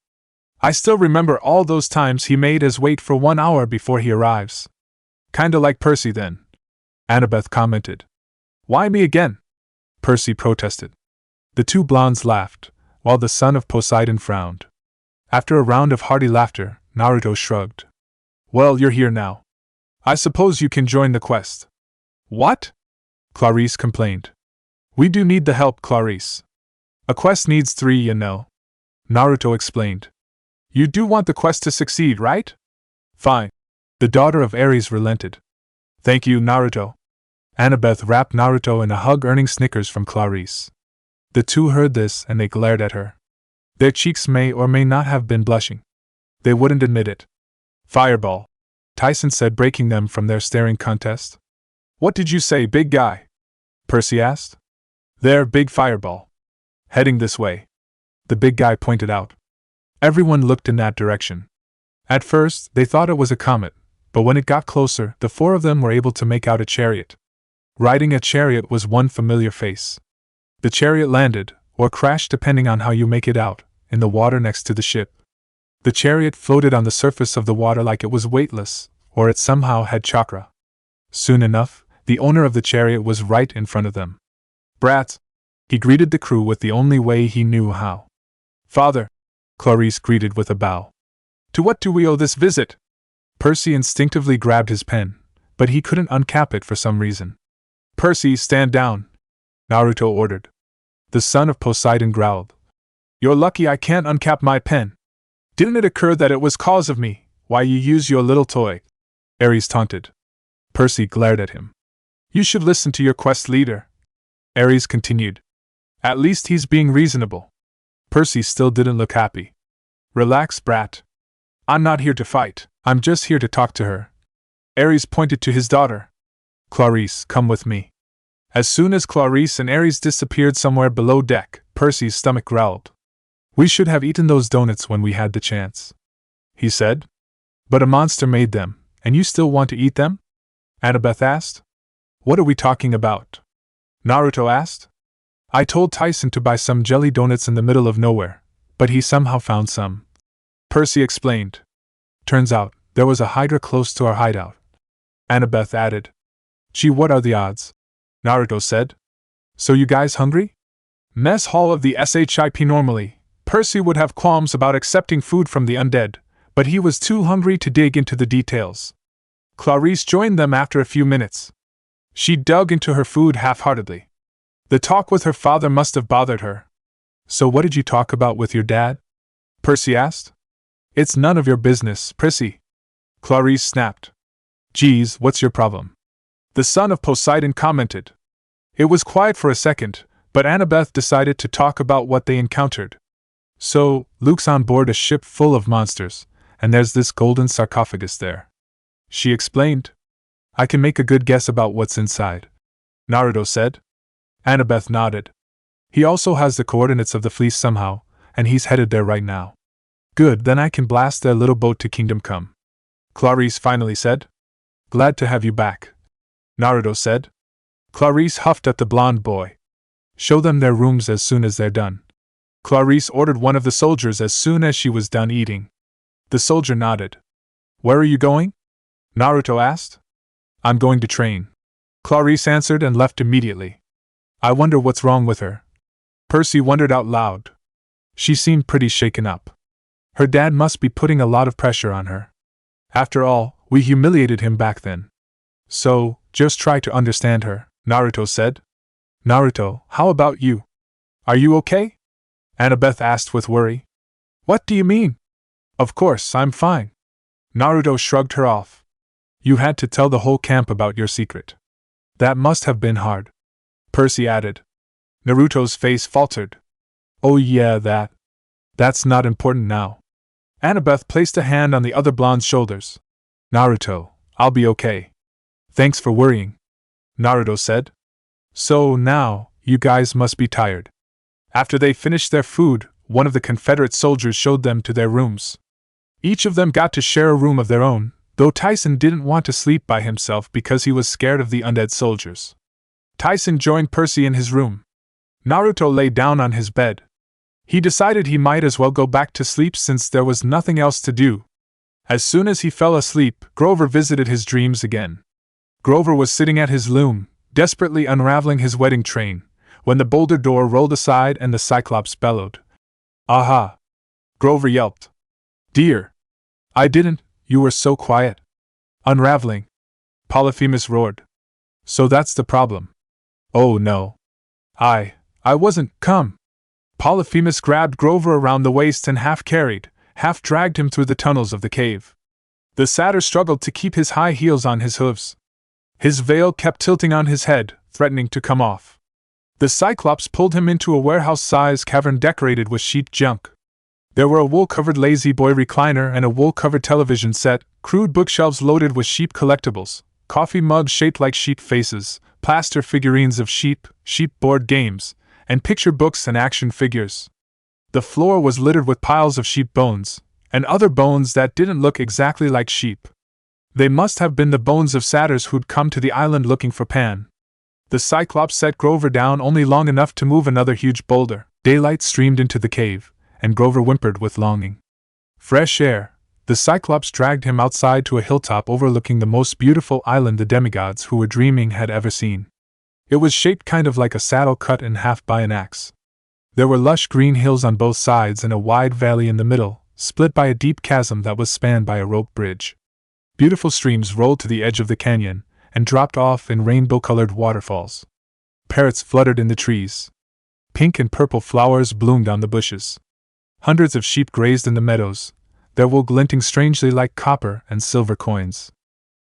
I still remember all those times he made us wait for 1 hour before he arrives. Kinda like Percy then. Annabeth commented. Why me again? Percy protested. The two blondes laughed, while the son of Poseidon frowned. After a round of hearty laughter, Naruto shrugged. Well, you're here now. I suppose you can join the quest. What? Clarice complained. We do need the help, Clarice. A quest needs 3, you know. Naruto explained. You do want the quest to succeed, right? Fine. The daughter of Ares relented. Thank you, Naruto. Annabeth wrapped Naruto in a hug, earning snickers from Clarice. The two heard this and they glared at her. Their cheeks may or may not have been blushing. They wouldn't admit it. Fireball, Tyson said, breaking them from their staring contest. What did you say, big guy? Percy asked. There, big fireball. Heading this way. The big guy pointed out. Everyone looked in that direction. At first, they thought it was a comet, but when it got closer, the 4 of them were able to make out a chariot. Riding a chariot was one familiar face. The chariot landed, or crashed depending on how you make it out, in the water next to the ship. The chariot floated on the surface of the water like it was weightless, or it somehow had chakra. Soon enough, the owner of the chariot was right in front of them. Brats! He greeted the crew with the only way he knew how. Father! Clarice greeted with a bow. To what do we owe this visit? Percy instinctively grabbed his pen, but he couldn't uncap it for some reason. Percy, stand down! Naruto ordered. The son of Poseidon growled. You're lucky I can't uncap my pen. Didn't it occur that it was cause of me, why you use your little toy? Ares taunted. Percy glared at him. You should listen to your quest leader. Ares continued. At least he's being reasonable. Percy still didn't look happy. Relax, brat. I'm not here to fight, I'm just here to talk to her. Ares pointed to his daughter. Clarice, come with me. As soon as Clarice and Ares disappeared somewhere below deck, Percy's stomach growled. We should have eaten those donuts when we had the chance, he said. But a monster made them, and you still want to eat them? Annabeth asked. What are we talking about? Naruto asked. I told Tyson to buy some jelly donuts in the middle of nowhere, but he somehow found some. Percy explained. Turns out, there was a hydra close to our hideout. Annabeth added. Gee, what are the odds? Naruto said. So you guys hungry? Mess hall of the SHIP. Normally, Percy would have qualms about accepting food from the undead, but he was too hungry to dig into the details. Clarice joined them after a few minutes. She dug into her food half-heartedly. The talk with her father must have bothered her. So what did you talk about with your dad? Percy asked. It's none of your business, Percy. Clarice snapped. Geez, what's your problem? The son of Poseidon commented. It was quiet for a second, but Annabeth decided to talk about what they encountered. So, Luke's on board a ship full of monsters, and there's this golden sarcophagus there. She explained. I can make a good guess about what's inside, Naruto said. Annabeth nodded. He also has the coordinates of the fleece somehow, and he's headed there right now. Good, then I can blast their little boat to Kingdom Come. Clarice finally said. Glad to have you back, Naruto said. Clarice huffed at the blonde boy. Show them their rooms as soon as they're done. Clarice ordered one of the soldiers as soon as she was done eating. The soldier nodded. Where are you going? Naruto asked. I'm going to train. Clarice answered and left immediately. I wonder what's wrong with her. Percy wondered out loud. She seemed pretty shaken up. Her dad must be putting a lot of pressure on her. After all, we humiliated him back then. So, just try to understand her, Naruto said. Naruto, how about you? Are you okay? Annabeth asked with worry. What do you mean? Of course, I'm fine. Naruto shrugged her off. You had to tell the whole camp about your secret. That must have been hard. Percy added. Naruto's face faltered. Oh yeah, that's not important now. Annabeth placed a hand on the other blonde's shoulders. Naruto, I'll be okay. Thanks for worrying, Naruto said. So now, you guys must be tired. After they finished their food, one of the Confederate soldiers showed them to their rooms. Each of them got to share a room of their own, though Tyson didn't want to sleep by himself because he was scared of the undead soldiers. Tyson joined Percy in his room. Naruto lay down on his bed. He decided he might as well go back to sleep since there was nothing else to do. As soon as he fell asleep, Grover visited his dreams again. Grover was sitting at his loom, desperately unraveling his wedding train, when the boulder door rolled aside and the Cyclops bellowed. Aha! Grover yelped. Dear! I didn't, you were so quiet. Unraveling. Polyphemus roared. So that's the problem. Oh no. I wasn't, come. Polyphemus grabbed Grover around the waist and half carried, half dragged him through the tunnels of the cave. The satyr struggled to keep his high heels on his hooves. His veil kept tilting on his head, threatening to come off. The Cyclops pulled him into a warehouse-sized cavern decorated with sheet junk. There were a wool-covered lazy boy recliner and a wool-covered television set, crude bookshelves loaded with sheep collectibles, coffee mugs shaped like sheep faces, plaster figurines of sheep board games, and picture books and action figures. The floor was littered with piles of sheep bones, and other bones that didn't look exactly like sheep. They must have been the bones of satyrs who'd come to the island looking for Pan. The Cyclops set Grover down only long enough to move another huge boulder. Daylight streamed into the cave, and Grover whimpered with longing. Fresh air. The Cyclops dragged him outside to a hilltop overlooking the most beautiful island the demigods who were dreaming had ever seen. It was shaped kind of like a saddle cut in half by an axe. There were lush green hills on both sides and a wide valley in the middle, split by a deep chasm that was spanned by a rope bridge. Beautiful streams rolled to the edge of the canyon and dropped off in rainbow-colored waterfalls. Parrots fluttered in the trees. Pink and purple flowers bloomed on the bushes. Hundreds of sheep grazed in the meadows, their wool glinting strangely like copper and silver coins.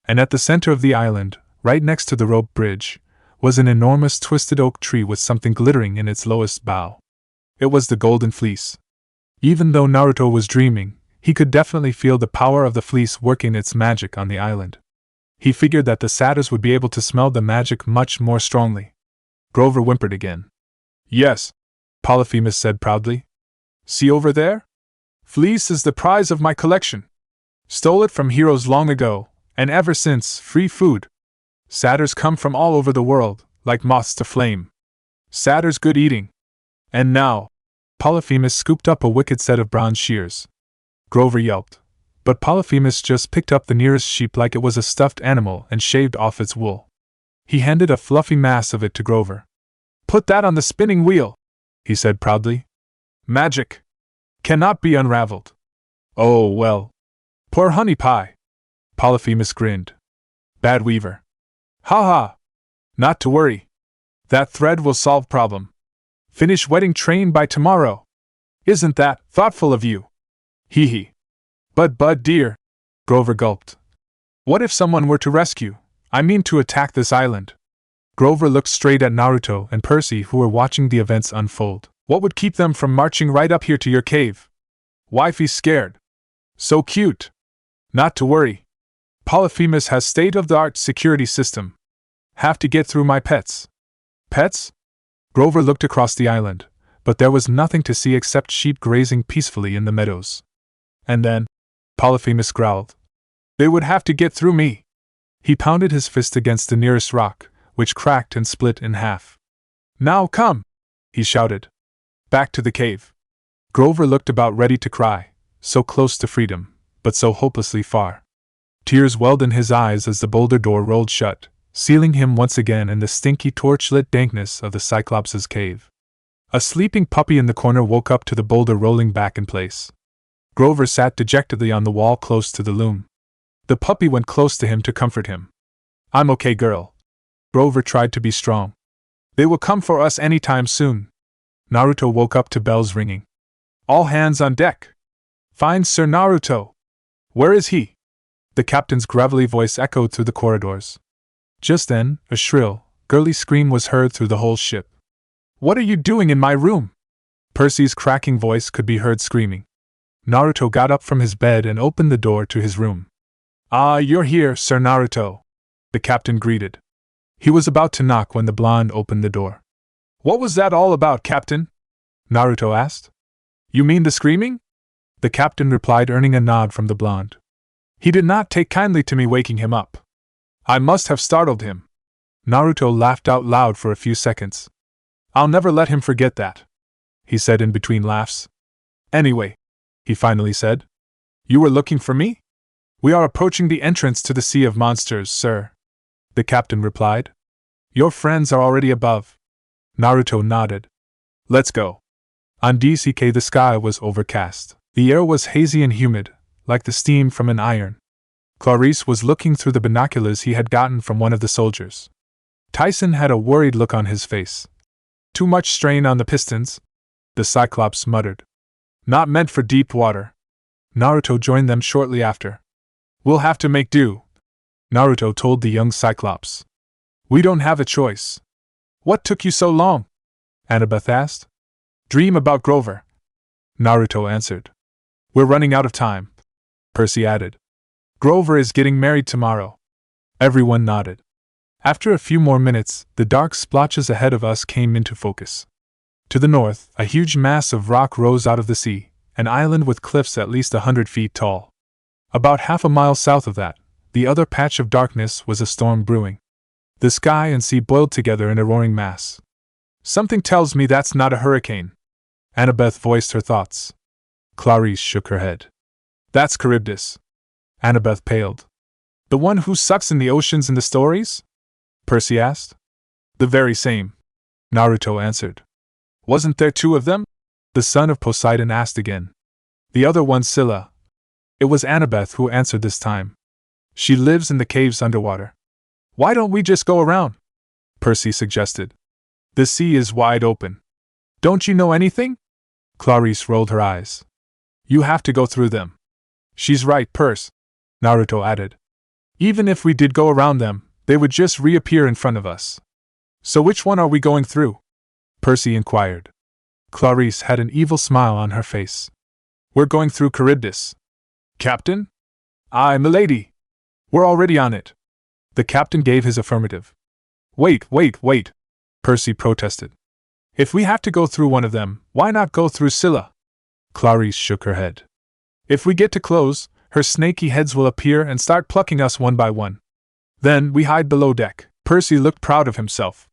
And at the center of the island, right next to the rope bridge, was an enormous twisted oak tree with something glittering in its lowest bough. It was the Golden Fleece. Even though Naruto was dreaming, he could definitely feel the power of the fleece working its magic on the island. He figured that the satyrs would be able to smell the magic much more strongly. Grover whimpered again. Yes, Polyphemus said proudly. See over there? Fleece is the prize of my collection. Stole it from heroes long ago, and ever since, free food. Satyrs come from all over the world, like moths to flame. Satyrs good eating. And now, Polyphemus scooped up a wicked set of bronze shears. Grover yelped, but Polyphemus just picked up the nearest sheep like it was a stuffed animal and shaved off its wool. He handed a fluffy mass of it to Grover. Put that on the spinning wheel, he said proudly. Magic. Cannot be unraveled. Oh, well. Poor Honey Pie. Polyphemus grinned. Bad weaver. Ha ha. Not to worry. That thread will solve problem. Finish wedding train by tomorrow. Isn't that thoughtful of you? Hee hee. But Bud dear, Grover gulped. What if someone were to rescue, to attack this island? Grover looked straight at Naruto and Percy who were watching the events unfold. What would keep them from marching right up here to your cave? Wifey's scared. So cute. Not to worry. Polyphemus has state-of-the-art security system. Have to get through my pets. Pets? Grover looked across the island, but there was nothing to see except sheep grazing peacefully in the meadows. And then, Polyphemus growled, they would have to get through me. He pounded his fist against the nearest rock, which cracked and split in half. "Now come!" he shouted. "Back to the cave." Grover looked about ready to cry, so close to freedom, but so hopelessly far. Tears welled in his eyes as the boulder door rolled shut, sealing him once again in the stinky torch-lit dankness of the Cyclops' cave. A sleeping puppy in the corner woke up to the boulder rolling back in place. Grover sat dejectedly on the wall close to the loom. The puppy went close to him to comfort him. "I'm okay, girl." Grover tried to be strong. "They will come for us any time soon." Naruto woke up to bells ringing. "All hands on deck!" "Find Sir Naruto!" "Where is he?" The captain's gravelly voice echoed through the corridors. Just then, a shrill, girly scream was heard through the whole ship. "What are you doing in my room?" Percy's cracking voice could be heard screaming. Naruto got up from his bed and opened the door to his room. "Ah, you're here, Sir Naruto," the captain greeted. He was about to knock when the blonde opened the door. "What was that all about, Captain?" Naruto asked. "You mean the screaming?" the captain replied, earning a nod from the blonde. "He did not take kindly to me waking him up. I must have startled him." Naruto laughed out loud for a few seconds. "I'll never let him forget that," he said in between laughs. "Anyway," he finally said, "you were looking for me?" "We are approaching the entrance to the Sea of Monsters, sir," the captain replied. "Your friends are already above." Naruto nodded. "Let's go." On DCK the sky was overcast. The air was hazy and humid, like the steam from an iron. Clarice was looking through the binoculars he had gotten from one of the soldiers. Tyson had a worried look on his face. "Too much strain on the pistons," the Cyclops muttered. "Not meant for deep water." Naruto joined them shortly after. "We'll have to make do," Naruto told the young Cyclops. "We don't have a choice." "What took you so long?" Annabeth asked. "Dream about Grover," Naruto answered. "We're running out of time," Percy added. "Grover is getting married tomorrow." Everyone nodded. After a few more minutes, the dark splotches ahead of us came into focus. To the north, a huge mass of rock rose out of the sea, an island with cliffs at least 100 feet tall. About half a mile south of that, the other patch of darkness was a storm brewing. The sky and sea boiled together in a roaring mass. "Something tells me that's not a hurricane," Annabeth voiced her thoughts. Clarice shook her head. "That's Charybdis." Annabeth paled. "The one who sucks in the oceans in the stories?" Percy asked. "The very same," Naruto answered. "Wasn't there two of them?" the son of Poseidon asked again. "The other one's Scylla." It was Annabeth who answered this time. "She lives in the caves underwater." "Why don't we just go around?" Percy suggested. "The sea is wide open." "Don't you know anything?" Clarice rolled her eyes. "You have to go through them." "She's right, Perce," Naruto added. "Even if we did go around them, they would just reappear in front of us." "So which one are we going through?" Percy inquired. Clarice had an evil smile on her face. "We're going through Charybdis." "Captain?" "Aye, milady. We're already on it." The captain gave his affirmative. Wait, Percy protested. "If we have to go through one of them, why not go through Scylla?" Clarice shook her head. "If we get too close, her snaky heads will appear and start plucking us one by one. Then we hide below deck." Percy looked proud of himself.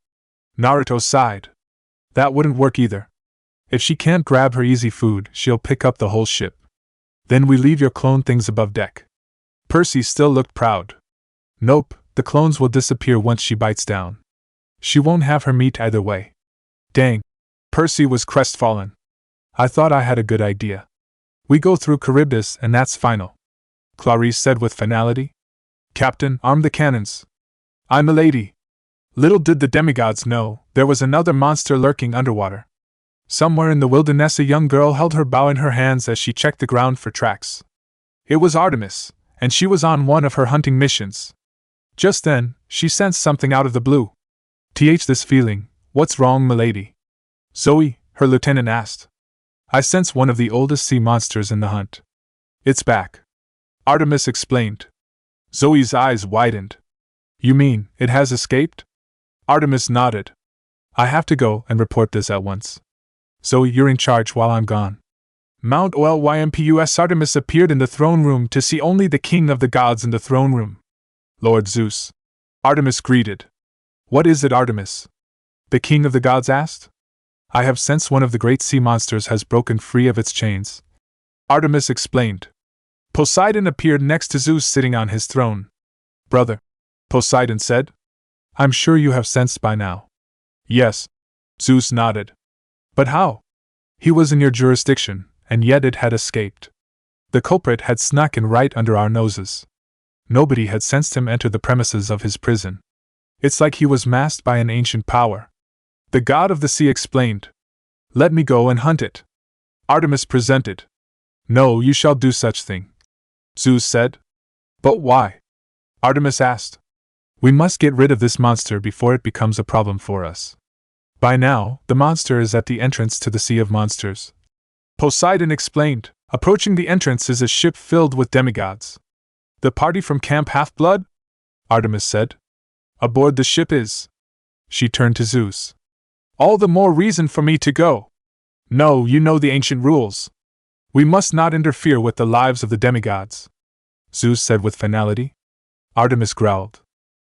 Naruto sighed. "That wouldn't work either. If she can't grab her easy food, she'll pick up the whole ship. Then we leave your clone things above deck." Percy still looked proud. "Nope, the clones will disappear once she bites down. She won't have her meat either way." "Dang." Percy was crestfallen. "I thought I had a good idea." "We go through Charybdis and that's final," Clarice said with finality. "Captain, arm the cannons." "Aye, milady." Little did the demigods know, there was another monster lurking underwater. Somewhere in the wilderness a young girl held her bow in her hands as she checked the ground for tracks. It was Artemis, and she was on one of her hunting missions. Just then, she sensed something out of the blue. This feeling, what's wrong, milady?" Zoe, her lieutenant asked. "I sense one of the oldest sea monsters in the hunt. It's back," Artemis explained. Zoe's eyes widened. "You mean, it has escaped?" Artemis nodded. "I have to go and report this at once. Zoe, you're in charge while I'm gone." Mount Olympus Artemis appeared in the throne room to see only the king of the gods in the throne room. Lord Zeus. Artemis greeted. What is it, Artemis? The king of the gods asked. I have sensed one of the great sea monsters has broken free of its chains. Artemis explained. Poseidon appeared next to Zeus sitting on his throne. Brother, Poseidon said. I'm sure you have sensed by now. Yes. Zeus nodded. But how? He was in your jurisdiction, and yet it had escaped. The culprit had snuck in right under our noses. Nobody had sensed him enter the premises of his prison. It's like he was masked by an ancient power. The god of the sea explained. Let me go and hunt it. Artemis presented. No, you shall do such thing. Zeus said. But why? Artemis asked. We must get rid of this monster before it becomes a problem for us. By now, the monster is at the entrance to the Sea of Monsters. Poseidon explained. Approaching the entrance is a ship filled with demigods. The party from Camp Half-Blood? Artemis said. Aboard the ship is. She turned to Zeus. All the more reason for me to go. No, you know the ancient rules. We must not interfere with the lives of the demigods, Zeus said with finality. Artemis growled.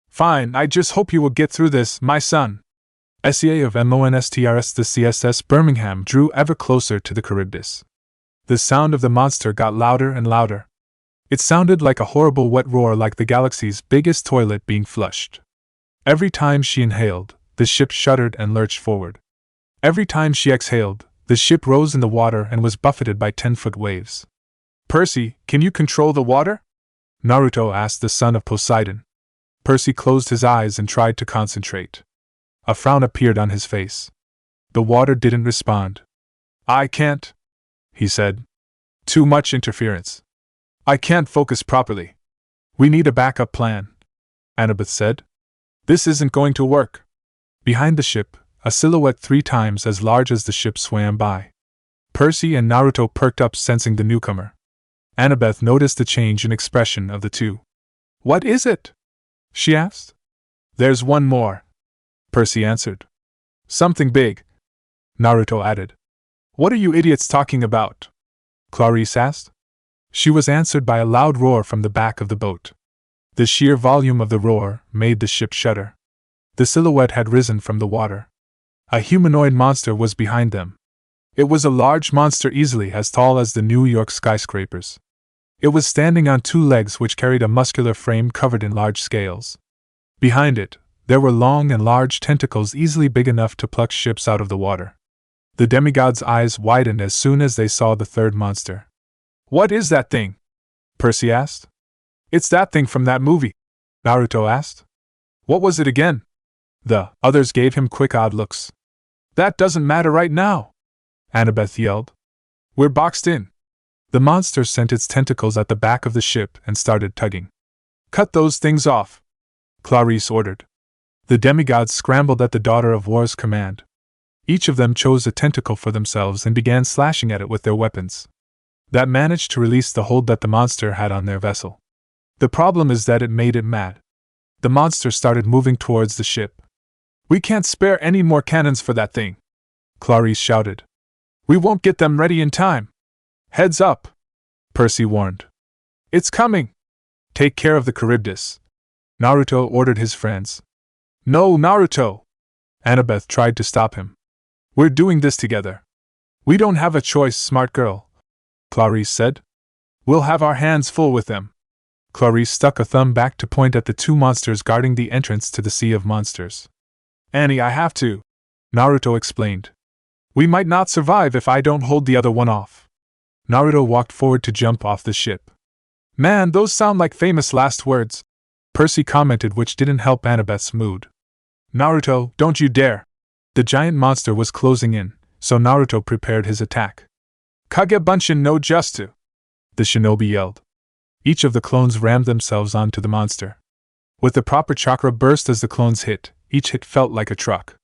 Fine, I just hope you will get through this, my son. SEA of MONSTRS. The CSS Birmingham drew ever closer to the Charybdis. The sound of the monster got louder and louder. It sounded like a horrible wet roar, like the galaxy's biggest toilet being flushed. Every time she inhaled, the ship shuddered and lurched forward. Every time she exhaled, the ship rose in the water and was buffeted by 10-foot waves. Percy, can you control the water? Naruto asked the son of Poseidon. Percy closed his eyes and tried to concentrate. A frown appeared on his face. The water didn't respond. I can't, he said. Too much interference. I can't focus properly. We need a backup plan, Annabeth said. This isn't going to work. Behind the ship, a silhouette 3 times as large as the ship swam by. Percy and Naruto perked up, sensing the newcomer. Annabeth noticed the change in expression of the two. What is it? She asked. There's one more, Percy answered. Something big, Naruto added. What are you idiots talking about? Clarice asked. She was answered by a loud roar from the back of the boat. The sheer volume of the roar made the ship shudder. The silhouette had risen from the water. A humanoid monster was behind them. It was a large monster, easily as tall as the New York skyscrapers. It was standing on 2 legs which carried a muscular frame covered in large scales. Behind it, there were long and large tentacles easily big enough to pluck ships out of the water. The demigods' eyes widened as soon as they saw the third monster. What is that thing? Percy asked. It's that thing from that movie, Naruto asked. What was it again? The others gave him quick, odd looks. That doesn't matter right now, Annabeth yelled. We're boxed in. The monster sent its tentacles at the back of the ship and started tugging. Cut those things off, Clarice ordered. The demigods scrambled at the Daughter of War's command. Each of them chose a tentacle for themselves and began slashing at it with their weapons. That managed to release the hold that the monster had on their vessel. The problem is that it made it mad. The monster started moving towards the ship. We can't spare any more cannons for that thing, Clarice shouted. We won't get them ready in time. Heads up, Percy warned. It's coming. Take care of the Charybdis, Naruto ordered his friends. No, Naruto, Annabeth tried to stop him. We're doing this together. We don't have a choice, smart girl, Clarice said. We'll have our hands full with them. Clarice stuck a thumb back to point at the 2 monsters guarding the entrance to the Sea of Monsters. Annie, I have to, Naruto explained. We might not survive if I don't hold the other one off. Naruto walked forward to jump off the ship. Man, those sound like famous last words, Percy commented, which didn't help Annabeth's mood. Naruto, don't you dare! The giant monster was closing in, so Naruto prepared his attack. Kage Bunshin no Jutsu! The shinobi yelled. Each of the clones rammed themselves onto the monster. With the proper chakra burst as the clones hit, each hit felt like a truck.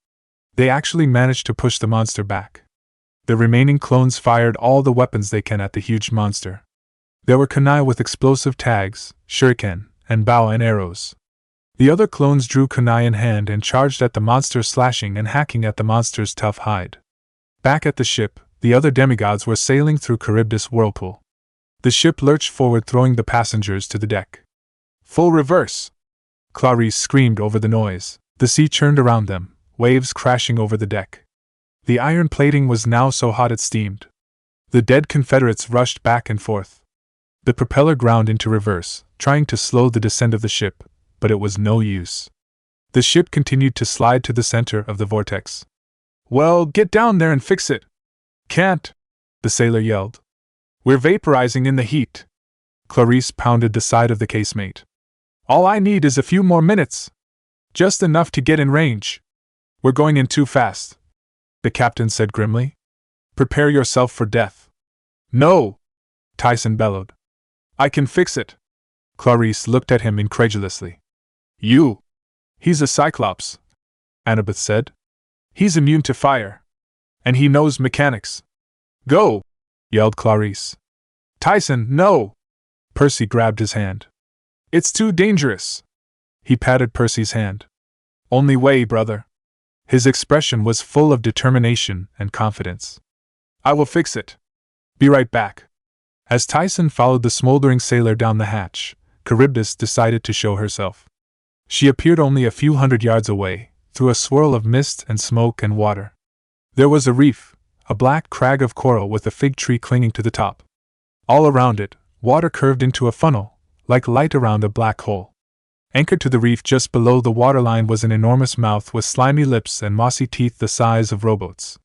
They actually managed to push the monster back. The remaining clones fired all the weapons they can at the huge monster. There were kunai with explosive tags, shuriken, and bow and arrows. The other clones drew kunai in hand and charged at the monster, slashing and hacking at the monster's tough hide. Back at the ship, the other demigods were sailing through Charybdis whirlpool. The ship lurched forward, throwing the passengers to the deck. Full reverse! Clarice screamed over the noise. The sea churned around them, waves crashing over the deck. The iron plating was now so hot it steamed. The dead Confederates rushed back and forth. The propeller ground into reverse, trying to slow the descent of the ship, but it was no use. The ship continued to slide to the center of the vortex. "Well, get down there and fix it." "Can't," the sailor yelled. "We're vaporizing in the heat." Clarice pounded the side of the casemate. "All I need is a few more minutes. Just enough to get in range." "We're going in too fast," the captain said grimly. "Prepare yourself for death." "No!" Tyson bellowed. "I can fix it." Clarice looked at him incredulously. "You?" "He's a Cyclops," Annabeth said. "He's immune to fire. And he knows mechanics." "Go!" yelled Clarice. "Tyson, no!" Percy grabbed his hand. "It's too dangerous." He patted Percy's hand. "Only way, brother." His expression was full of determination and confidence. "I will fix it. Be right back." As Tyson followed the smoldering sailor down the hatch, Charybdis decided to show herself. She appeared only a few hundred yards away, through a swirl of mist and smoke and water. There was a reef, a black crag of coral with a fig tree clinging to the top. All around it, water curved into a funnel, like light around a black hole. Anchored to the reef just below the waterline was an enormous mouth with slimy lips and mossy teeth the size of rowboats.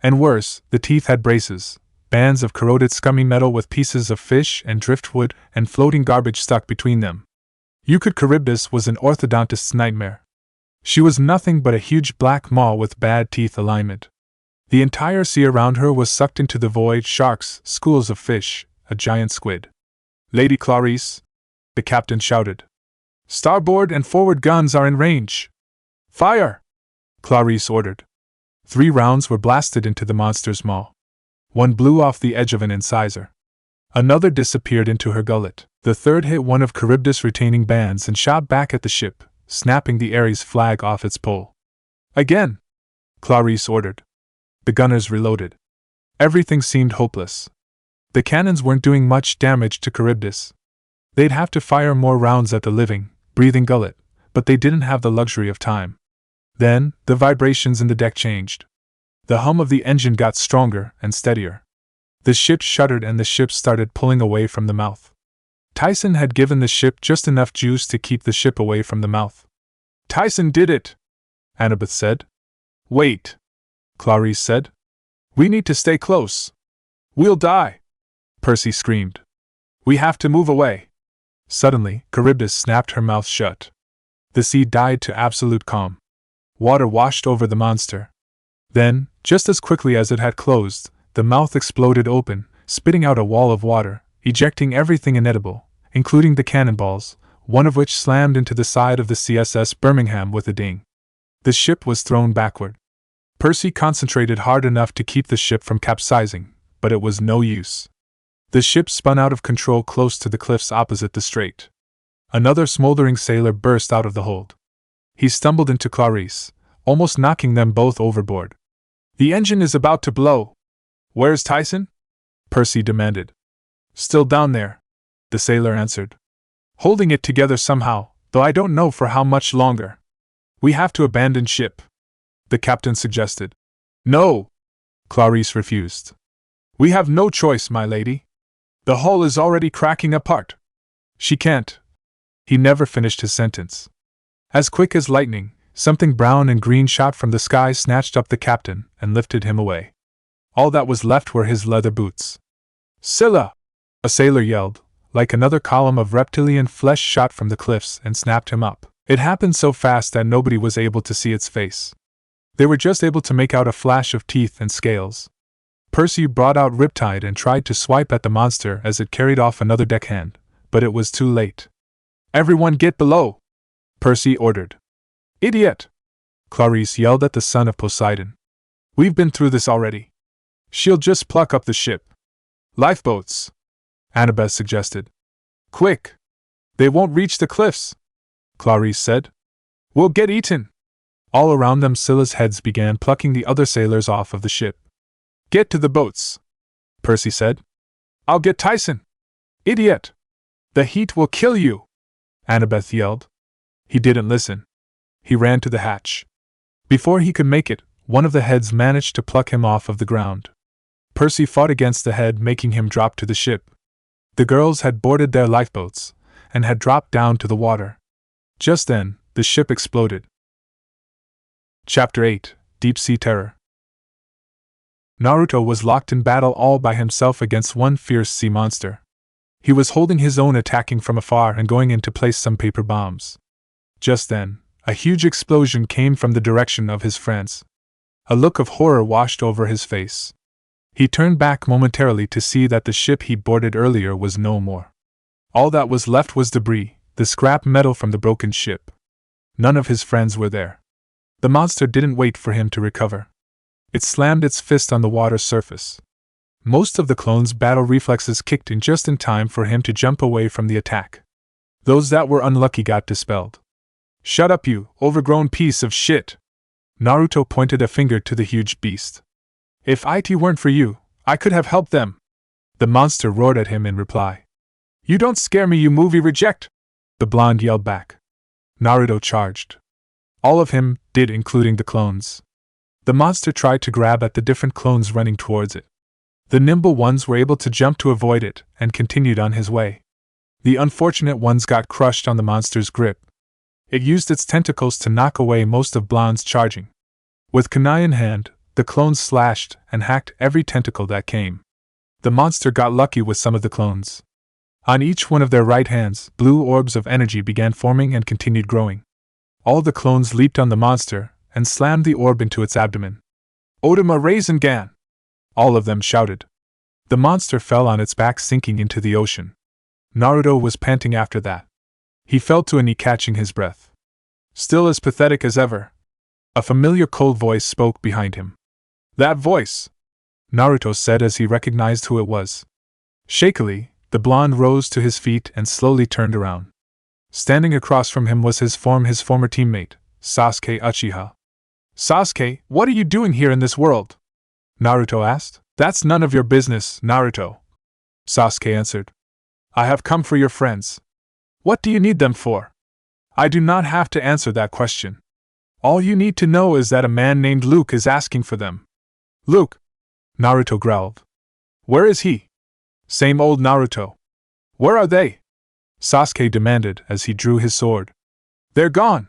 And worse, the teeth had braces, bands of corroded scummy metal with pieces of fish and driftwood and floating garbage stuck between them. Charybdis was an orthodontist's nightmare. She was nothing but a huge black maw with bad teeth alignment. The entire sea around her was sucked into the void: sharks, schools of fish, a giant squid. "Lady Clarice," the captain shouted. "Starboard and forward guns are in range." "Fire!" Clarice ordered. 3 rounds were blasted into the monster's maw. One blew off the edge of an incisor. Another disappeared into her gullet. The third hit one of Charybdis' retaining bands and shot back at the ship, snapping the Ares flag off its pole. "Again!" Clarice ordered. The gunners reloaded. Everything seemed hopeless. The cannons weren't doing much damage to Charybdis. They'd have to fire more rounds at the living, breathing gullet, but they didn't have the luxury of time. Then, the vibrations in the deck changed. The hum of the engine got stronger and steadier. The ship shuddered and the ship started pulling away from the mouth. Tyson had given the ship just enough juice to keep the ship away from the mouth. "Tyson did it," Annabeth said. "Wait," Clarice said. "We need to stay close. We'll die," Percy screamed. "We have to move away." Suddenly, Charybdis snapped her mouth shut. The sea died to absolute calm. Water washed over the monster. Then, just as quickly as it had closed, the mouth exploded open, spitting out a wall of water, ejecting everything inedible, including the cannonballs, one of which slammed into the side of the CSS Birmingham with a ding. The ship was thrown backward. Percy concentrated hard enough to keep the ship from capsizing, but it was no use. The ship spun out of control close to the cliffs opposite the strait. Another smoldering sailor burst out of the hold. He stumbled into Clarice, almost knocking them both overboard. "The engine is about to blow." "Where's Tyson?" Percy demanded. "Still down there," the sailor answered. "Holding it together somehow, though I don't know for how much longer." "We have to abandon ship," the captain suggested. "No," Clarice refused. "We have no choice, my lady. The hull is already cracking apart." "She can't." He never finished his sentence. As quick as lightning, something brown and green shot from the sky snatched up the captain and lifted him away. All that was left were his leather boots. "Scylla!" a sailor yelled, like another column of reptilian flesh shot from the cliffs and snapped him up. It happened so fast that nobody was able to see its face. They were just able to make out a flash of teeth and scales. Percy brought out Riptide and tried to swipe at the monster as it carried off another deckhand, but it was too late. "Everyone get below!" Percy ordered. "Idiot!" Clarice yelled at the son of Poseidon. "We've been through this already. She'll just pluck up the ship." "Lifeboats," Annabeth suggested. "Quick! They won't reach the cliffs," Clarice said. "We'll get eaten." All around them Scylla's heads began plucking the other sailors off of the ship. "Get to the boats," Percy said. "I'll get Tyson." "Idiot! The heat will kill you," Annabeth yelled. He didn't listen. He ran to the hatch. Before he could make it, one of the heads managed to pluck him off of the ground. Percy fought against the head, making him drop to the ship. The girls had boarded their lifeboats and had dropped down to the water. Just then, the ship exploded. Chapter 8: Deep Sea Terror. Naruto was locked in battle all by himself against one fierce sea monster. He was holding his own, attacking from afar and going in to place some paper bombs. Just then, a huge explosion came from the direction of his friends. A look of horror washed over his face. He turned back momentarily to see that the ship he boarded earlier was no more. All that was left was debris, the scrap metal from the broken ship. None of his friends were there. The monster didn't wait for him to recover. It slammed its fist on the water surface. Most of the clone's battle reflexes kicked in just in time for him to jump away from the attack. Those that were unlucky got dispelled. "Shut up, you overgrown piece of shit!" Naruto pointed a finger to the huge beast. "If it weren't for you, I could have helped them." The monster roared at him in reply. "You don't scare me, you movie reject!" the blonde yelled back. Naruto charged. All of him did, including the clones. The monster tried to grab at the different clones running towards it. The nimble ones were able to jump to avoid it and continued on his way. The unfortunate ones got crushed on the monster's grip. It used its tentacles to knock away most of Blonde's charging. With kunai in hand, the clones slashed and hacked every tentacle that came. The monster got lucky with some of the clones. On each one of their right hands, blue orbs of energy began forming and continued growing. All the clones leaped on the monster and slammed the orb into its abdomen. "Odama Rasengan!" all of them shouted. The monster fell on its back, sinking into the ocean. Naruto was panting after that. He fell to a knee, catching his breath. "Still as pathetic as ever." A familiar cold voice spoke behind him. "That voice!" Naruto said as he recognized who it was. Shakily, the blonde rose to his feet and slowly turned around. Standing across from him was his former teammate, Sasuke Uchiha. "Sasuke, what are you doing here in this world?" Naruto asked. "That's none of your business, Naruto," Sasuke answered. "I have come for your friends." "What do you need them for?" "I do not have to answer that question. All you need to know is that a man named Luke is asking for them." "Luke?" Naruto growled. "Where is he?" "Same old Naruto." "Where are they?" Sasuke demanded as he drew his sword. "They're gone.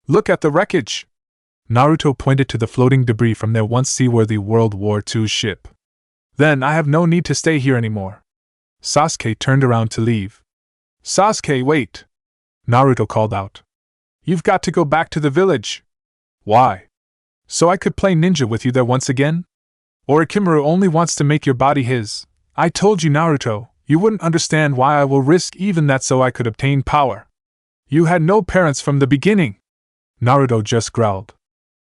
Look at the wreckage." Naruto pointed to the floating debris from their once seaworthy World War II ship. "Then I have no need to stay here anymore." Sasuke turned around to leave. "Sasuke, wait!" Naruto called out. "You've got to go back to the village." "Why?" "So I could play ninja with you there once again? Orochimaru only wants to make your body his. I told you, Naruto, you wouldn't understand why I will risk even that so I could obtain power. You had no parents from the beginning." Naruto just growled.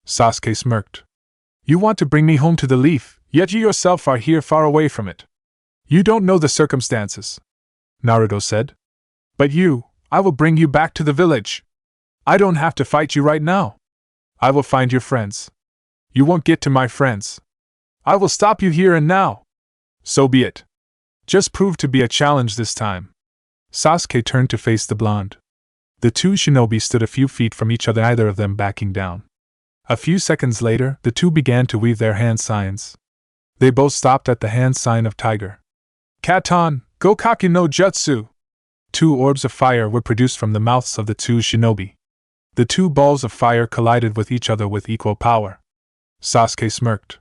Sasuke smirked. "You want to bring me home to the leaf, yet you yourself are here far away from it. You don't know the circumstances," Naruto said. "But I will bring you back to the village. I don't have to fight you right now. I will find your friends. You won't get to my friends. I will stop you here and now." "So be it. Just prove to be a challenge this time." Sasuke turned to face the blonde. The two shinobi stood a few feet from each other, either of them backing down. A few seconds later, the two began to weave their hand signs. They both stopped at the hand sign of tiger. "Katan, Gokaki no Jutsu!" Two orbs of fire were produced from the mouths of the two shinobi. The two balls of fire collided with each other with equal power. Sasuke smirked.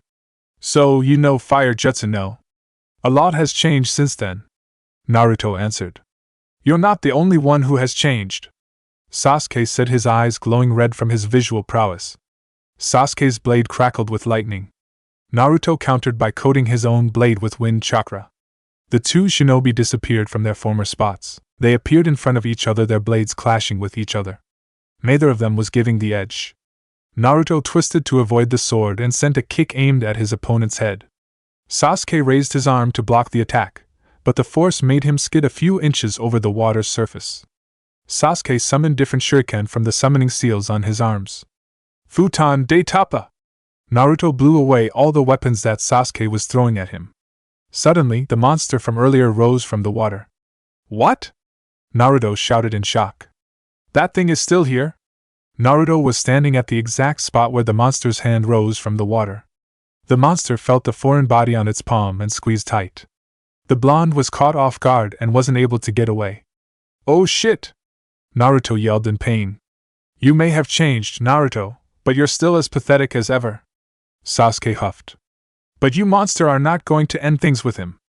"So you know fire jutsu, no?" "A lot has changed since then," Naruto answered. "You're not the only one who has changed," Sasuke said, his eyes glowing red from his visual prowess. Sasuke's blade crackled with lightning. Naruto countered by coating his own blade with wind chakra. The two shinobi disappeared from their former spots. They appeared in front of each other, their blades clashing with each other. Neither of them was giving the edge. Naruto twisted to avoid the sword and sent a kick aimed at his opponent's head. Sasuke raised his arm to block the attack, but the force made him skid a few inches over the water's surface. Sasuke summoned different shuriken from the summoning seals on his arms. "Futon de Tapa!" Naruto blew away all the weapons that Sasuke was throwing at him. Suddenly, the monster from earlier rose from the water. "What?" Naruto shouted in shock. That thing is still here? Naruto was standing at the exact spot where the monster's hand rose from the water. The monster felt the foreign body on its palm and squeezed tight. The blonde was caught off guard and wasn't able to get away. Oh shit! Naruto yelled in pain. You may have changed, Naruto, but you're still as pathetic as ever. Sasuke huffed. But you monster are not going to end things with him.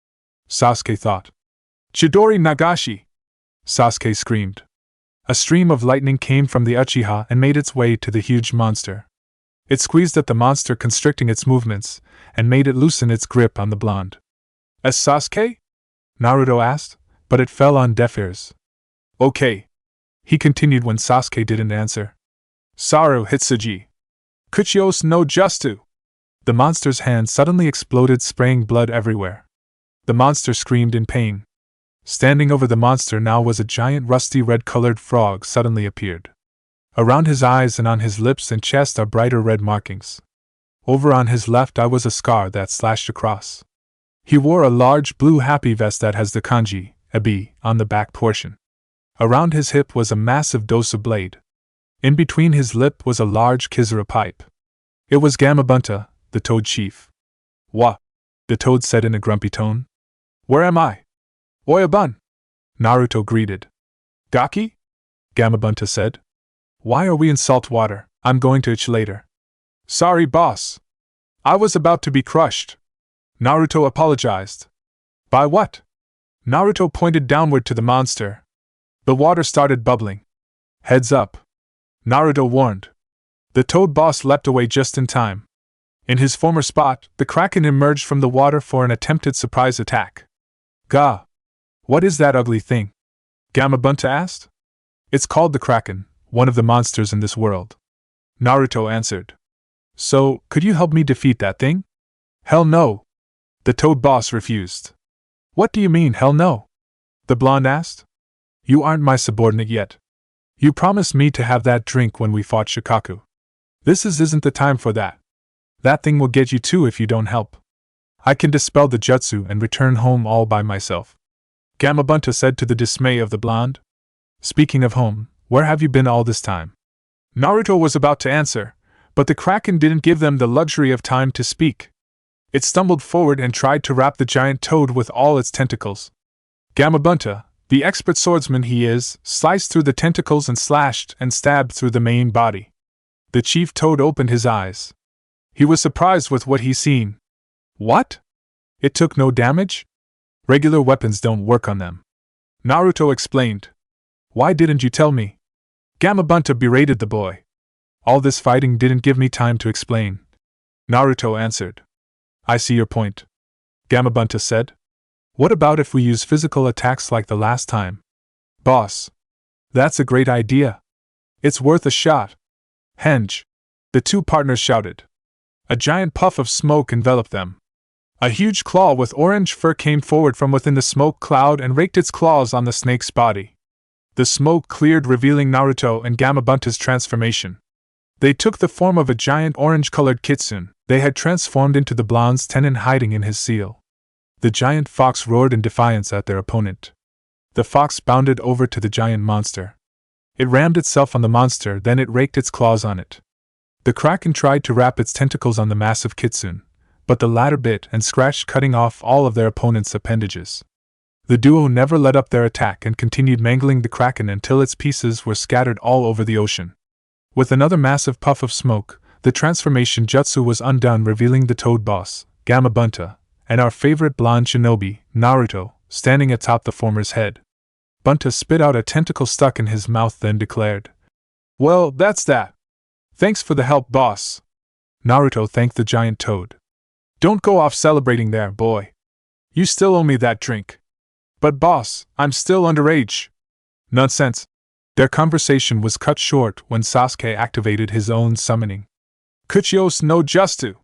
Sasuke thought. Chidori Nagashi! Sasuke screamed. A stream of lightning came from the Uchiha and made its way to the huge monster. It squeezed at the monster, constricting its movements, and made it loosen its grip on the blonde. As Sasuke? Naruto asked, but it fell on deaf ears. Okay. He continued when Sasuke didn't answer. Saru Hitsuji. Kuchios no Justu. The monster's hand suddenly exploded, spraying blood everywhere. The monster screamed in pain. Standing over the monster now was a giant rusty red-colored frog suddenly appeared. Around his eyes and on his lips and chest are brighter red markings. Over on his left eye was a scar that slashed across. He wore a large blue happy vest that has the kanji, Ebi, on the back portion. Around his hip was a massive dosa blade. In between his lip was a large Kizura pipe. It was Gamabunta, the Toad Chief. What? The Toad said in a grumpy tone. Where am I? Oyabun! Naruto greeted. Gaki? Gamabunta said. Why are we in salt water? I'm going to itch later. Sorry, boss. I was about to be crushed. Naruto apologized. By what? Naruto pointed downward to the monster. The water started bubbling. Heads up. Naruto warned. The Toad boss leapt away just in time. In his former spot, the Kraken emerged from the water for an attempted surprise attack. Gah! What is that ugly thing? Gamabunta asked. It's called the Kraken, one of the monsters in this world. Naruto answered. So, could you help me defeat that thing? Hell no. The Toad boss refused. What do you mean, hell no? The blonde asked. You aren't my subordinate yet. You promised me to have that drink when we fought Shikaku. This isn't the time for that. That thing will get you too if you don't help. I can dispel the jutsu and return home all by myself. Gamabunta said to the dismay of the blonde. Speaking of home, where have you been all this time? Naruto was about to answer, but the Kraken didn't give them the luxury of time to speak. It stumbled forward and tried to wrap the giant toad with all its tentacles. Gamabunta, the expert swordsman he is, sliced through the tentacles and slashed and stabbed through the main body. The chief toad opened his eyes. He was surprised with what he seen. What? It took no damage? Regular weapons don't work on them. Naruto explained. Why didn't you tell me? Gamabunta berated the boy. All this fighting didn't give me time to explain. Naruto answered. I see your point. Gamabunta said. What about if we use physical attacks like the last time? Boss. That's a great idea. It's worth a shot. Henge. The two partners shouted. A giant puff of smoke enveloped them. A huge claw with orange fur came forward from within the smoke cloud and raked its claws on the snake's body. The smoke cleared, revealing Naruto and Gamabunta's transformation. They took the form of a giant orange-colored kitsune. They had transformed into the blonde's tenon hiding in his seal. The giant fox roared in defiance at their opponent. The fox bounded over to the giant monster. It rammed itself on the monster, then it raked its claws on it. The Kraken tried to wrap its tentacles on the massive kitsune, but the latter bit and scratched, cutting off all of their opponent's appendages. The duo never let up their attack and continued mangling the Kraken until its pieces were scattered all over the ocean. With another massive puff of smoke, the transformation jutsu was undone, revealing the Toad boss, Gamabunta, and our favorite blonde shinobi, Naruto, standing atop the former's head. Bunta spit out a tentacle stuck in his mouth, then declared, Well, that's that. Thanks for the help, boss. Naruto thanked the giant toad. Don't go off celebrating there, boy. You still owe me that drink. But boss, I'm still underage. Nonsense. Their conversation was cut short when Sasuke activated his own summoning. Kuchios no Justu.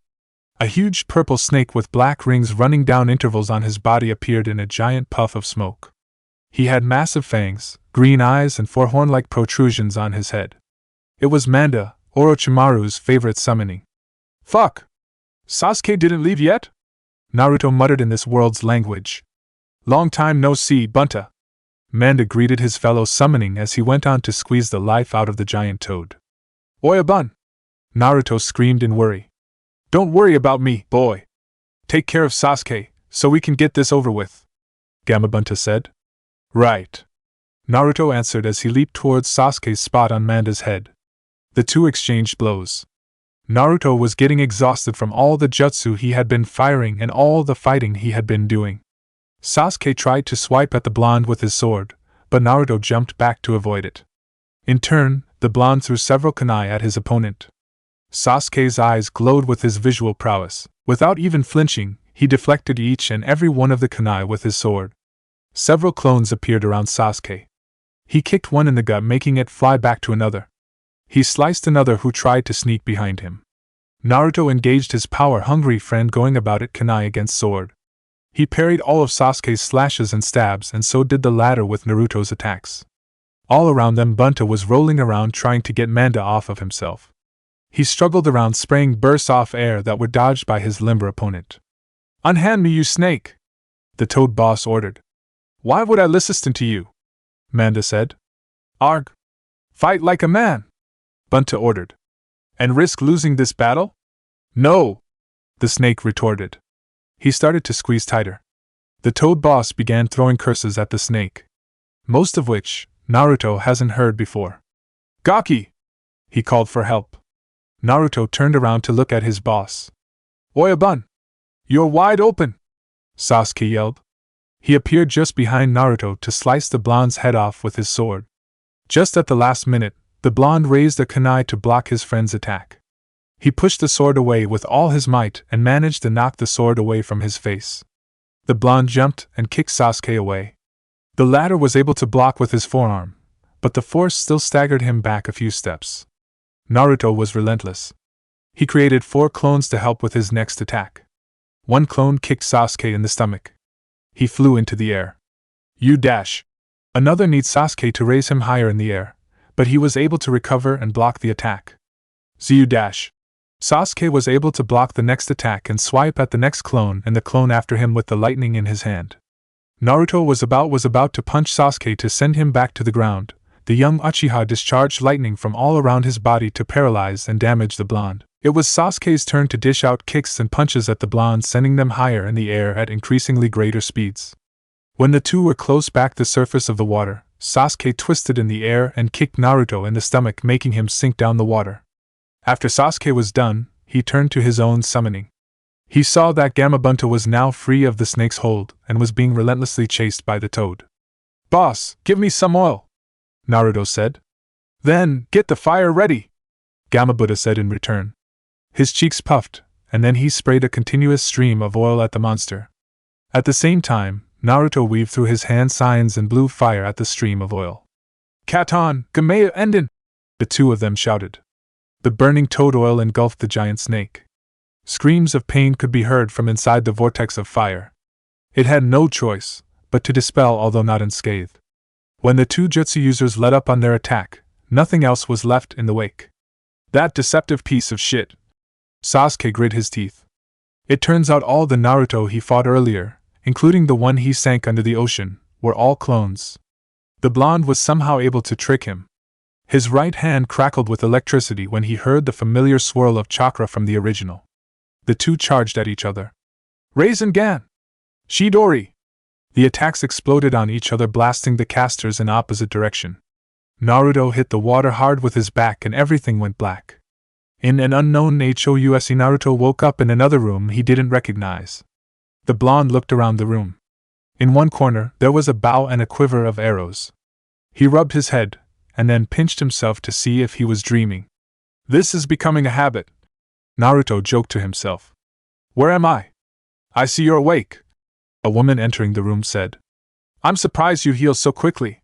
A huge purple snake with black rings running down intervals on his body appeared in a giant puff of smoke. He had massive fangs, green eyes, and four horn-like protrusions on his head. It was Manda, Orochimaru's favorite summoning. Fuck! Sasuke didn't leave yet? Naruto muttered in this world's language. Long time no see, Bunta. Manda greeted his fellow summoning as he went on to squeeze the life out of the giant toad. Oyabun! Naruto screamed in worry. Don't worry about me, boy. Take care of Sasuke, so we can get this over with, Gamabunta said. Right. Naruto answered as he leaped towards Sasuke's spot on Manda's head. The two exchanged blows. Naruto was getting exhausted from all the jutsu he had been firing and all the fighting he had been doing. Sasuke tried to swipe at the blonde with his sword, but Naruto jumped back to avoid it. In turn, the blonde threw several kunai at his opponent. Sasuke's eyes glowed with his visual prowess. Without even flinching, he deflected each and every one of the kunai with his sword. Several clones appeared around Sasuke. He kicked one in the gut, making it fly back to another. He sliced another who tried to sneak behind him. Naruto engaged his power-hungry friend, going about it kunai against sword. He parried all of Sasuke's slashes and stabs, and so did the latter with Naruto's attacks. All around them, Bunta was rolling around trying to get Manda off of himself. He struggled around, spraying bursts off air that were dodged by his limber opponent. Unhand me, you snake! The Toad boss ordered. Why would I listen to you? Manda said. Arg! Fight like a man! Bunta ordered. And risk losing this battle? No! The snake retorted. He started to squeeze tighter. The Toad boss began throwing curses at the snake, most of which Naruto hasn't heard before. Gaki! He called for help. Naruto turned around to look at his boss. Oyabun! You're wide open! Sasuke yelled. He appeared just behind Naruto to slice the blonde's head off with his sword. Just at the last minute, the blonde raised a kunai to block his friend's attack. He pushed the sword away with all his might and managed to knock the sword away from his face. The blonde jumped and kicked Sasuke away. The latter was able to block with his forearm, but the force still staggered him back a few steps. Naruto was relentless. He created 4 clones to help with his next attack. One clone kicked Sasuke in the stomach. He flew into the air. You dash! Another needs Sasuke to raise him higher in the air, but he was able to recover and block the attack. Zu dash! Sasuke was able to block the next attack and swipe at the next clone and the clone after him with the lightning in his hand. Naruto was about to punch Sasuke to send him back to the ground. The young Uchiha discharged lightning from all around his body to paralyze and damage the blonde. It was Sasuke's turn to dish out kicks and punches at the blonde, sending them higher in the air at increasingly greater speeds. When the two were close back the surface of the water, Sasuke twisted in the air and kicked Naruto in the stomach, making him sink down the water. After Sasuke was done, he turned to his own summoning. He saw that Gamabunta was now free of the snake's hold and was being relentlessly chased by the toad. Boss, give me some oil, Naruto said. Then, get the fire ready, Gamabunta said in return. His cheeks puffed, and then he sprayed a continuous stream of oil at the monster. At the same time, Naruto weaved through his hand signs and blew fire at the stream of oil. Katon, Gamea Enden! The two of them shouted. The burning toad oil engulfed the giant snake. Screams of pain could be heard from inside the vortex of fire. It had no choice but to dispel, although not unscathed. When the two jutsu users let up on their attack, nothing else was left in the wake. That deceptive piece of shit! Sasuke grit his teeth. It turns out all the Naruto he fought earlier, including the one he sank under the ocean, were all clones. The blonde was somehow able to trick him. His right hand crackled with electricity when he heard the familiar swirl of chakra from the original. The two charged at each other. Rasengan! Chidori! The attacks exploded on each other, blasting the casters in opposite direction. Naruto hit the water hard with his back and everything went black. In an unknown HOUSE, Naruto woke up in another room he didn't recognize. The blonde looked around the room. In one corner, there was a bow and a quiver of arrows. He rubbed his head, and then pinched himself to see if he was dreaming. This is becoming a habit, Naruto joked to himself. Where am I? I see you're awake, a woman entering the room said. I'm surprised you heal so quickly.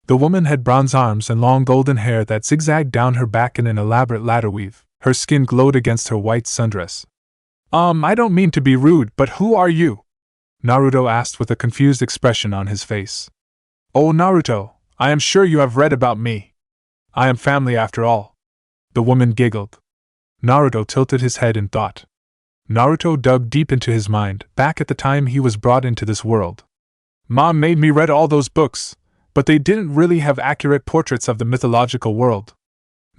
The woman had bronze arms and long golden hair that zigzagged down her back in an elaborate ladder weave. Her skin glowed against her white sundress. I don't mean to be rude, but who are you? Naruto asked with a confused expression on his face. Oh Naruto, I am sure you have read about me. I am family after all. The woman giggled. Naruto tilted his head in thought. Naruto dug deep into his mind, back at the time he was brought into this world. Mom made me read all those books, But they didn't really have accurate portraits of the mythological world,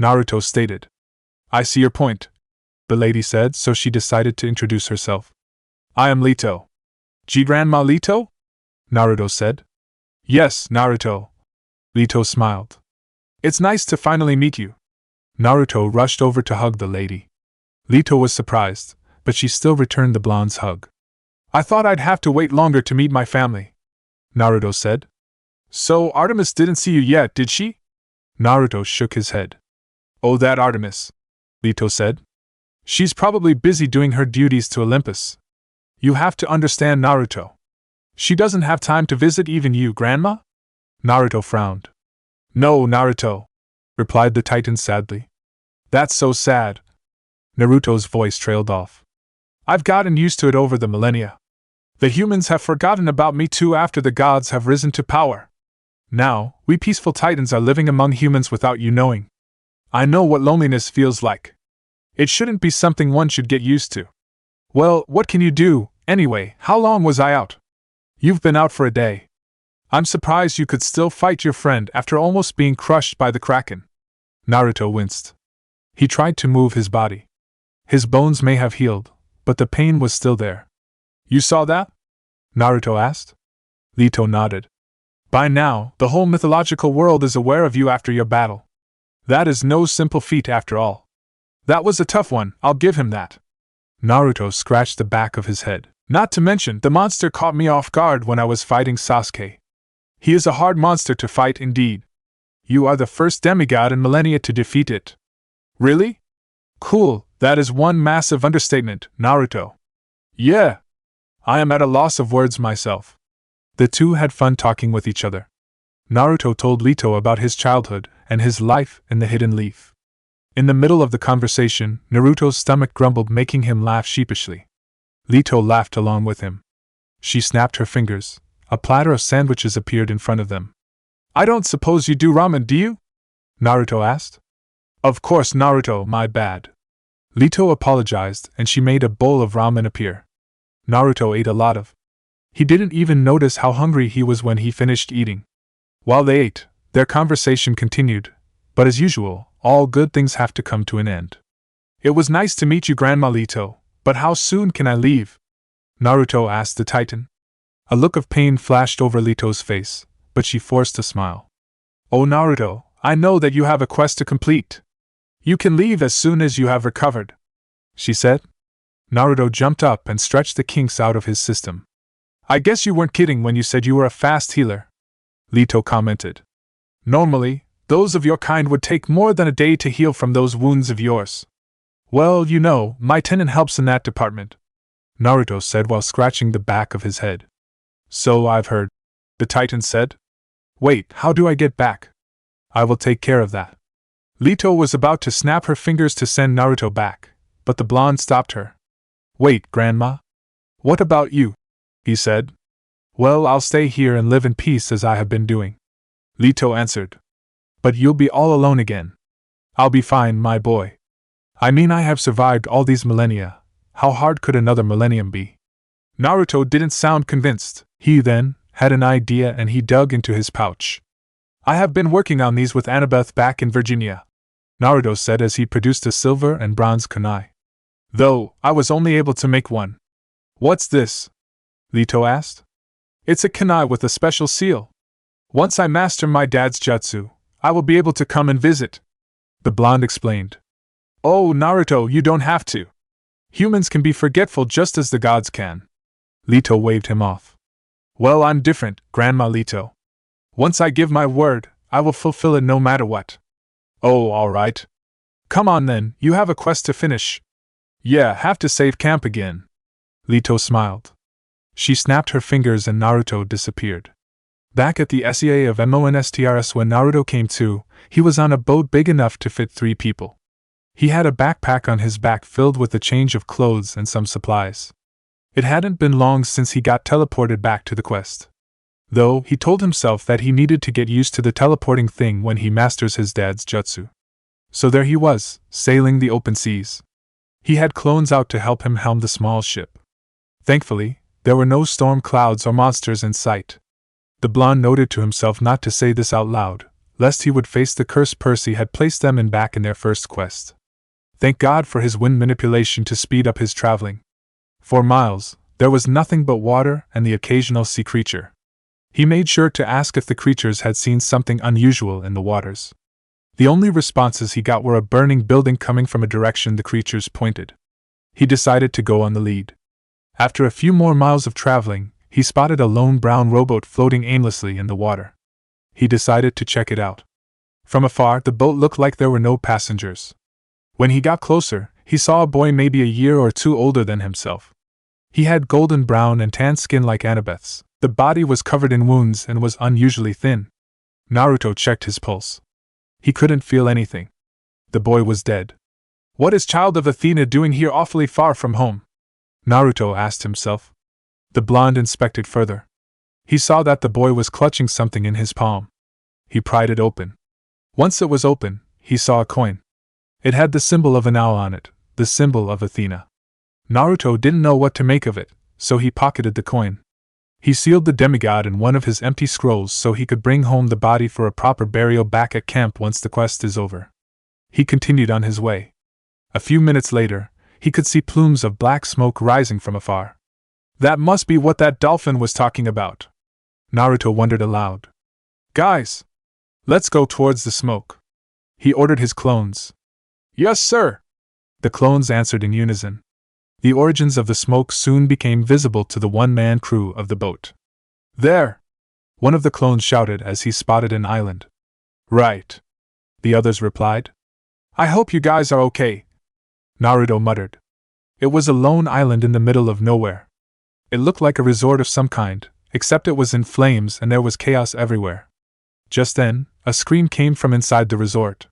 Naruto stated. I see your point, the lady said, so she decided to introduce herself. I am Leto. Grandma Leto? Naruto said. Yes, Naruto. Leto smiled. It's nice to finally meet you. Naruto rushed over to hug the lady. Leto was surprised, but she still returned the blonde's hug. I thought I'd have to wait longer to meet my family, Naruto said. So Artemis didn't see you yet, did she? Naruto shook his head. Oh, that Artemis, Leto said. She's probably busy doing her duties to Olympus. You have to understand, Naruto. She doesn't have time to visit even you, Grandma? Naruto frowned. No, Naruto, replied the Titan sadly. That's so sad. Naruto's voice trailed off. I've gotten used to it over the millennia. The humans have forgotten about me too after the gods have risen to power. Now, we peaceful Titans are living among humans without you knowing. I know what loneliness feels like. It shouldn't be something one should get used to. Well, what can you do, anyway? How long was I out? You've been out for a day. I'm surprised you could still fight your friend after almost being crushed by the Kraken. Naruto winced. He tried to move his body. His bones may have healed, but the pain was still there. You saw that? Naruto asked. Leto nodded. By now, the whole mythological world is aware of you after your battle. That is no simple feat after all. That was a tough one, I'll give him that. Naruto scratched the back of his head. Not to mention, the monster caught me off guard when I was fighting Sasuke. He is a hard monster to fight indeed. You are the first demigod in millennia to defeat it. Really? Cool, that is one massive understatement, Naruto. Yeah. I am at a loss of words myself. The two had fun talking with each other. Naruto told Leto about his childhood and his life in the Hidden Leaf. In the middle of the conversation, Naruto's stomach grumbled, making him laugh sheepishly. Leto laughed along with him. She snapped her fingers. A platter of sandwiches appeared in front of them. I don't suppose you do ramen, do you? Naruto asked. Of course, Naruto, my bad. Leto apologized, and she made a bowl of ramen appear. Naruto ate a lot of. He didn't even notice how hungry he was when he finished eating. While they ate, their conversation continued, but as usual, all good things have to come to an end. It was nice to meet you, Grandma Leto, but how soon can I leave? Naruto asked the Titan. A look of pain flashed over Leto's face, but she forced a smile. Oh, Naruto, I know that you have a quest to complete. You can leave as soon as you have recovered, she said. Naruto jumped up and stretched the kinks out of his system. I guess you weren't kidding when you said you were a fast healer, Leto commented. Normally, those of your kind would take more than a day to heal from those wounds of yours. Well, you know, my tenant helps in that department, Naruto said while scratching the back of his head. So I've heard, the Titan said. Wait, how do I get back? I will take care of that. Leto was about to snap her fingers to send Naruto back, but the blonde stopped her. Wait, Grandma. What about you? He said. Well, I'll stay here and live in peace as I have been doing, Leto answered. But you'll be all alone again. I'll be fine, my boy. I mean, I have survived all these millennia. How hard could another millennium be? Naruto didn't sound convinced. He then had an idea and he dug into his pouch. I have been working on these with Annabeth back in Virginia, Naruto said as he produced a silver and bronze kunai. Though, I was only able to make one. What's this? Leto asked. It's a kunai with a special seal. Once I master my dad's jutsu, I will be able to come and visit, the blonde explained. Oh, Naruto, you don't have to. Humans can be forgetful just as the gods can. Leto waved him off. Well, I'm different, Grandma Leto. Once I give my word, I will fulfill it no matter what. Oh, all right. Come on then, you have a quest to finish. Yeah, have to save camp again. Leto smiled. She snapped her fingers and Naruto disappeared. Back at the SEA of MONSTRS when Naruto came to, he was on a boat big enough to fit 3 people. He had a backpack on his back filled with a change of clothes and some supplies. It hadn't been long since he got teleported back to the quest. Though, he told himself that he needed to get used to the teleporting thing when he masters his dad's jutsu. So there he was, sailing the open seas. He had clones out to help him helm the small ship. Thankfully, there were no storm clouds or monsters in sight. The blonde noted to himself not to say this out loud, lest he would face the curse Percy had placed them in back in their first quest. Thank God for his wind manipulation to speed up his traveling. For miles, there was nothing but water and the occasional sea creature. He made sure to ask if the creatures had seen something unusual in the waters. The only responses he got were a burning building coming from a direction the creatures pointed. He decided to go on the lead. After a few more miles of traveling, he spotted a lone brown rowboat floating aimlessly in the water. He decided to check it out. From afar, the boat looked like there were no passengers. When he got closer, he saw a boy maybe a year or two older than himself. He had golden brown and tan skin like Annabeth's. The body was covered in wounds and was unusually thin. Naruto checked his pulse. He couldn't feel anything. The boy was dead. What is Child of Athena doing here awfully far from home? Naruto asked himself. The blonde inspected further. He saw that the boy was clutching something in his palm. He pried it open. Once it was open, he saw a coin. It had the symbol of an owl on it, the symbol of Athena. Naruto didn't know what to make of it, so he pocketed the coin. He sealed the demigod in one of his empty scrolls so he could bring home the body for a proper burial back at camp once the quest is over. He continued on his way. A few minutes later, he could see plumes of black smoke rising from afar. That must be what that dolphin was talking about. Naruto wondered aloud. Guys! Let's go towards the smoke. He ordered his clones. Yes, sir! The clones answered in unison. The origins of the smoke soon became visible to the one-man crew of the boat. There! One of the clones shouted as he spotted an island. Right! The others replied. I hope you guys are okay. Naruto muttered. It was a lone island in the middle of nowhere. It looked like a resort of some kind, except it was in flames and there was chaos everywhere. Just then, a scream came from inside the resort.